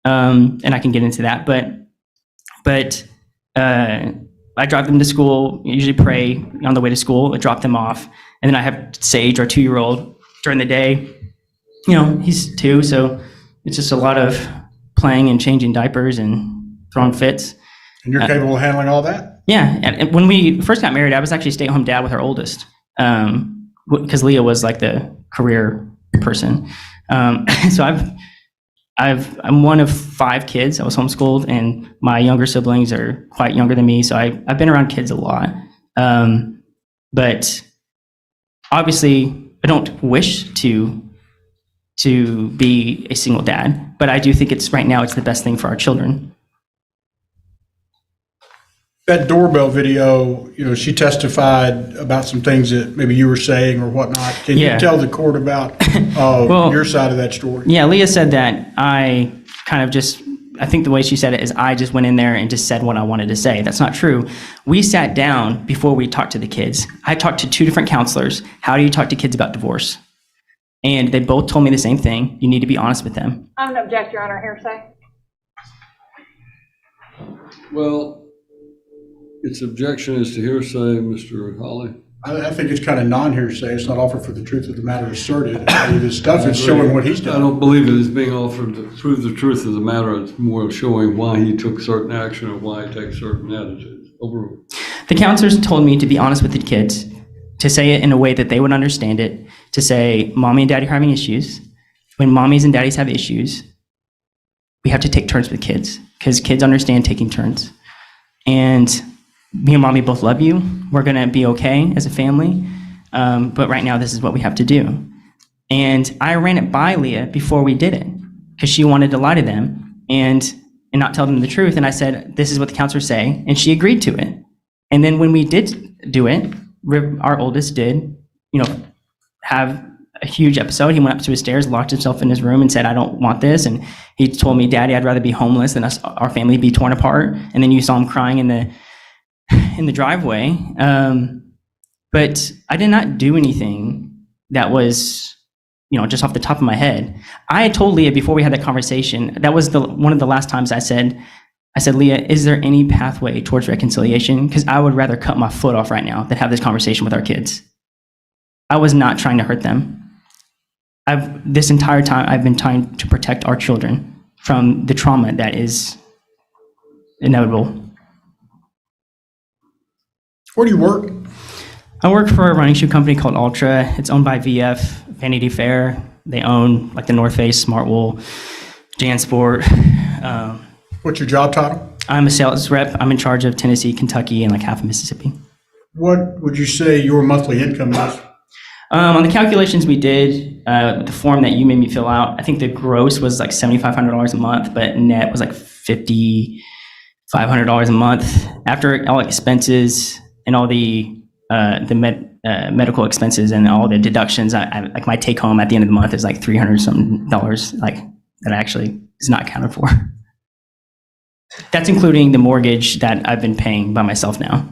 Speaker 12: And I can get into that, but I drive them to school, usually pray on the way to school, I drop them off. And then I have Sage, our 2-year-old, during the day. He's 2, so it's just a lot of playing and changing diapers and throwing fits.
Speaker 2: And you're capable of handling all that?
Speaker 12: Yeah. And when we first got married, I was actually stay-at-home dad with our oldest, because Leah was like the career person. So I'm one of 5 kids. I was homeschooled, and my younger siblings are quite younger than me, so I've been around kids a lot. But obviously, I don't wish to be a single dad, but I do think right now it's the best thing for our children.
Speaker 2: That doorbell video, she testified about some things that maybe you were saying or whatnot. Can you tell the court about your side of that story?
Speaker 12: Yeah, Leah said that I think the way she said it is I just went in there and just said what I wanted to say. That's not true. We sat down before we talked to the kids. I talked to 2 different counselors. How do you talk to kids about divorce? And they both told me the same thing. You need to be honest with them.
Speaker 3: I'm going to object, Your Honor, hearsay.
Speaker 1: Well, its objection is to hearsay, Mr. Hawley.
Speaker 2: I think it's kind of non-hearsay. It's not offered for the truth of the matter asserted. The stuff is showing what he's done.
Speaker 1: I don't believe it is being offered to prove the truth of the matter. It's more showing why he took certain action or why he takes certain attitudes. Overruled.
Speaker 12: The counselors told me to be honest with the kids, to say it in a way that they would understand it, to say, Mommy and Daddy are having issues. When mommies and daddies have issues, we have to take turns with kids, because kids understand taking turns. And me and Mommy both love you. We're going to be okay as a family. But right now, this is what we have to do. And I ran it by Leah before we did it, because she wanted to lie to them and not tell them the truth. And I said, this is what the counselors say. And she agreed to it. And then when we did do it, our oldest did, have a huge episode. He went up to his stairs, locked himself in his room, and said, I don't want this. And he told me, Daddy, I'd rather be homeless than our family be torn apart. And then you saw him crying in the driveway. But I did not do anything that was, just off the top of my head. I had told Leah before we had that conversation, that was one of the last times I said, Leah, is there any pathway towards reconciliation? Because I would rather cut my foot off right now than have this conversation with our kids. I was not trying to hurt them. This entire time, I've been trying to protect protect our children from the trauma that is inevitable.
Speaker 2: Where do you work?
Speaker 12: I work for a running shoe company called Ultra. It's owned by VF, Vanity Fair. They own like the North Face, Smartwool, JanSport.
Speaker 2: What's your job title?
Speaker 12: I'm a sales rep. I'm in charge of Tennessee, Kentucky, and like half of Mississippi.
Speaker 2: What would you say your monthly income is?
Speaker 12: On the calculations we did, the form that you made me fill out, I think the gross was like $7,500 a month, but net was like $5,500 a month. After all expenses and all the medical expenses and all the deductions, I like my take home at the end of the month is like $300 something, like that actually is not accounted for. That's including the mortgage that I've been paying by myself now.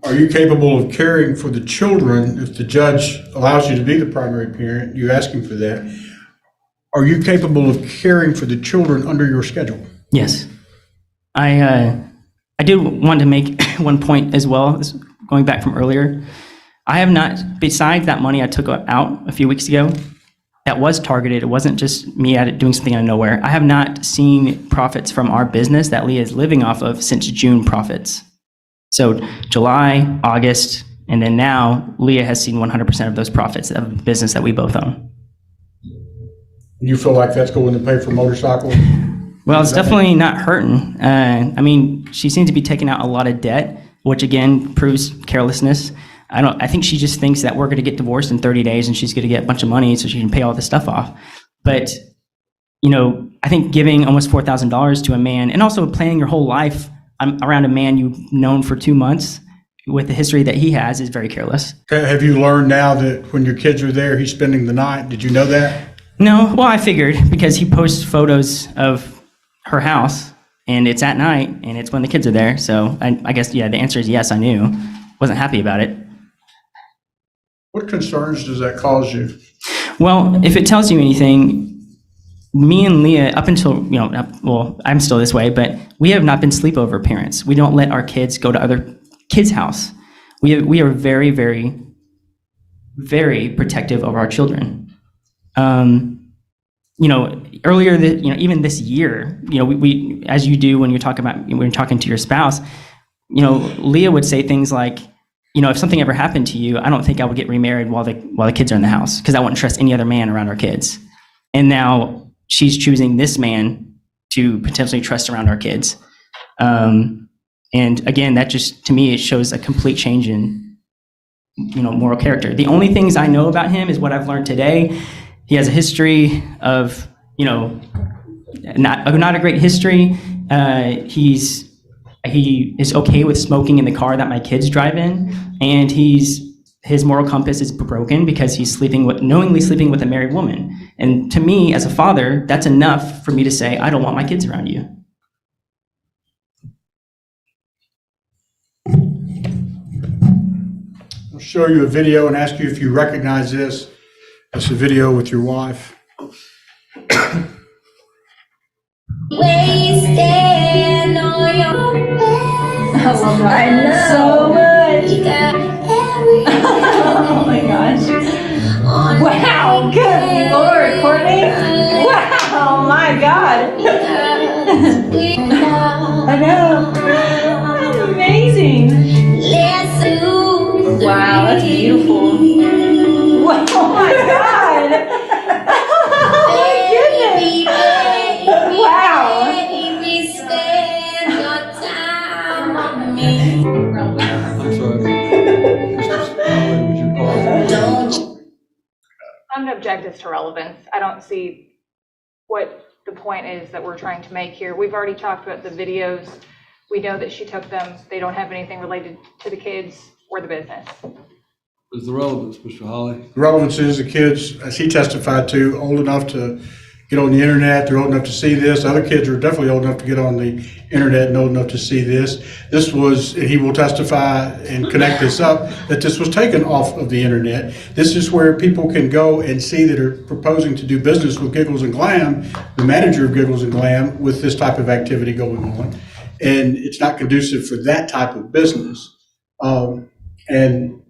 Speaker 2: Are you capable of caring for the children if the judge allows you to be the primary parent? You're asking for that. Are you capable of caring for the children under your schedule?
Speaker 12: Yes. I did want to make one point as well, going back from earlier. I have not, besides that money I took out a few weeks ago, that was targeted. It wasn't just me doing something out of nowhere. I have not seen profits from our business that Leah is living off of since June profits. So July, August, and then now Leah has seen 100% of those profits of the business that we both own.
Speaker 2: You feel like that's going to pay for motorcycle?
Speaker 12: Well, it's definitely not hurting. I mean, she seems to be taking out a lot of debt, which again proves carelessness. I think she just thinks that we're going to get divorced in 30 days and she's going to get a bunch of money so she can pay all this stuff off. But, you know, I think giving almost $4,000 to a man and also planning your whole life around a man you've known for 2 months with the history that he has is very careless.
Speaker 2: Have you learned now that when your kids are there, he's spending the night? Did you know that?
Speaker 12: No, well, I figured because he posts photos of her house and it's at night and it's when the kids are there. So I guess, yeah, the answer is yes, I knew. Wasn't happy about it.
Speaker 2: What concerns does that cause you?
Speaker 12: Well, if it tells you anything, me and Leah, up until, well, I'm still this way, but we have not been sleepover parents. We don't let our kids go to other kids' house. We are very, very, very protective of our children. Earlier, even this year, we as you do when you're talking to your spouse, Leah would say things like, if something ever happened to you, I don't think I would get remarried while the kids are in the house because I wouldn't trust any other man around our kids. And now she's choosing this man to potentially trust around our kids. And again, that just, to me, it shows a complete change in, moral character. The only things I know about him is what I've learned today. He has a history of, not a great history. He is okay with smoking in the car that my kids drive in, and his moral compass is broken because he's knowingly sleeping with a married woman. And to me, as a father, that's enough for me to say, I don't want my kids around you.
Speaker 2: I'll show you a video and ask you if you recognize this. It's a video with your wife.
Speaker 7: Wasted on your
Speaker 5: I love that.
Speaker 7: I know.
Speaker 5: So much.
Speaker 7: You got everything.
Speaker 5: Oh my gosh. Wow, good Lord, Courtney. Wow, my God. I know. That's amazing. Wow, that's beautiful. Wow, oh my God. Oh my goodness. Wow.
Speaker 1: I'm sorry. Mr. Holly, would you pause?
Speaker 3: I'm going to object as to relevance. I don't see what the point is that we're trying to make here. We've already talked about the videos. We know that she took them. They don't have anything related to the kids or the business.
Speaker 1: Is the relevance, Mr. Holly?
Speaker 2: The relevance is the kids, as he testified to, old enough to get on the internet. They're old enough to see this. Other kids are definitely old enough to get on the internet and old enough to see this. This was, he will testify and connect this up, that this was taken off of the internet. This is where people can go and see that are proposing to do business with Giggles and Glam, the manager of Giggles and Glam, with this type of activity going on. And it's not conducive for that type of business. And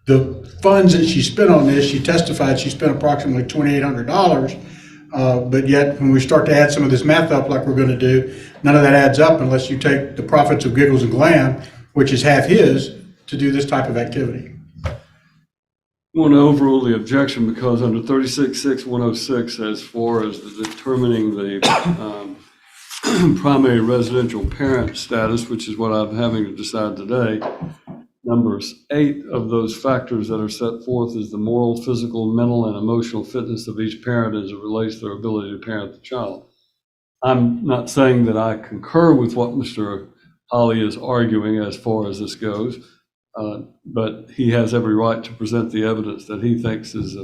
Speaker 2: the funds that she spent on this, she testified she spent approximately $2,800. But yet, when we start to add some of this math up like we're gonna do, none of that adds up unless you take the profits of Giggles and Glam, which is half his, to do this type of activity.
Speaker 1: I want to overrule the objection because under 36.6.106, as far as determining the primary residential parent status, which is what I'm having to decide today, numbers 8 of those factors that are set forth is the moral, physical, mental, and emotional fitness of each parent as it relates to their ability to parent the child. I'm not saying that I concur with what Mr. Holly is arguing as far as this goes, but he has every right to present the evidence that he thinks is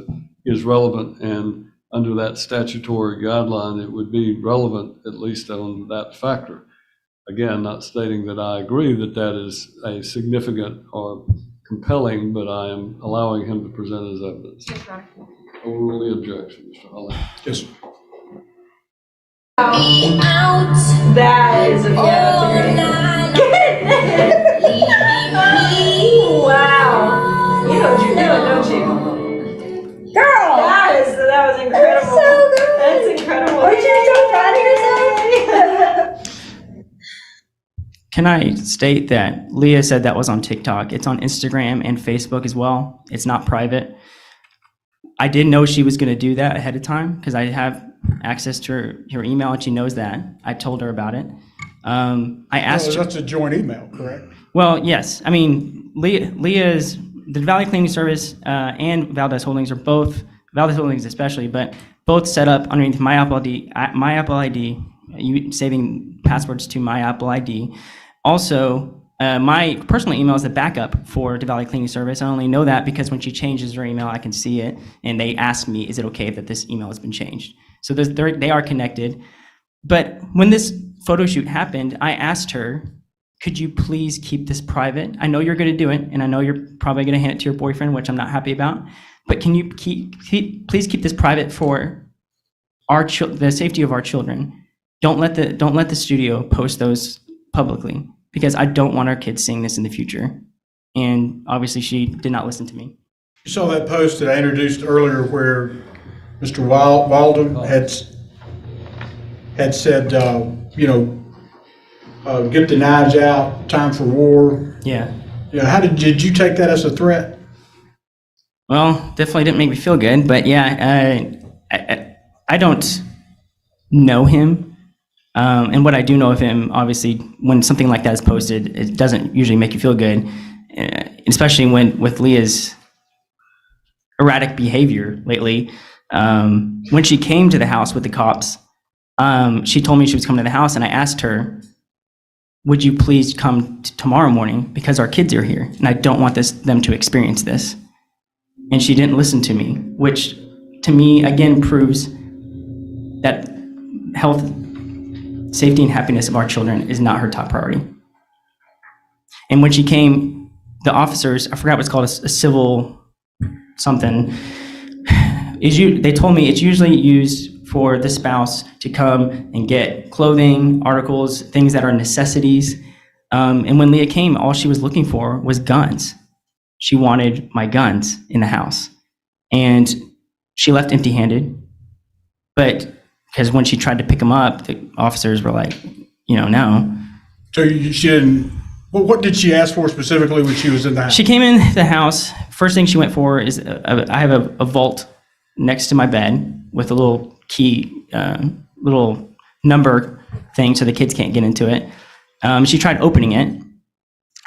Speaker 1: relevant, and under that statutory guideline, it would be relevant at least on that factor. Again, not stating that I agree that that is a significant or compelling, but I am allowing him to present his evidence. Overrule the objection, Mr. Holly.
Speaker 2: Yes.
Speaker 7: That is a wow. You know what you're doing, don't you? Girl! That was incredible. So good. That's incredible. Aren't you so proud of yourself?
Speaker 12: Can I state that Leah said that was on TikTok? It's on Instagram and Facebook as well. It's not private. I didn't know she was going to do that ahead of time because I have access to her email and she knows that. I told her about it. I asked her.
Speaker 2: That's a joint email, correct?
Speaker 12: Well, yes. I mean, Leah's, the Valley Cleaning Service and Valdez Holdings are both, Valdez Holdings especially, but both set up underneath my Apple ID, saving passwords to my Apple ID. Also, my personal email is the backup for the Valley Cleaning Service. I only know that because when she changes her email, I can see it, and they ask me, is it okay that this email has been changed? So they are connected. But when this photo shoot happened, I asked her, could you please keep this private? I know you're going to do it, and I know you're probably going to hand it to your boyfriend, which I'm not happy about. But can you please keep this private for the safety of our children? Don't let the studio post those publicly because I don't want our kids seeing this in the future. And obviously, she did not listen to me.
Speaker 2: You saw that post that I introduced earlier where Mr. Walden had said, get the knives out, time for war.
Speaker 12: Yeah.
Speaker 2: How did you take that as a threat?
Speaker 12: Well, definitely didn't make me feel good, but yeah, I don't know him. And what I do know of him, obviously, when something like that is posted, it doesn't usually make you feel good, especially with Leah's erratic behavior lately. When she came to the house with the cops, she told me she was coming to the house, and I asked her, would you please come tomorrow morning because our kids are here, and I don't want them to experience this. And she didn't listen to me, which to me, again, proves that health, safety, and happiness of our children is not her top priority. And when she came, the officers, I forgot what's called a civil something, they told me it's usually used for the spouse to come and get clothing, articles, things that are necessities. And when Leah came, all she was looking for was guns. She wanted my guns in the house. And she left empty-handed. But because when she tried to pick them up, the officers were like, no.
Speaker 2: So she didn't, what did she ask for specifically when she was in the house?
Speaker 12: She came in the house. First thing she went for is I have a vault next to my bed with a little key, little number thing so the kids can't get into it. She tried opening it,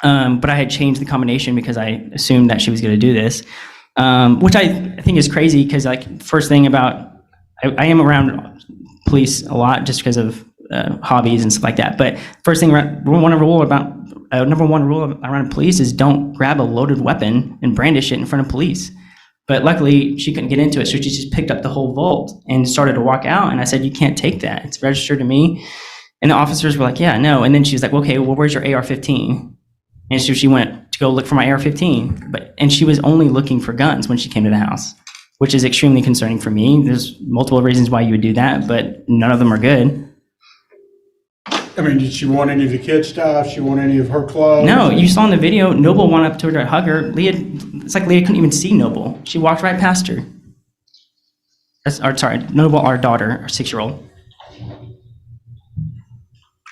Speaker 12: but I had changed the combination because I assumed that she was going to do this, which I think is crazy because first thing about, I am around police a lot just because of hobbies and stuff like that. But first thing, number one rule around police is don't grab a loaded weapon and brandish it in front of police. But luckily, she couldn't get into it, so she just picked up the whole vault and started to walk out. And I said, you can't take that. It's registered to me. And the officers were like, yeah, no. And then she was like, okay, well, where's your AR-15? And so she went to go look for my AR-15. And she was only looking for guns when she came to the house, which is extremely concerning for me. There's multiple reasons why you would do that, but none of them are good.
Speaker 2: I mean, did she want any of the kids' stuff? She want any of her clothes?
Speaker 12: No, you saw in the video, Noble went up to her to hug her. It's like Leah couldn't even see Noble. She walked right past her. Noble, our daughter, our 6-year-old.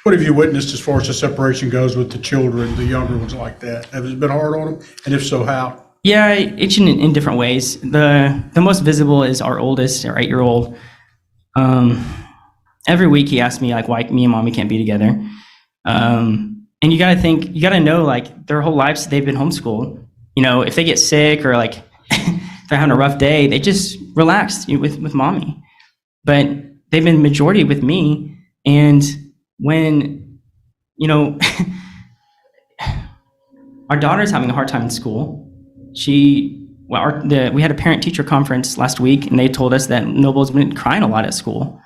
Speaker 2: What have you witnessed as far as the separation goes with the children, the younger ones like that? Has it been hard on them? And if so, how?
Speaker 12: Yeah, it's in different ways. The most visible is our oldest, our 8-year-old. Every week he asks me like why me and mommy can't be together. And you gotta know like their whole lives they've been homeschooled. You know, if they get sick or like they're having a rough day, they just relax with mommy. But they've been majority with me. And when, you know, our daughter's having a hard time in school. We had a parent-teacher conference last week, and they told us that Noble's been crying a lot at school.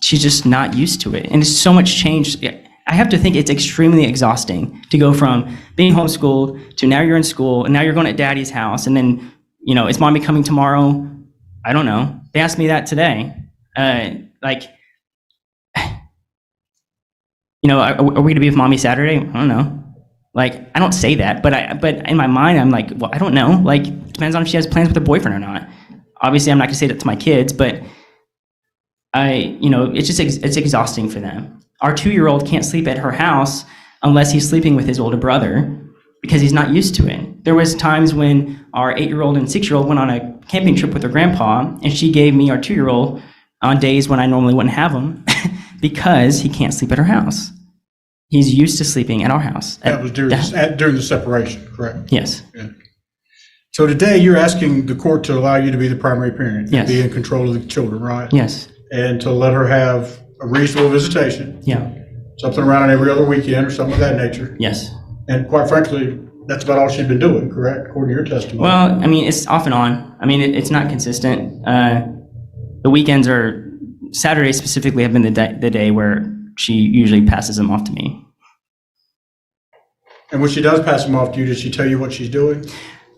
Speaker 12: She's just not used to it, and it's so much change. I have to think it's extremely exhausting to go from being homeschooled to now you're in school, and now you're going at daddy's house, and then, you know, is mommy coming tomorrow? I don't know. They asked me that today. You know, are we going to be with mommy Saturday? I don't know. Like, I don't say that, but in my mind, I'm like, well, I don't know. Like, depends on if she has plans with her boyfriend or not. Obviously, I'm not gonna say that to my kids, but it's exhausting for them. Our 2-year-old can't sleep at her house unless he's sleeping with his older brother because he's not used to it. There was times when our 8-year-old and 6-year-old went on a camping trip with her grandpa, and she gave me our 2-year-old on days when I normally wouldn't have him because he can't sleep at her house. He's used to sleeping at our house.
Speaker 2: That was during the separation, correct?
Speaker 12: Yes.
Speaker 2: Yeah. So today you're asking the court to allow you to be the primary parent,
Speaker 12: Yes.
Speaker 2: to be in control of the children, right?
Speaker 12: Yes.
Speaker 2: And to let her have a reasonable visitation,
Speaker 12: Yeah.
Speaker 2: something around every other weekend or something of that nature.
Speaker 12: Yes.
Speaker 2: And quite frankly, that's about all she's been doing, correct, according to your testimony?
Speaker 12: Well, I mean, it's off and on. I mean, it's not consistent. The weekends Saturdays specifically have been the day where she usually passes them off to me.
Speaker 2: And when she does pass them off to you, does she tell you what she's doing?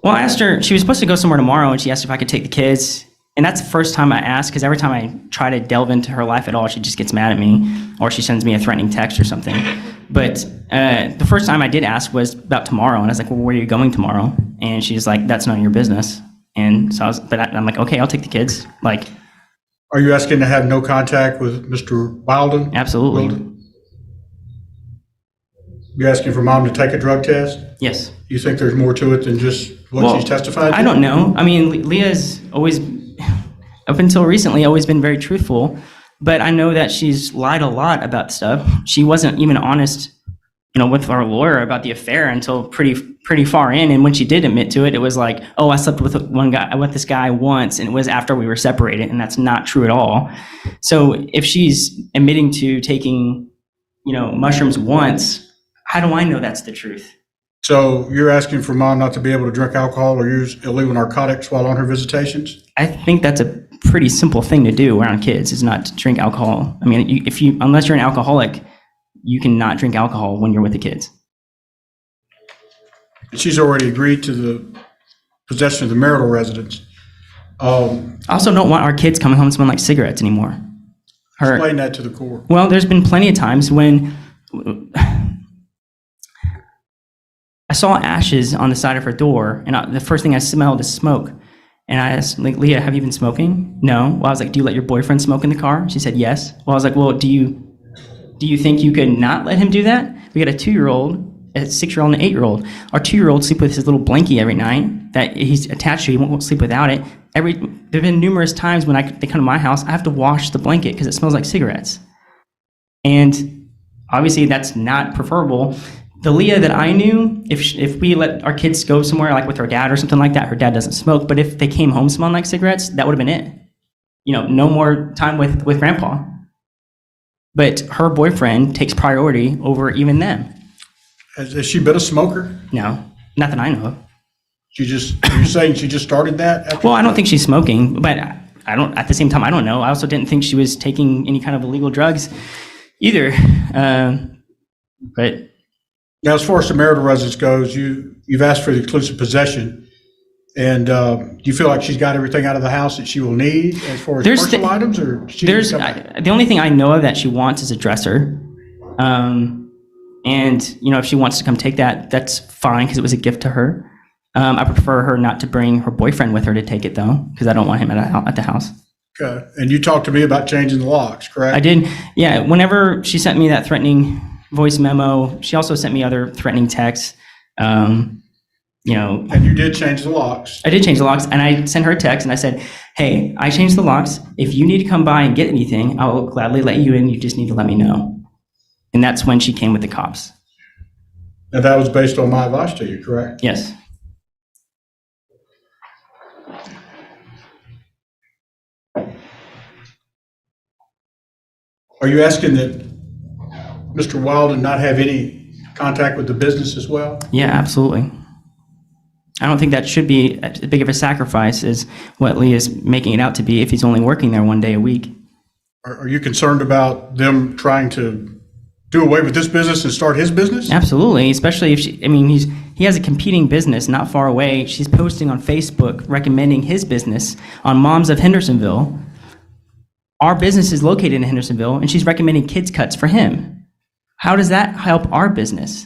Speaker 12: Well, I asked her, she was supposed to go somewhere tomorrow, and she asked if I could take the kids. And that's the first time I asked, because every time I try to delve into her life at all, she just gets mad at me, or she sends me a threatening text or something. But the first time I did ask was about tomorrow, and I was like, well, where are you going tomorrow? And she's like, that's none of your business. And so I'm like, okay, I'll take the kids. Like,
Speaker 2: are you asking to have no contact with Mr. Wilden?
Speaker 12: absolutely.
Speaker 2: You're asking for mom to take a drug test?
Speaker 12: Yes.
Speaker 2: You think there's more to it than just what she's testified to?
Speaker 12: I don't know. I mean, Leah's always, up until recently, always been very truthful, but I know that she's lied a lot about stuff. She wasn't even honest, you know, with our lawyer about the affair until pretty far in. And when she did admit to it, it was like, oh, I slept with this guy once, and it was after we were separated, and that's not true at all. So if she's admitting to taking, you know, mushrooms once, how do I know that's the truth?
Speaker 2: So you're asking for mom not to be able to drink alcohol or use illegal narcotics while on her visitations?
Speaker 12: I think that's a pretty simple thing to do around kids, is not to drink alcohol. I mean, unless you're an alcoholic, you cannot drink alcohol when you're with the kids.
Speaker 2: She's already agreed to the possession of the marital residence.
Speaker 12: I also don't want our kids coming home smelling like cigarettes anymore.
Speaker 2: Explain that to the court.
Speaker 12: Well, there's been plenty of times when I saw ashes on the side of her door, and the first thing I smelled is smoke. And I asked, like, Leah, have you been smoking? No. Well, I was like, do you let your boyfriend smoke in the car? She said, yes. Well, I was like, well, do you think you could not let him do that? We got a 2-year-old, a 6-year-old, and an 8-year-old. Our 2-year-old sleep with his little blankie every night that he's attached to. He won't sleep without it. There've been numerous times when they come to my house, I have to wash the blanket because it smells like cigarettes. And obviously that's not preferable. The Leah that I knew, if we let our kids go somewhere like with her dad or something like that, her dad doesn't smoke, but if they came home smelling like cigarettes, that would have been it. You know, no more time with grandpa. But her boyfriend takes priority over even them.
Speaker 2: Has she been a smoker?
Speaker 12: No, not that I know of.
Speaker 2: You're saying she just started that?
Speaker 12: Well, I don't think she's smoking, but I don't. At the same time, I don't know. I also didn't think she was taking any kind of illegal drugs either. But
Speaker 2: now, as far as the marital residence goes, you've asked for the exclusive possession, and do you feel like she's got everything out of the house that she will need as far as personal items, or
Speaker 12: the only thing I know of that she wants is a dresser. And, you know, if she wants to come take that, that's fine, because it was a gift to her. I prefer her not to bring her boyfriend with her to take it, though, because I don't want him at the house.
Speaker 2: Okay. And you talked to me about changing the locks, correct?
Speaker 12: I did, yeah. Whenever she sent me that threatening voice memo, she also sent me other threatening texts. You know,
Speaker 2: And you did change the locks.
Speaker 12: I did change the locks, and I sent her a text, and I said, hey, I changed the locks. If you need to come by and get anything, I will gladly let you in. You just need to let me know. And that's when she came with the cops.
Speaker 2: And that was based on my advice to you, correct?
Speaker 12: Yes.
Speaker 2: Are you asking that Mr. Wilden not have any contact with the business as well?
Speaker 12: Yeah, absolutely. I don't think that should be as big of a sacrifice as what Lee is making it out to be if he's only working there one day a week.
Speaker 2: Are you concerned about them trying to do away with this business and start his business?
Speaker 12: Absolutely, especially if he has a competing business not far away. She's posting on Facebook recommending his business on Moms of Hendersonville. Our business is located in Hendersonville, and she's recommending Kids Cuts for him. How does that help our business?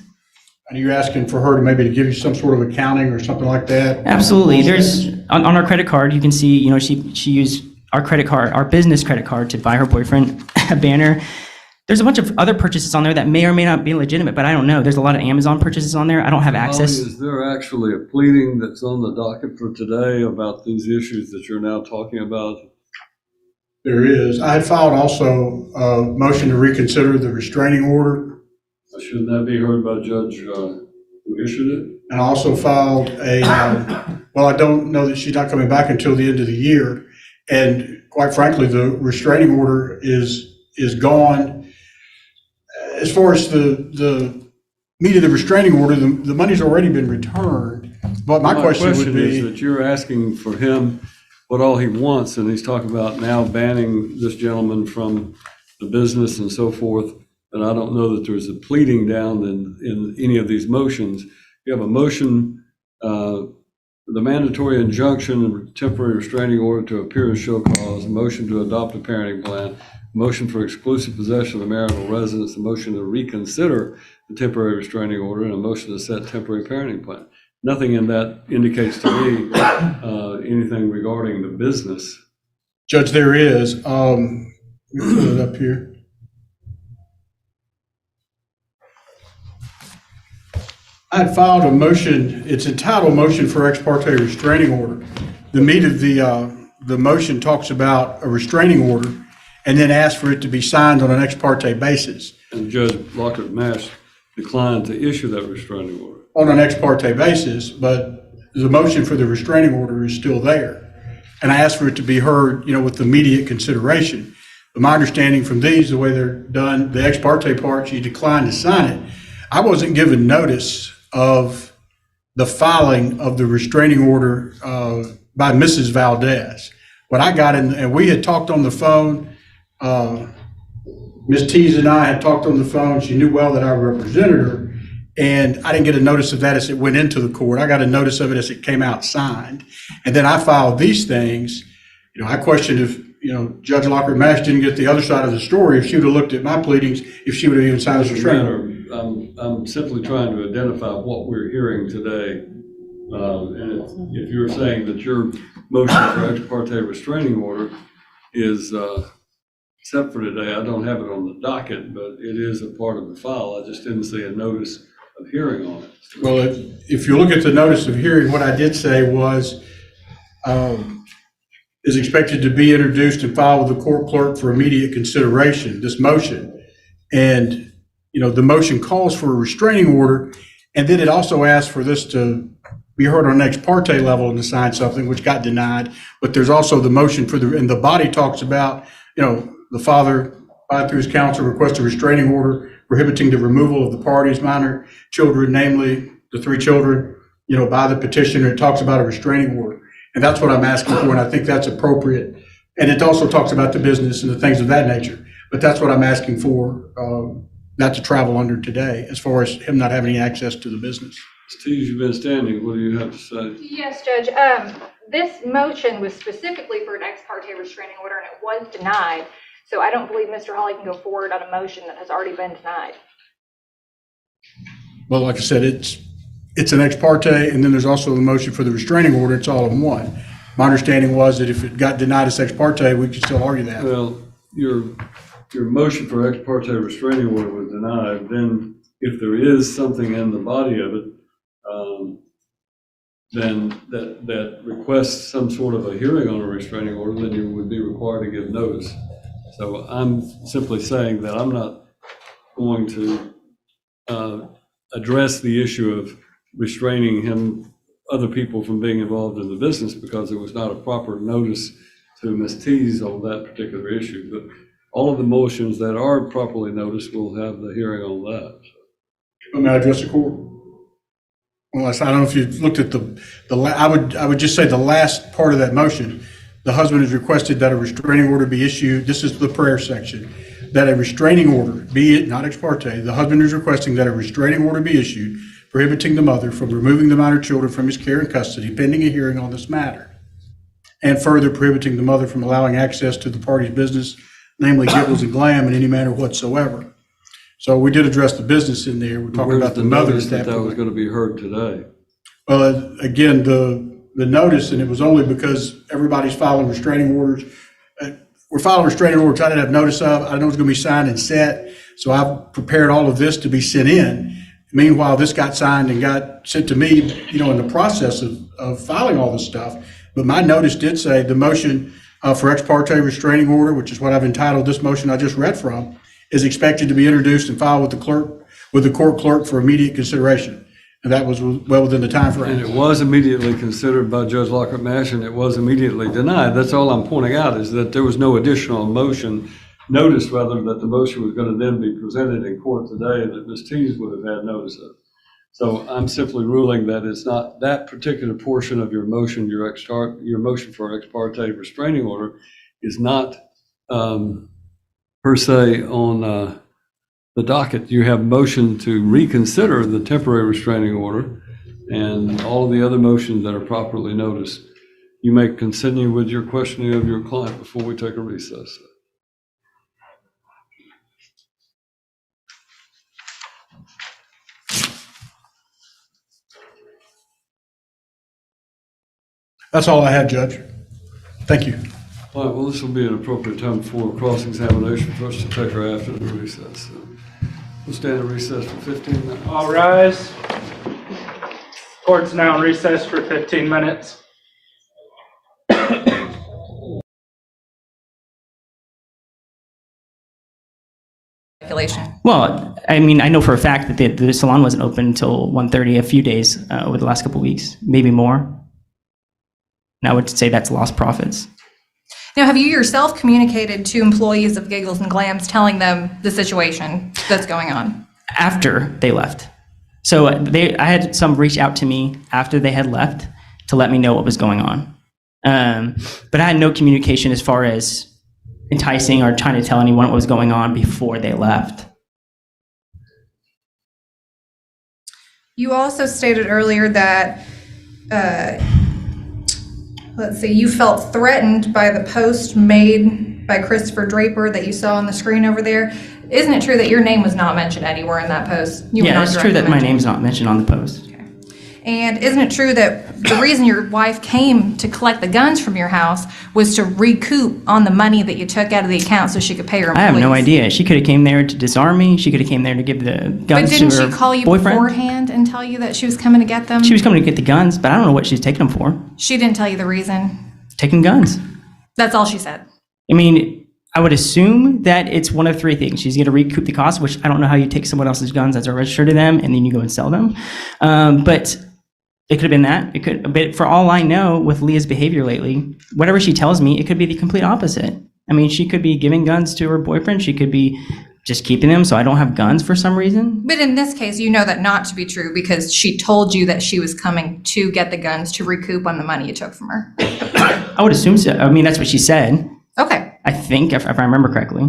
Speaker 2: Are you asking for her to maybe to give you some sort of accounting or something like that?
Speaker 12: Absolutely. There's on our credit card, you can see, you know, she used our credit card, our business credit card, to buy her boyfriend a banner. There's a bunch of other purchases on there that may or may not be legitimate, but I don't know. There's a lot of Amazon purchases on there. I don't have access.
Speaker 1: Is there actually a pleading that's on the docket for today about these issues that you're now talking about?
Speaker 2: There is. I had filed also a motion to reconsider the restraining order.
Speaker 1: Shouldn't that be heard by Judge who issued it?
Speaker 2: And I also filed a, well, I don't know that she's not coming back until the end of the year. And quite frankly, the restraining order is gone. As far as the meat of the restraining order, the money's already been returned. But my question would be,
Speaker 1: is that you're asking for him what all he wants, and he's talking about now banning this gentleman from the business and so forth. And I don't know that there's a pleading down in any of these motions. You have a motion, the mandatory injunction and temporary restraining order to appear and show cause, a motion to adopt a parenting plan, motion for exclusive possession of the marital residence, a motion to reconsider the temporary restraining order, and a motion to set temporary parenting plan. Nothing in that indicates to me anything regarding the business.
Speaker 2: Judge, there is. Let me put it up here. I had filed a motion, it's entitled Motion for Ex Parte Restraining Order. The meat of the motion talks about a restraining order and then asks for it to be signed on an ex parte basis.
Speaker 1: And Judge Lockhart-Mash declined to issue that restraining order.
Speaker 2: On an ex parte basis, but the motion for the restraining order is still there. And I asked for it to be heard, you know, with immediate consideration. But my understanding from these, the way they're done, the ex parte part, she declined to sign it. I wasn't given notice of the filing of the restraining order by Mrs. Valdez. What I got in, and we had talked on the phone, Ms. Tees and I had talked on the phone. She knew well that I represented her, and I didn't get a notice of that as it went into the court. I got a notice of it as it came out signed. And then I filed these things. You know, I questioned if, you know, Judge Lockhart-Mash didn't get the other side of the story, if she would have looked at my pleadings, if she would have even signed this restraining order.
Speaker 1: I'm simply trying to identify what we're hearing today. And if you're saying that your motion for ex parte restraining order is set for today, I don't have it on the docket, but it is a part of the file. I just didn't see a notice of hearing on it.
Speaker 2: Well, if you look at the notice of hearing, what I did say was, is expected to be introduced and filed with the court clerk for immediate consideration, this motion. And, you know, the motion calls for a restraining order, and then it also asks for this to be heard on an ex parte level and to sign something, which got denied. But there's also the motion for and the body talks about, you know, the father, by through his counsel, requests a restraining order prohibiting the removal of the parties' minor children, namely the 3 children, you know, by the petitioner. It talks about a restraining order. And that's what I'm asking for, and I think that's appropriate. And it also talks about the business and the things of that nature. But that's what I'm asking for, not to travel under today, as far as him not having any access to the business.
Speaker 1: Ms. Tees, you've been standing. What do you have to say?
Speaker 3: Yes, Judge. This motion was specifically for an ex parte restraining order, and it was denied. So I don't believe Mr. Hawley can go forward on a motion that has already been denied.
Speaker 2: Well, like I said, it's an ex parte, and then there's also the motion for the restraining order. It's all in one. My understanding was that if it got denied as ex parte, we could still argue that.
Speaker 1: Well, your motion for ex parte restraining order was denied. Then if there is something in the body of it, then that requests some sort of a hearing on a restraining order, then you would be required to give notice. So I'm simply saying that I'm not going to address the issue of restraining other people from being involved in the business because there was not a proper notice to Ms. Tees on that particular issue. But all of the motions that are properly noticed will have the hearing on that.
Speaker 2: May I address the court? Unless, I don't know if you looked at I would just say the last part of that motion. The husband has requested that a restraining order be issued. This is the prayer section. That a restraining order, be it not ex parte, the husband is requesting that a restraining order be issued prohibiting the mother from removing the minor children from his care and custody pending a hearing on this matter. And further prohibiting the mother from allowing access to the party's business, namely Gibbles and Glam, in any manner whatsoever. So we did address the business in there. We're talking about the mother at that
Speaker 1: That was
Speaker 2: point.
Speaker 1: going to be heard today.
Speaker 2: Well, again, the notice, and it was only because everybody's filing restraining orders. We're filing restraining orders I didn't have notice of. I know it's going to be signed and set. So I've prepared all of this to be sent in. Meanwhile, this got signed and got sent to me, in the process of filing all this stuff. But my notice did say the motion for ex parte restraining order, which is what I've entitled this motion I just read from, is expected to be introduced and filed with the court clerk for immediate consideration. And that was well within the time frame.
Speaker 1: And it was immediately considered by Judge Lockhart Mash, and it was immediately denied. That's all I'm pointing out, is that there was no additional notice rather, that the motion was going to then be presented in court today that Ms. Tees would have had notice of. So I'm simply ruling that it's not that particular portion of your motion, your motion for ex parte restraining order is not per se on the docket. You have motion to reconsider the temporary restraining order and all of the other motions that are properly noticed. You may continue with your questioning of your client before we take a recess.
Speaker 2: That's all I had, Judge. Thank you.
Speaker 1: All right, well, this will be an appropriate time for cross-examination for us to take her after the recess. So we'll stand in recess for 15 minutes.
Speaker 8: All rise. Court's now in recess for 15 minutes.
Speaker 4: Speculation.
Speaker 12: Well, I mean, I know for a fact that the salon wasn't open until 1:30 a few days over the last couple of weeks, maybe more. And I would say that's lost profits.
Speaker 4: Now, have you yourself communicated to employees of Giggles and Glams telling them the situation that's going on?
Speaker 12: After they left. So I had some reach out to me after they had left to let me know what was going on. But I had no communication as far as enticing or trying to tell anyone what was going on before they left.
Speaker 4: You also stated earlier that, you felt threatened by the post made by Christopher Draper that you saw on the screen over there. Isn't it true that your name was not mentioned anywhere in that post? You were
Speaker 12: Yeah,
Speaker 4: not
Speaker 12: it's true that
Speaker 4: directly
Speaker 12: my
Speaker 4: mentioned.
Speaker 12: name's not mentioned on the post.
Speaker 4: And isn't it true that the reason your wife came to collect the guns from your house was to recoup on the money that you took out of the account so she could pay her
Speaker 12: I
Speaker 4: employees?
Speaker 12: have no idea. She could have came there to disarm me. She could have came there to give the
Speaker 4: But
Speaker 12: guns to
Speaker 4: didn't
Speaker 12: her
Speaker 4: she call you
Speaker 12: boyfriend.
Speaker 4: beforehand and tell you that she was coming to get them?
Speaker 12: She was coming to get the guns, but I don't know what she's taking them for.
Speaker 4: She didn't tell you the reason.
Speaker 12: Taking guns.
Speaker 4: That's all she said.
Speaker 12: I mean, I would assume that it's one of three things. She's going to recoup the cost, which I don't know how you take someone else's guns that are registered to them and then you go and sell them. But it could have been that. It could, but for all I know, with Leah's behavior lately, whatever she tells me, it could be the complete opposite. I mean, she could be giving guns to her boyfriend. She could be just keeping them so I don't have guns for some reason.
Speaker 4: But in this case, you know that not to be true because she told you that she was coming to get the guns to recoup on the money you took from her.
Speaker 12: I would assume so. I mean, that's what she said.
Speaker 4: Okay.
Speaker 12: I think, if I remember correctly.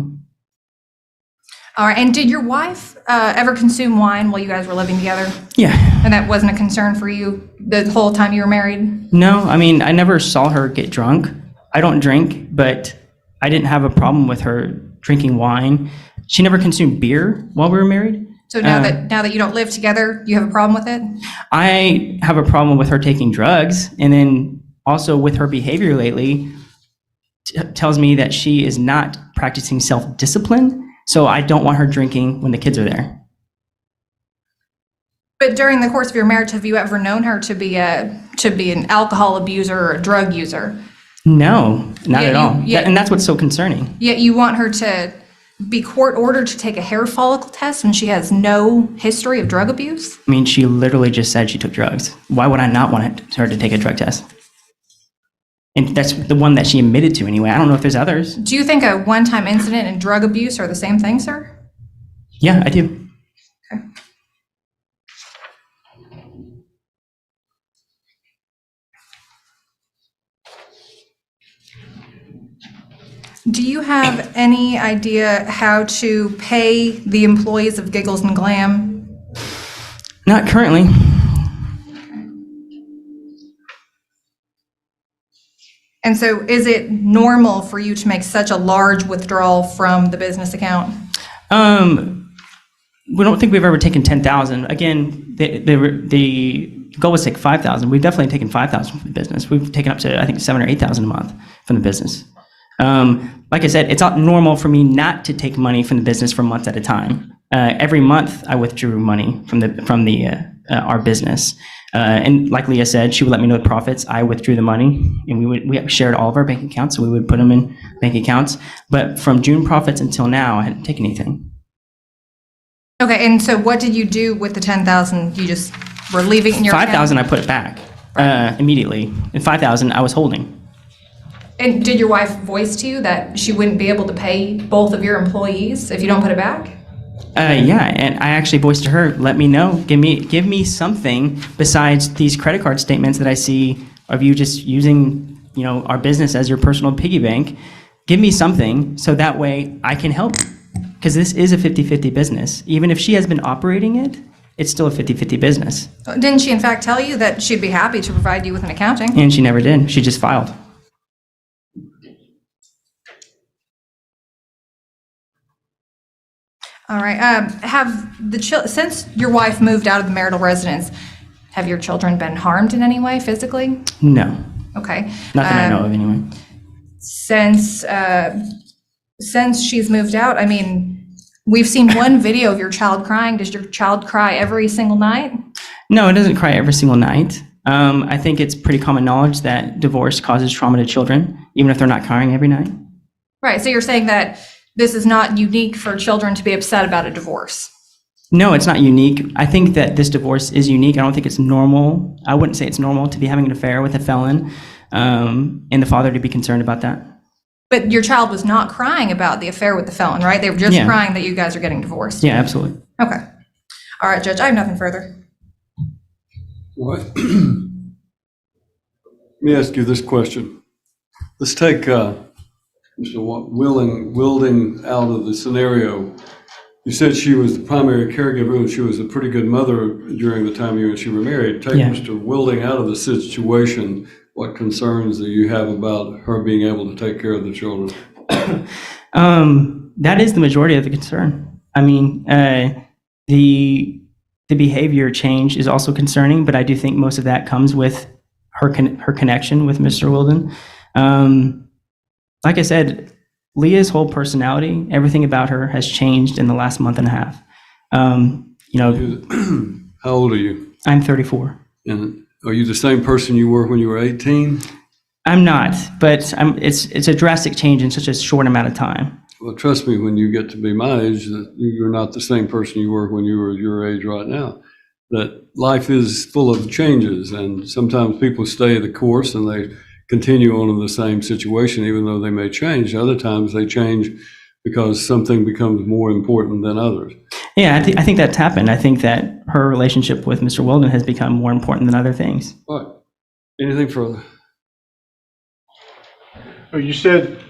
Speaker 4: All right. And did your wife ever consume wine while you guys were living together?
Speaker 12: Yeah.
Speaker 4: And that wasn't a concern for you the whole time you were married?
Speaker 12: No, I mean, I never saw her get drunk. I don't drink, but I didn't have a problem with her drinking wine. She never consumed beer while we were married.
Speaker 4: So now that you don't live together, you have a problem with it?
Speaker 12: I have a problem with her taking drugs, and then also with her behavior lately tells me that she is not practicing self-discipline. So I don't want her drinking when the kids are there.
Speaker 4: But during the course of your marriage, have you ever known her to be an alcohol abuser or a drug user?
Speaker 12: No, not at all.
Speaker 4: Yeah.
Speaker 12: And that's what's so concerning.
Speaker 4: Yet you want her to be court ordered to take a hair follicle test when she has no history of drug abuse?
Speaker 12: I mean, she literally just said she took drugs. Why would I not want her to take a drug test? And that's the one that she admitted to anyway. I don't know if there's others.
Speaker 4: Do you think a one-time incident and drug abuse are the same thing, sir?
Speaker 12: Yeah, I do.
Speaker 4: Okay. Do you have any idea how to pay the employees of Giggles and Glam?
Speaker 12: Not currently.
Speaker 4: And so is it normal for you to make such a large withdrawal from the business account?
Speaker 12: We don't think we've ever taken 10,000. Again, the goal was to take 5,000. We've definitely taken 5,000 from the business. We've taken up to, I think, 7,000 or 8,000 a month from the business. Like I said, it's not normal for me not to take money from the business for months at a time. Every month, I withdrew money from our business. And like Leah said, she would let me know the profits. I withdrew the money, and we shared all of our bank accounts, so we would put them in bank accounts. But from June profits until now, I hadn't taken anything.
Speaker 4: Okay, and so what did you do with the 10,000? You just were leaving in your account?
Speaker 12: 5,000, I put it back immediately, and 5,000 I was holding.
Speaker 4: And did your wife voice to you that she wouldn't be able to pay both of your employees if you don't put it back?
Speaker 12: Yeah, and I actually voiced to her, let me know, give me something besides these credit card statements that I see of you just using, our business as your personal piggy bank. Give me something so that way I can help, because this is a 50-50 business. Even if she has been operating it, it's still a 50-50 business.
Speaker 4: Didn't she in fact tell you that she'd be happy to provide you with an accounting?
Speaker 12: And she never did. She just filed.
Speaker 4: All right. Since your wife moved out of the marital residence, have your children been harmed in any way physically?
Speaker 12: No.
Speaker 4: Okay.
Speaker 12: Not that I know of anyway.
Speaker 4: Since she's moved out, I mean, we've seen one video of your child crying. Does your child cry every single night?
Speaker 12: No, it doesn't cry every single night. I think it's pretty common knowledge that divorce causes trauma to children, even if they're not crying every night.
Speaker 4: Right. So you're saying that this is not unique for children to be upset about a divorce?
Speaker 12: No, it's not unique. I think that this divorce is unique. I don't think it's normal. I wouldn't say it's normal to be having an affair with a felon, and the father to be concerned about that.
Speaker 4: But your child was not crying about the affair with the felon, right? They were just
Speaker 12: Yeah.
Speaker 4: crying that you guys are getting divorced.
Speaker 12: Yeah, absolutely.
Speaker 4: Okay. All right, Judge, I have nothing further.
Speaker 1: All right. Let me ask you this question. Let's take Mr. Wilding out of the scenario. You said she was the primary caregiver and she was a pretty good mother during the time you and she were married. Take
Speaker 12: Yeah.
Speaker 1: Mr. Wilding out of the situation. What concerns do you have about her being able to take care of the children?
Speaker 12: That is the majority of the concern. I mean, the behavior change is also concerning, but I do think most of that comes with her connection with Mr. Wilden. Like I said, Leah's whole personality, everything about her has changed in the last month and a half.
Speaker 1: How old are you?
Speaker 12: I'm 34.
Speaker 1: And are you the same person you were when you were 18?
Speaker 12: I'm not, but it's a drastic change in such a short amount of time.
Speaker 1: Well, trust me, when you get to be my age, that you're not the same person you were when you were your age right now. That life is full of changes, and sometimes people stay the course and they continue on in the same situation, even though they may change. Other times they change because something becomes more important than others.
Speaker 12: Yeah, I think that's happened. I think that her relationship with Mr. Wilden has become more important than other things.
Speaker 1: What? Anything further?
Speaker 2: Well, you said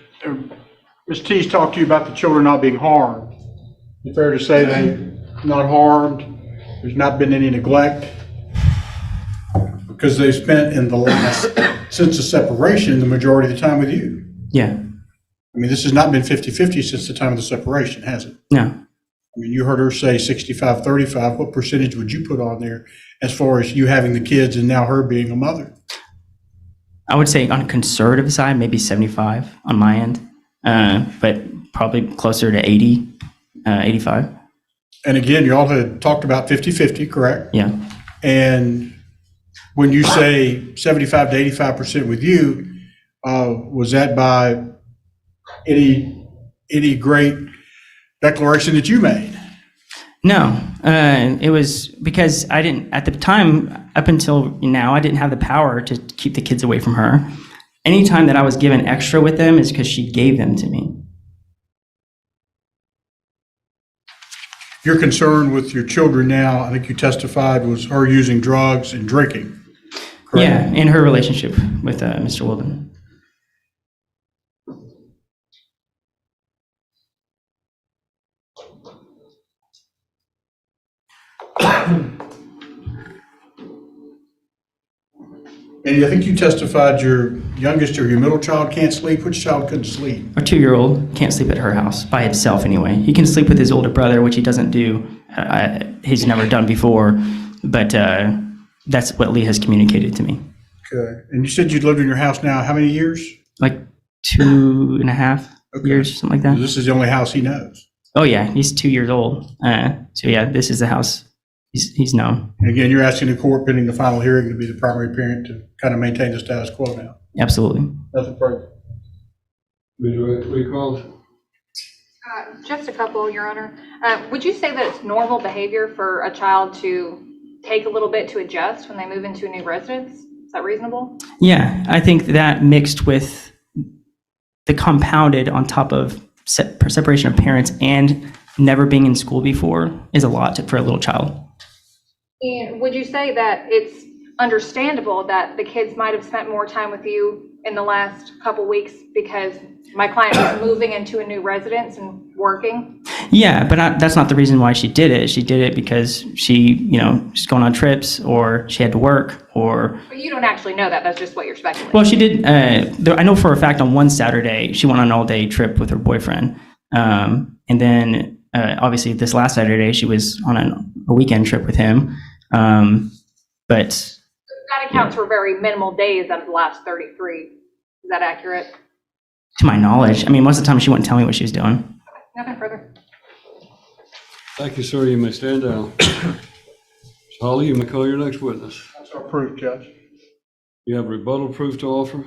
Speaker 2: Ms. Tees talked to you about the children not being harmed. Is it fair to say they're not harmed? There's not been any neglect? Because they spent since the separation, the majority of the time with you.
Speaker 12: Yeah.
Speaker 2: I mean, this has not been 50-50 since the time of the separation, has it?
Speaker 12: No.
Speaker 2: I mean, you heard her say 65-35. What percentage would you put on there as far as you having the kids and now her being a mother?
Speaker 12: I would say on a conservative side, maybe 75 on my end, but probably closer to 80, 85.
Speaker 2: And again, you all had talked about 50-50, correct?
Speaker 12: Yeah.
Speaker 2: And when you say 75 to 85% with you, was that by any great declaration that you made?
Speaker 12: No, it was because I didn't, at the time, up until now, I didn't have the power to keep the kids away from her. Anytime that I was given extra with them is because she gave them to me.
Speaker 2: Your concern with your children now, I think you testified, was her using drugs and drinking, correct?
Speaker 12: Yeah, in her relationship with Mr. Wilden.
Speaker 2: And I think you testified your youngest or your middle child can't sleep. Which child couldn't sleep?
Speaker 12: Our 2-year-old can't sleep at her house by himself anyway. He can sleep with his older brother, which he doesn't do. He's never done before, but that's what Lee has communicated to me.
Speaker 2: Okay. And you said you'd lived in your house now how many years?
Speaker 12: Like 2.5 years, something like that.
Speaker 2: This is the only house he knows.
Speaker 12: Oh yeah, he's 2 years old. So yeah, this is the house he's known.
Speaker 2: And again, you're asking the court pending the final hearing to be the primary parent to kind of maintain the status quo now.
Speaker 12: Absolutely.
Speaker 2: Nothing further.
Speaker 1: Recalls?
Speaker 3: Just a couple, Your Honor. Would you say that it's normal behavior for a child to take a little bit to adjust when they move into a new residence? Is that reasonable?
Speaker 12: Yeah, I think that mixed with the compounded on top of separation of parents and never being in school before is a lot for a little child.
Speaker 3: And would you say that it's understandable that the kids might have spent more time with you in the last couple weeks because my client was moving into a new residence and working?
Speaker 12: Yeah, but that's not the reason why she did it. She did it because she's going on trips or she had to work or...
Speaker 3: But you don't actually know that. That's just what you're speculating.
Speaker 12: Well, she did. I know for a fact on one Saturday, she went on an all-day trip with her boyfriend. And then obviously this last Saturday, she was on a weekend trip with him. But...
Speaker 3: That accounts for very minimal days out of the last 33. Is that accurate?
Speaker 12: To my knowledge. I mean, most of the time she wouldn't tell me what she was doing.
Speaker 3: Nothing further.
Speaker 1: Thank you, sir. You may stand down. Ms. Holly, you may call your next witness.
Speaker 2: That's our proof, Judge.
Speaker 1: You have rebuttal proof to offer?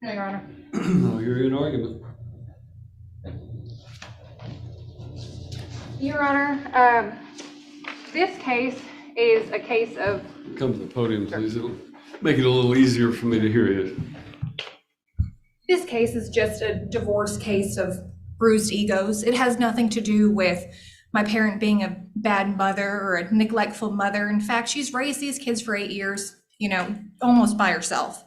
Speaker 3: No, Your Honor.
Speaker 1: I'll hear you in argument.
Speaker 3: Your Honor, this case is a case of...
Speaker 1: Come to the podium, please. It'll make it a little easier for me to hear you.
Speaker 4: This case is just a divorce case of bruised egos. It has nothing to do with my parent being a bad mother or a neglectful mother. In fact, she's raised these kids for 8 years, almost by herself.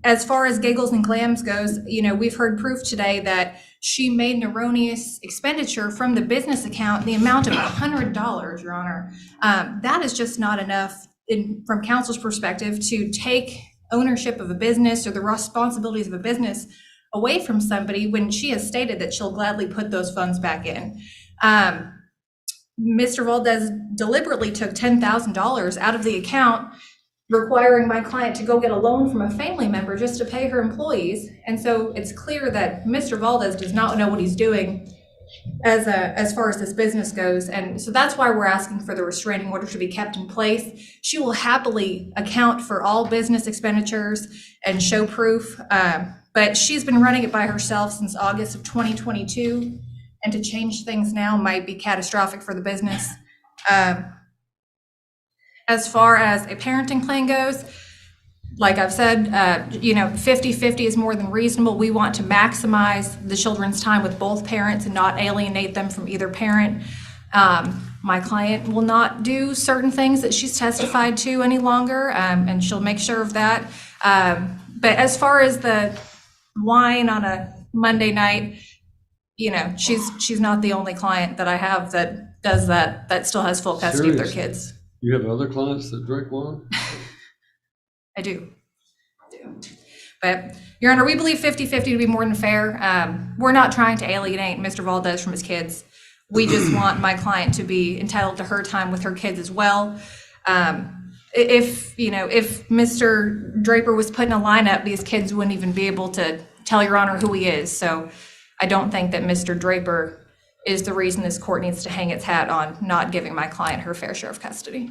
Speaker 4: As far as giggles and clams goes, we've heard proof today that she made an erroneous expenditure from the business account, the amount of $100, Your Honor. That is just not enough from counsel's perspective to take ownership of a business or the responsibilities of a business away from somebody when she has stated that she'll gladly put those funds back in. Mr. Valdez deliberately took $10,000 out of the account, requiring my client to go get a loan from a family member just to pay her employees. And so it's clear that Mr. Valdez does not know what he's doing as far as this business goes. And so that's why we're asking for the restraining order to be kept in place. She will happily account for all business expenditures and show proof, but she's been running it by herself since August of 2022, and to change things now might be catastrophic for the business. As far as a parenting plan goes, like I've said, 50-50 is more than reasonable. We want to maximize the children's time with both parents and not alienate them from either parent. My client will not do certain things that she's testified to any longer, and she'll make sure of that. But as far as the wine on a Monday night, she's not the only client that I have that does that still has full custody of their kids.
Speaker 1: You have other clients that drink wine?
Speaker 4: I do. But, Your Honor, we believe 50-50 to be more than fair. We're not trying to alienate Mr. Valdez from his kids. We just want my client to be entitled to her time with her kids as well. If Mr. Draper was put in a lineup, these kids wouldn't even be able to tell Your Honor who he is. So I don't think that Mr. Draper is the reason this court needs to hang its hat on not giving my client her fair share of custody.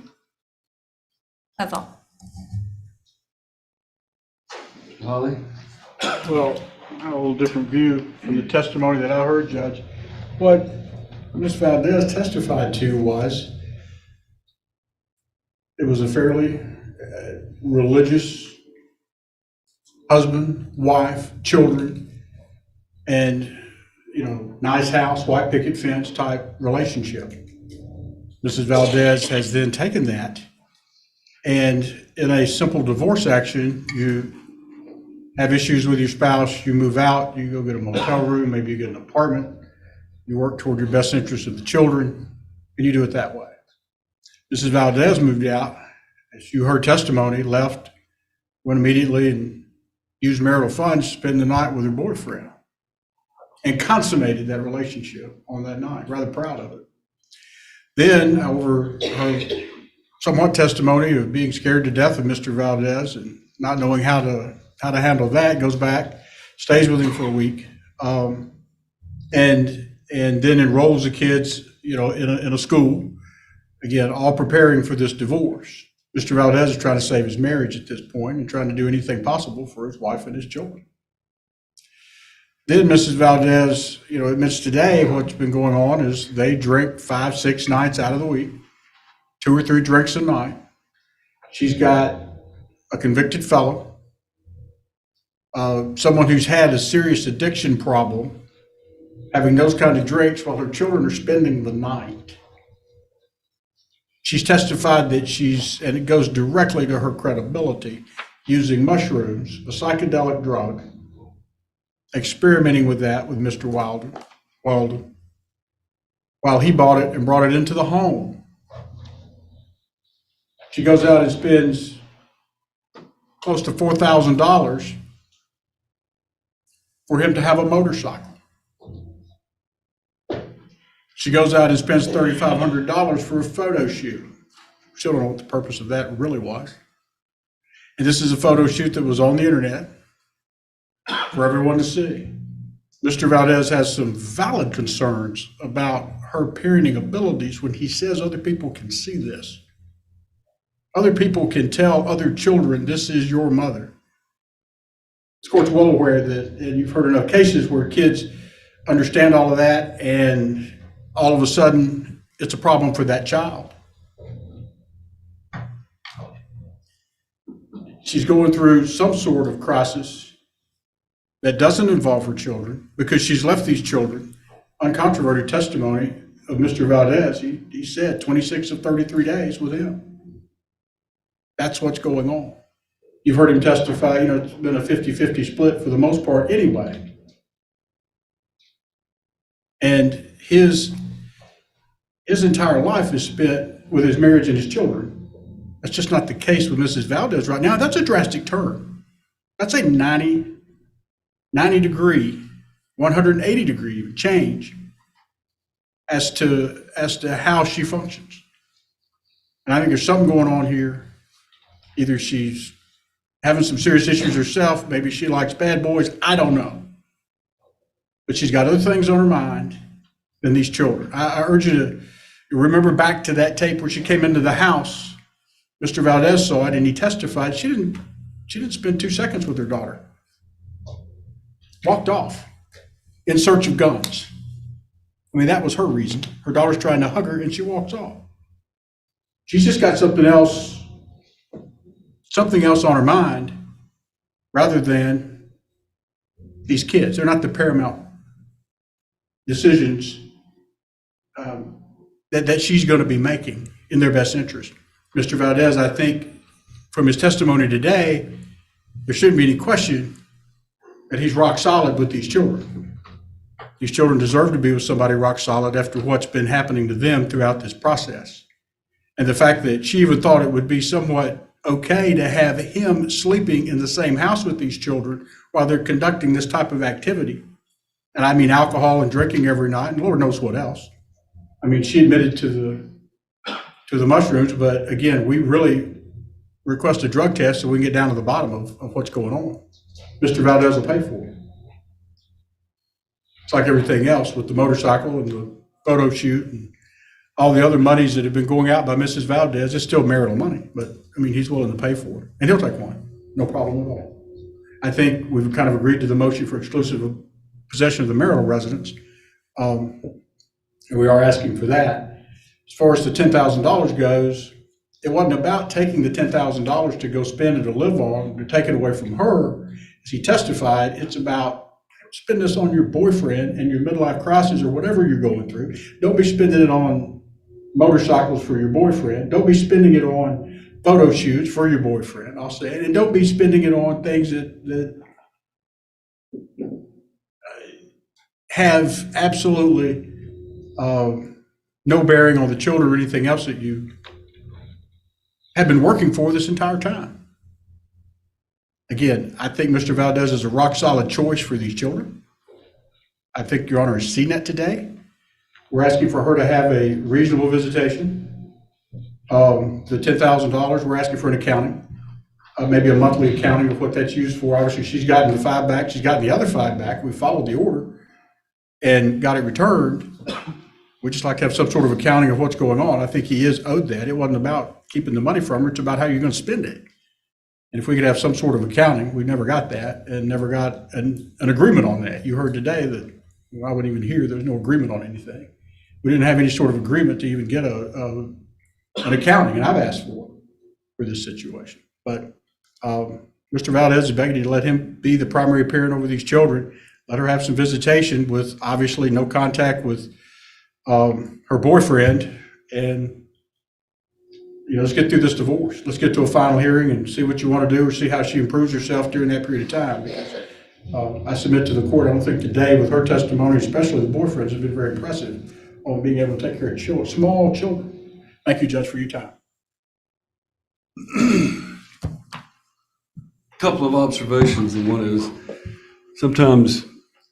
Speaker 4: That's all.
Speaker 1: Holly?
Speaker 2: Well, I have a little different view from the testimony that I heard, Judge. What Ms. Valdez testified to was it was a fairly religious husband, wife, children, and, nice house, white picket fence type relationship. Mrs. Valdez has then taken that, and in a simple divorce action, you have issues with your spouse, you move out, you go get a motel room, maybe you get an apartment, you work toward your best interest of the children, and you do it that way. Mrs. Valdez moved out, as you heard testimony, left, went immediately and used marital funds to spend the night with her boyfriend and consummated that relationship on that night. Rather proud of it. Then, over her somewhat testimony of being scared to death of Mr. Valdez and not knowing how to handle that, goes back, stays with him for a week, and then enrolls the kids, in a school. Again, all preparing for this divorce. Mr. Valdez is trying to save his marriage at this point and trying to do anything possible for his wife and his children. Then Mrs. Valdez, admits today what's been going on is they drink 5-6 nights out of the week, 2 or 3 drinks a night. She's got a convicted felon, someone who's had a serious addiction problem, having those kind of drinks while her children are spending the night. She's testified that and it goes directly to her credibility, using mushrooms, a psychedelic drug, experimenting with that with Mr. Walden, while he bought it and brought it into the home. She goes out and spends close to $4,000 for him to have a motorcycle. She goes out and spends $3,500 for a photo shoot. Still don't know what the purpose of that really was. And this is a photo shoot that was on the internet for everyone to see. Mr. Valdez has some valid concerns about her parenting abilities when he says other people can see this. Other people can tell other children, this is your mother. This court's well aware that, and you've heard enough cases where kids understand all of that, and all of a sudden, it's a problem for that child. She's going through some sort of crisis that doesn't involve her children because she's left these children. Uncontroverted testimony of Mr. Valdez, he said 26 of 33 days with him. That's what's going on. You've heard him testify, it's been a 50-50 split for the most part anyway. And his entire life is spent with his marriage and his children. That's just not the case with Mrs. Valdez right now. That's a drastic turn. That's a 90 degree, 180 degree change as to how she functions. And I think there's something going on here. Either she's having some serious issues herself, maybe she likes bad boys, I don't know. But she's got other things on her mind than these children. I urge you to remember back to that tape where she came into the house. Mr. Valdez saw it and he testified. She didn't spend 2 seconds with her daughter. Walked off in search of guns. I mean, that was her reason. Her daughter's trying to hug her and she walks off. She's just got something else on her mind rather than these kids. They're not the paramount decisions that she's going to be making in their best interest. Mr. Valdez, I think from his testimony today, there shouldn't be any question that he's rock solid with these children. These children deserve to be with somebody rock solid after what's been happening to them throughout this process. And the fact that she even thought it would be somewhat okay to have him sleeping in the same house with these children while they're conducting this type of activity. And I mean alcohol and drinking every night, and Lord knows what else. I mean, she admitted to the mushrooms, but again, we really request a drug test so we can get down to the bottom of what's going on. Mr. Valdez will pay for it. It's like everything else with the motorcycle and the photo shoot and all the other monies that have been going out by Mrs. Valdez. It's still marital money, but I mean, he's willing to pay for it, and he'll take one, no problem at all. I think we've kind of agreed to the motion for exclusive possession of the marital residence, and we are asking for that. As far as the $10,000 goes, it wasn't about taking the $10,000 to go spend it or live on, to take it away from her. As he testified, it's about spend this on your boyfriend and your midlife crisis or whatever you're going through. Don't be spending it on motorcycles for your boyfriend. Don't be spending it on photo shoots for your boyfriend, I'll say. And don't be spending it on things that have absolutely no bearing on the children or anything else that you have been working for this entire time. Again, I think Mr. Valdez is a rock-solid choice for these children. I think Your Honor has seen that today. We're asking for her to have a reasonable visitation. The $10,000, we're asking for an accounting, maybe a monthly accounting of what that's used for. Obviously, she's gotten the 5 back. She's gotten the other 5 back. We followed the order and got it returned. We just like to have some sort of accounting of what's going on. I think he is owed that. It wasn't about keeping the money from her. It's about how you're going to spend it. And if we could have some sort of accounting, we never got that and never got an agreement on that. You heard today that I wasn't even here. There's no agreement on anything. We didn't have any sort of agreement to even get an accounting, and I've asked for this situation. But Mr. Valdez is begging you to let him be the primary parent over these children. Let her have some visitation with obviously no contact with her boyfriend, and let's get through this divorce. Let's get to a final hearing and see what you want to do or see how she improves herself during that period of time. Because I submit to the court, I don't think today with her testimony, especially the boyfriends, has been very impressive on being able to take care of children, small children. Thank you, Judge, for your time.
Speaker 1: Couple of observations, and one is sometimes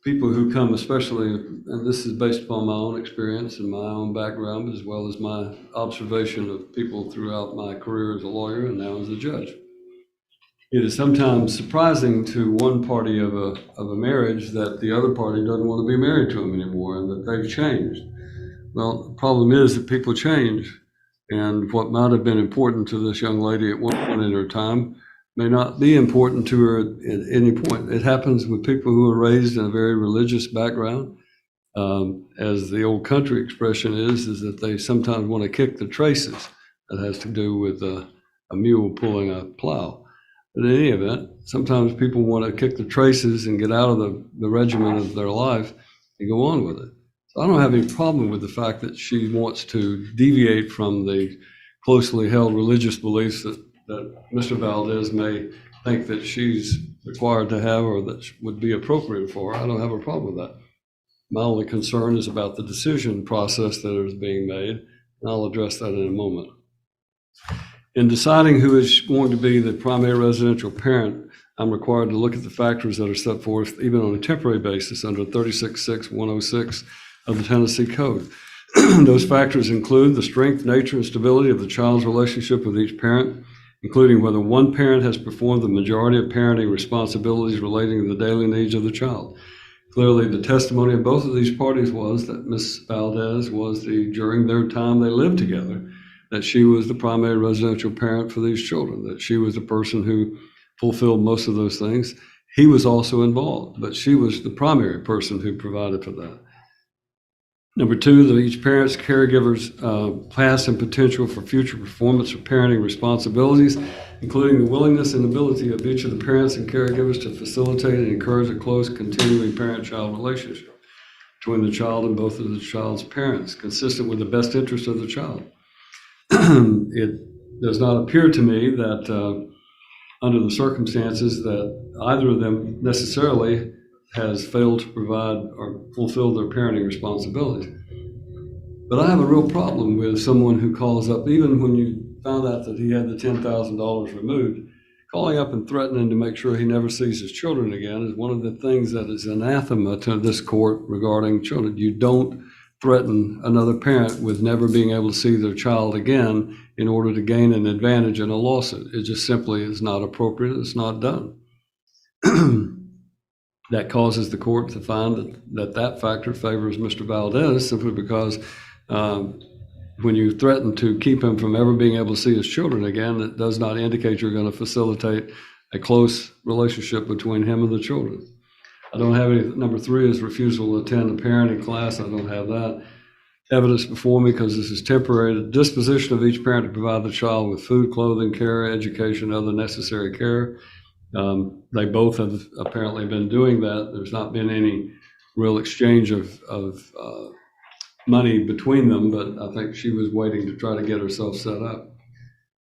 Speaker 1: people who come, especially, and this is based upon my own experience and my own background, as well as my observation of people throughout my career as a lawyer and now as a judge. It is sometimes surprising to one party of a marriage that the other party doesn't want to be married to them anymore and that they've changed. Well, the problem is that people change, and what might have been important to this young lady at one point in her time may not be important to her at any point. It happens with people who are raised in a very religious background. As the old country expression is that they sometimes want to kick the traces. That has to do with a mule pulling a plow. But in any event, sometimes people want to kick the traces and get out of the regimen of their life and go on with it. So I don't have any problem with the fact that she wants to deviate from the closely held religious beliefs that Mr. Valdez may think that she's required to have or that would be appropriate for her. I don't have a problem with that. My only concern is about the decision process that is being made, and I'll address that in a moment. In deciding who is going to be the primary residential parent, I'm required to look at the factors that are set forth even on a temporary basis under 36.6.106 of the Tennessee Code. Those factors include the strength, nature, and stability of the child's relationship with each parent, including whether one parent has performed the majority of parenting responsibilities relating to the daily needs of the child. Clearly, the testimony of both of these parties was that Ms. Valdez was during their time they lived together, that she was the primary residential parent for these children, that she was the person who fulfilled most of those things. He was also involved, but she was the primary person who provided for that. Number two, that each parent's caregiver's past and potential for future performance of parenting responsibilities, including the willingness and ability of each of the parents and caregivers to facilitate and encourage a close, continuing parent-child relationship between the child and both of the child's parents, consistent with the best interest of the child. It does not appear to me that under the circumstances that either of them necessarily has failed to provide or fulfill their parenting responsibilities. But I have a real problem with someone who calls up, even when you found out that he had the $10,000 removed, calling up and threatening to make sure he never sees his children again is one of the things that is anathema to this court regarding children. You don't threaten another parent with never being able to see their child again in order to gain an advantage in a lawsuit. It just simply is not appropriate. It's not done. That causes the court to find that factor favors Mr. Valdez simply because when you threaten to keep him from ever being able to see his children again, it does not indicate you're going to facilitate a close relationship between him and the children. I don't have any. Number 3 is refusal to attend a parenting class. I don't have that evidence before me because this is temporary. The disposition of each parent to provide the child with food, clothing, care, education, other necessary care. They both have apparently been doing that. There's not been any real exchange of money between them, but I think she was waiting to try to get herself set up.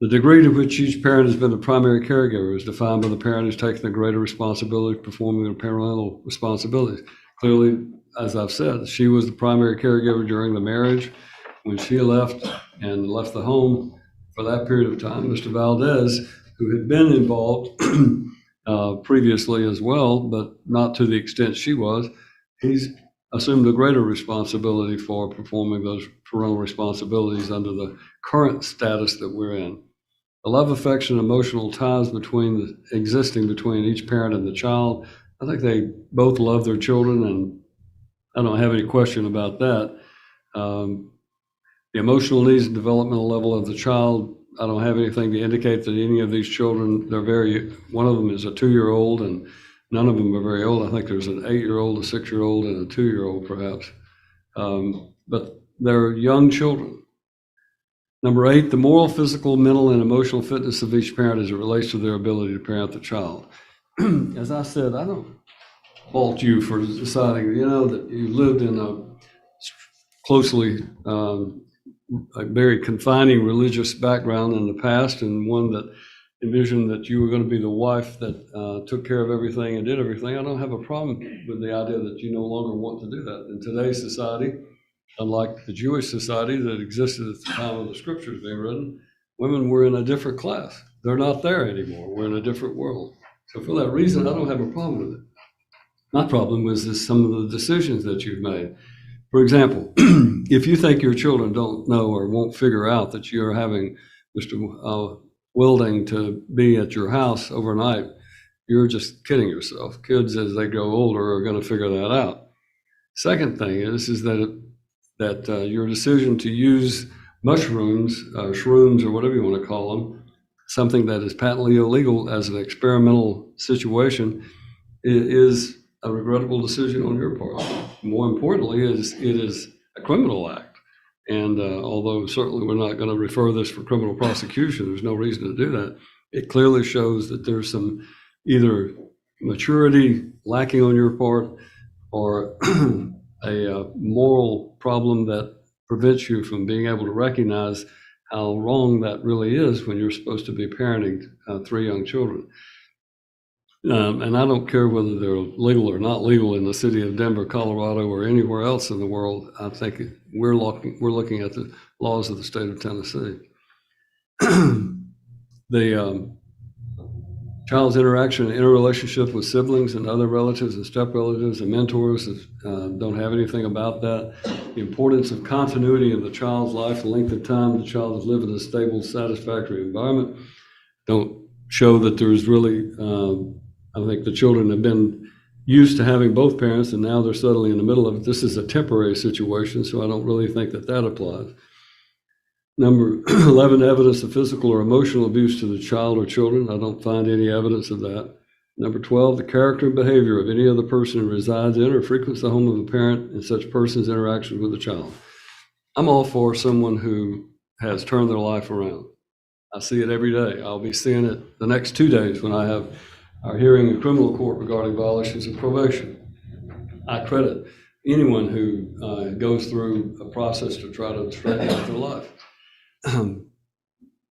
Speaker 1: The degree to which each parent has been the primary caregiver is defined by the parent who's taken the greater responsibility of performing their parental responsibilities. Clearly, as I've said, she was the primary caregiver during the marriage. When she left and left the home for that period of time, Mr. Valdez, who had been involved previously as well, but not to the extent she was, he's assumed a greater responsibility for performing those parental responsibilities under the current status that we're in. The love, affection, emotional ties existing between each parent and the child, I think they both love their children, and I don't have any question about that. The emotional needs and developmental level of the child, I don't have anything to indicate that any of these children, one of them is a 2-year-old, and none of them are very old. I think there's an 8-year-old, a 6-year-old, and a 2-year-old perhaps. But they're young children. Number 8, the moral, physical, mental, and emotional fitness of each parent as it relates to their ability to parent the child. As I said, I don't fault you for deciding, that you lived in a closely, a very confining religious background in the past, and one that envisioned that you were going to be the wife that took care of everything and did everything. I don't have a problem with the idea that you no longer want to do that. In today's society, unlike the Jewish society that existed at the time of the scriptures being written, women were in a different class. They're not there anymore. We're in a different world. So for that reason, I don't have a problem with it. My problem was some of the decisions that you've made. For example, if you think your children don't know or won't figure out that you're having Mr. Wilding to be at your house overnight, you're just kidding yourself. Kids, as they grow older, are going to figure that out. Second thing is that your decision to use mushrooms, shrooms, or whatever you want to call them, something that is patently illegal as an experimental situation, is a regrettable decision on your part. More importantly, it is a criminal act. And although certainly we're not going to refer this for criminal prosecution, there's no reason to do that. It clearly shows that there's some either maturity lacking on your part or a moral problem that prevents you from being able to recognize how wrong that really is when you're supposed to be parenting 3 young children. And I don't care whether they're legal or not legal in the city of Denver, Colorado, or anywhere else in the world. I think we're looking at the laws of the state of Tennessee. The child's interaction and interrelationship with siblings and other relatives and step-relatives and mentors don't have anything about that. The importance of continuity of the child's life, the length of time the child has lived in a stable, satisfactory environment don't show that there's really, I think the children have been used to having both parents and now they're suddenly in the middle of it. This is a temporary situation, so I don't really think that applies. Number 11, evidence of physical or emotional abuse to the child or children. I don't find any evidence of that. Number 12, the character and behavior of any other person who resides in or frequents the home of a parent and such person's interaction with the child. I'm all for someone who has turned their life around. I see it every day. I'll be seeing it the next 2 days when I have our hearing in criminal court regarding violations of probation. I credit anyone who goes through a process to try to straighten out their life.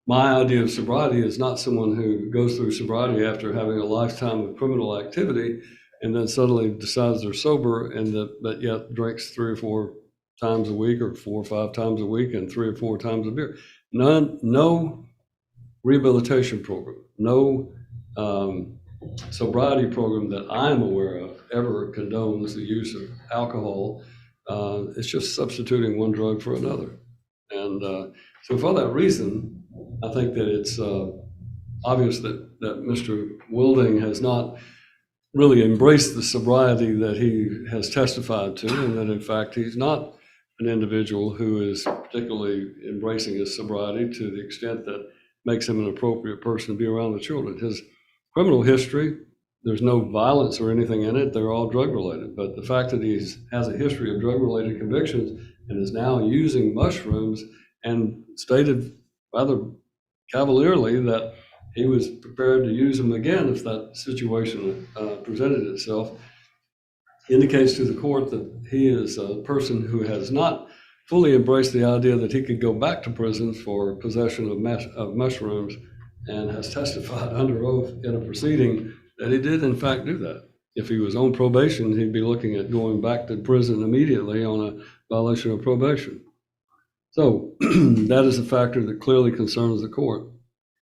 Speaker 1: My idea of sobriety is not someone who goes through sobriety after having a lifetime of criminal activity and then suddenly decides they're sober but yet drinks 3 or 4 times a week or 4 or 5 times a week and 3 or 4 times a beer. No rehabilitation program, no sobriety program that I'm aware of ever condones the use of alcohol. It's just substituting one drug for another. And so for that reason, I think that it's obvious that Mr. Wilding has not really embraced the sobriety that he has testified to, and that in fact he's not an individual who is particularly embracing his sobriety to the extent that makes him an appropriate person to be around the children. His criminal history, there's no violence or anything in it. They're all drug related. But the fact that he has a history of drug related convictions and is now using mushrooms, and stated rather cavalierly that he was prepared to use them again if that situation presented itself, indicates to the court that he is a person who has not fully embraced the idea that he could go back to prison for possession of mushrooms, and has testified under oath in a proceeding that he did in fact do that. If he was on probation, he'd be looking at going back to prison immediately on a violation of probation. So that is a factor that clearly concerns the court.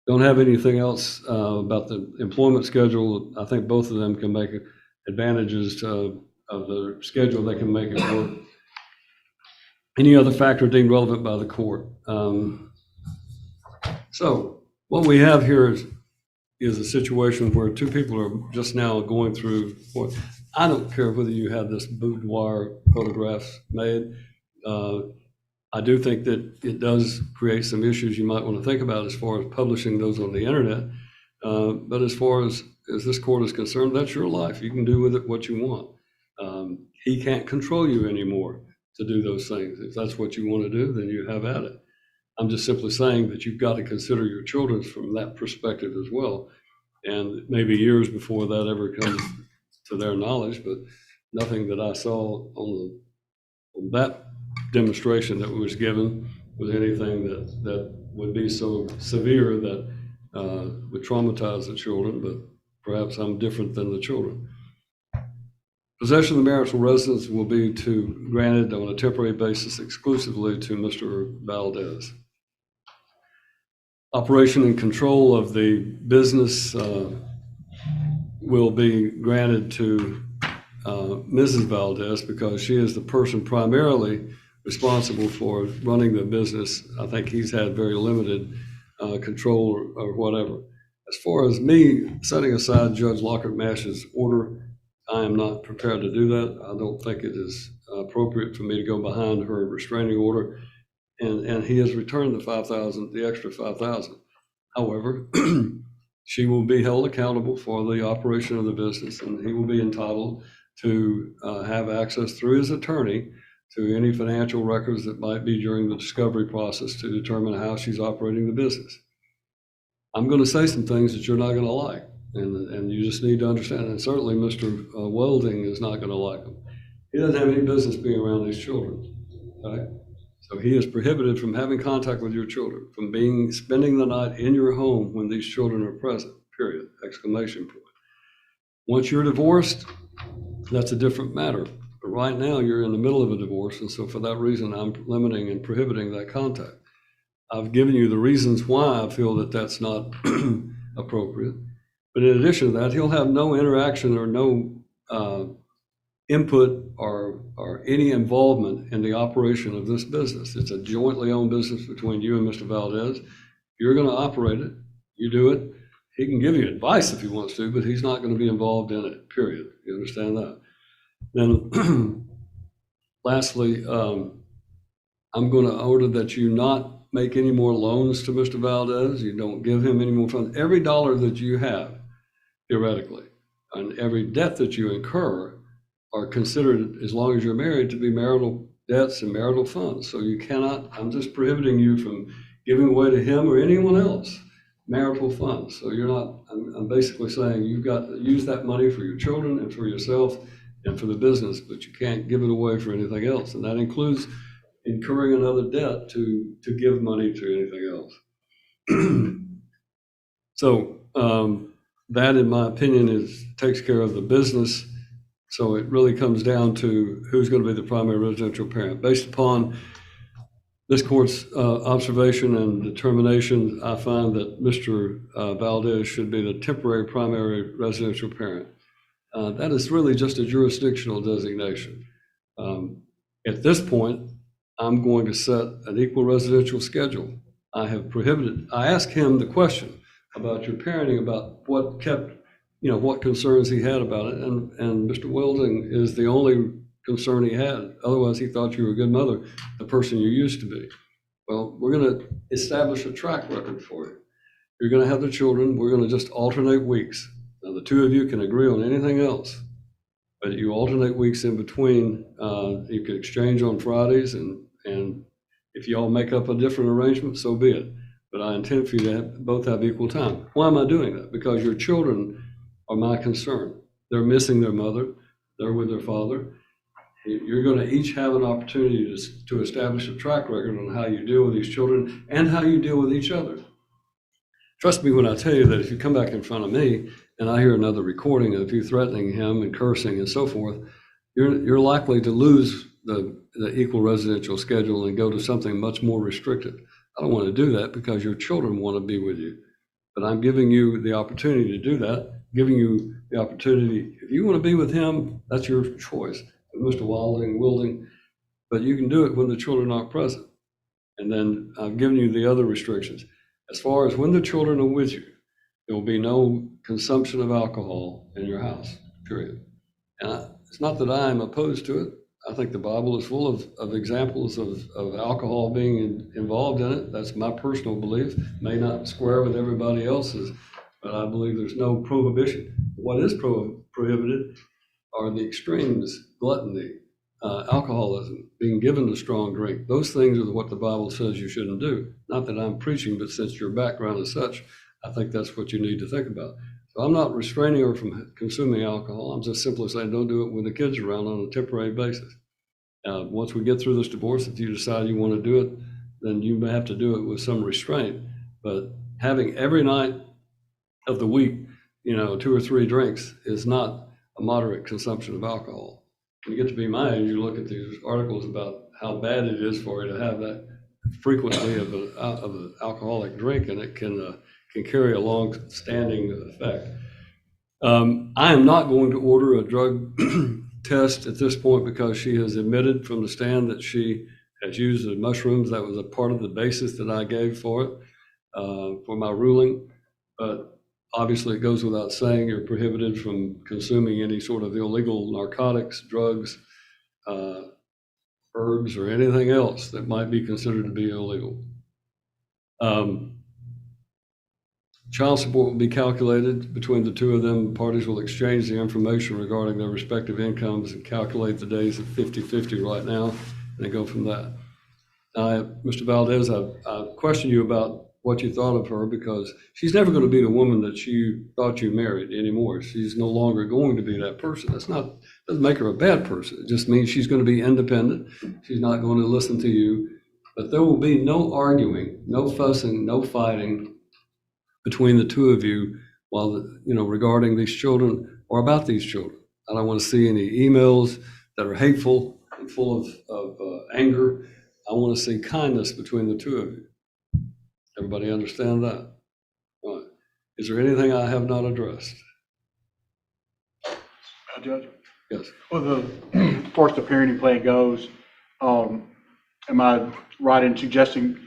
Speaker 1: Don't have anything else about the employment schedule. I think both of them can make advantages of the schedule. They can make it work. Any other factor deemed relevant by the court. So what we have here is a situation where two people are just now going through. I don't care whether you had this boudoir photographs made. I do think that it does create some issues you might want to think about as far as publishing those on the internet. But as far as this court is concerned, that's your life. You can do with it what you want. He can't control you anymore to do those things. If that's what you want to do, then you have at it. I'm just simply saying that you've got to consider your children from that perspective as well. And maybe years before that ever comes to their knowledge, but nothing that I saw on that demonstration that was given was anything that would be so severe that would traumatize the children, but perhaps I'm different than the children. Possession of the marital residence will be granted on a temporary basis exclusively to Mr. Valdez. Operation and control of the business will be granted to Mrs. Valdez because she is the person primarily responsible for running the business. I think he's had very limited control or whatever. As far as me setting aside Judge Lockhart Mash's order, I am not prepared to do that. I don't think it is appropriate for me to go behind her restraining order. And he has returned the extra $5,000. However, she will be held accountable for the operation of the business, and he will be entitled to have access through his attorney to any financial records that might be during the discovery process to determine how she's operating the business. I'm going to say some things that you're not going to like, and you just need to understand. And certainly Mr. Welding is not going to like them. He doesn't have any business being around these children, right? So he is prohibited from having contact with your children, from spending the night in your home when these children are present, period, exclamation point. Once you're divorced, that's a different matter. But right now you're in the middle of a divorce, and so for that reason, I'm limiting and prohibiting that contact. I've given you the reasons why I feel that that's not appropriate. But in addition to that, he'll have no interaction or no input or any involvement in the operation of this business. It's a jointly owned business between you and Mr. Valdez. You're going to operate it. You do it. He can give you advice if he wants to, but he's not going to be involved in it, period. You understand that? Then lastly, I'm going to order that you not make any more loans to Mr. Valdez. You don't give him any more funds. Every dollar that you have, theoretically, and every debt that you incur are considered, as long as you're married, to be marital debts and marital funds. So you cannot, I'm just prohibiting you from giving away to him or anyone else marital funds. So you're not, I'm basically saying you've got to use that money for your children and for yourself and for the business, but you can't give it away for anything else. And that includes incurring another debt to give money to anything else. So that, in my opinion, takes care of the business. So it really comes down to who's going to be the primary residential parent. Based upon this court's observation and determination, I find that Mr. Valdez should be the temporary primary residential parent. That is really just a jurisdictional designation. At this point, I'm going to set an equal residential schedule. I asked him the question about your parenting, about what kept, what concerns he had about it. And Mr. Welding is the only concern he had. Otherwise, he thought you were a good mother, the person you used to be. Well, we're going to establish a track record for you. You're going to have the children. We're going to just alternate weeks. Now, the two of you can agree on anything else, but you alternate weeks in between. You can exchange on Fridays, and if you all make up a different arrangement, so be it. But I intend for you to both have equal time. Why am I doing that? Because your children are my concern. They're missing their mother. They're with their father. You're going to each have an opportunity to establish a track record on how you deal with these children and how you deal with each other. Trust me when I tell you that if you come back in front of me and I hear another recording of you threatening him and cursing and so forth, you're likely to lose the equal residential schedule and go to something much more restricted. I don't want to do that because your children want to be with you. But I'm giving you the opportunity to do that, giving you the opportunity. If you want to be with him, that's your choice, with Mr. Wilding, but you can do it when the children aren't present. And then I've given you the other restrictions. As far as when the children are with you, there will be no consumption of alcohol in your house, period. And it's not that I am opposed to it. I think the Bible is full of examples of alcohol being involved in it. That's my personal belief. May not square with everybody else's, but I believe there's no prohibition. What is prohibited are the extremes: gluttony, alcoholism, being given a strong drink. Those things are what the Bible says you shouldn't do. Not that I'm preaching, but since your background is such, I think that's what you need to think about. So I'm not restraining her from consuming alcohol. I'm just simply saying don't do it when the kids are around on a temporary basis. Once we get through this divorce, if you decide you want to do it, then you may have to do it with some restraint. But having every night of the week, 2 or 3 drinks is not a moderate consumption of alcohol. When you get to be my age, you look at these articles about how bad it is for you to have that frequently of an alcoholic drink, and it can carry a long-standing effect. I am not going to order a drug test at this point because she has admitted from the stand that she has used the mushrooms. That was a part of the basis that I gave for it, for my ruling. But obviously it goes without saying you're prohibited from consuming any sort of illegal narcotics, drugs, herbs, or anything else that might be considered to be illegal. Child support will be calculated between the two of them. Parties will exchange the information regarding their respective incomes and calculate the days at 50-50 right now, and then go from that. Mr. Valdez, I questioned you about what you thought of her because she's never going to be the woman that you thought you married anymore. She's no longer going to be that person. Doesn't make her a bad person. It just means she's going to be independent. She's not going to listen to you. But there will be no arguing, no fussing, no fighting between the two of you regarding these children or about these children. I don't want to see any emails that are hateful and full of anger. I want to see kindness between the two of you. Everybody understand that? All right. Is there anything I have not addressed?
Speaker 2: Judge?
Speaker 1: Yes.
Speaker 2: Well, as far as the parenting plan goes, am I right in suggesting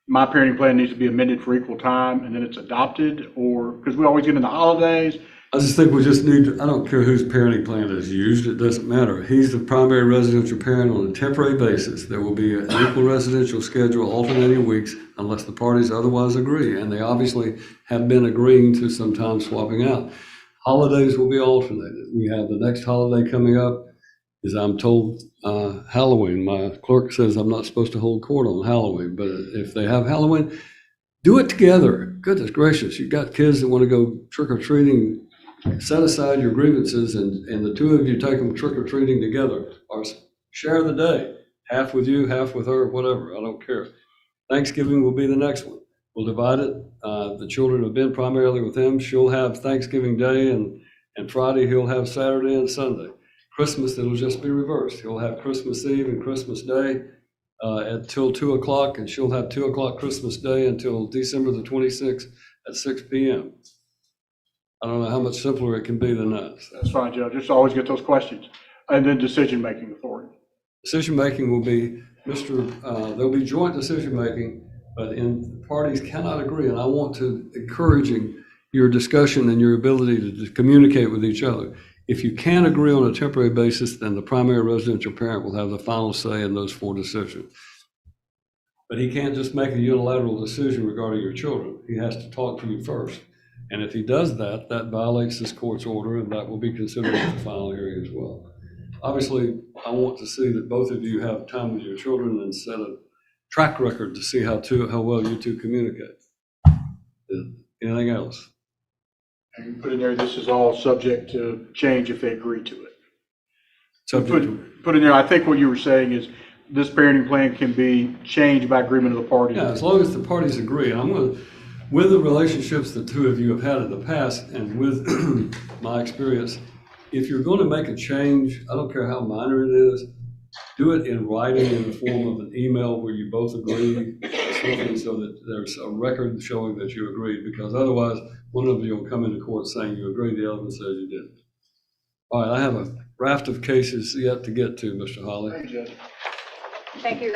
Speaker 2: my parenting plan needs to be amended for equal time and then it's adopted, or because we always get in the holidays?
Speaker 1: I just think we just need to, I don't care whose parenting plan is used, it doesn't matter. He's the primary residential parent on a temporary basis. There will be an equal residential schedule alternating weeks unless the parties otherwise agree, and they obviously have been agreeing to sometimes swapping out. Holidays will be alternated. We have the next holiday coming up is, I'm told, Halloween. My clerk says I'm not supposed to hold court on Halloween, but if they have Halloween, do it together. Goodness gracious, you've got kids that want to go trick-or-treating. Set aside your grievances and the two of you take them trick-or-treating together, or share the day, half with you, half with her, whatever, I don't care. Thanksgiving will be the next one. We'll divide it. The children have been primarily with him. She'll have Thanksgiving Day and Friday, he'll have Saturday and Sunday. Christmas, it'll just be reversed. He'll have Christmas Eve and Christmas Day, until 2 o'clock, and she'll have 2 o'clock Christmas Day until December the 26th at 6 p.m. I don't know how much simpler it can be than that.
Speaker 2: That's fine, Joe. Just always get those questions. And then decision-making authority.
Speaker 1: Decision-making will be, there'll be joint decision-making, but parties cannot agree, and I want to encouraging your discussion and your ability to communicate with each other. If you can agree on a temporary basis, then the primary residential parent will have the final say in those 4 decisions. But he can't just make a unilateral decision regarding your children. He has to talk to you first. And if he does that, that violates this court's order, and that will be considered at the final hearing as well. Obviously, I want to see that both of you have time with your children and set a track record to see how well you two communicate. Anything else?
Speaker 2: And you put in there, this is all subject to change if they agree to it. Put in there, I think what you were saying is this parenting plan can be changed by agreement of the parties.
Speaker 1: Yeah, as long as the parties agree. And I'm going to, with the relationships the two of you have had in the past and with my experience, if you're going to make a change, I don't care how minor it is, do it in writing in the form of an email where you both agree, something so that there's a record showing that you agreed, because otherwise one of you will come into court saying you agreed, the other one says you didn't. All right, I have a raft of cases yet to get to, Mr. Holly.
Speaker 2: Thank you, Judge.
Speaker 3: Thank you.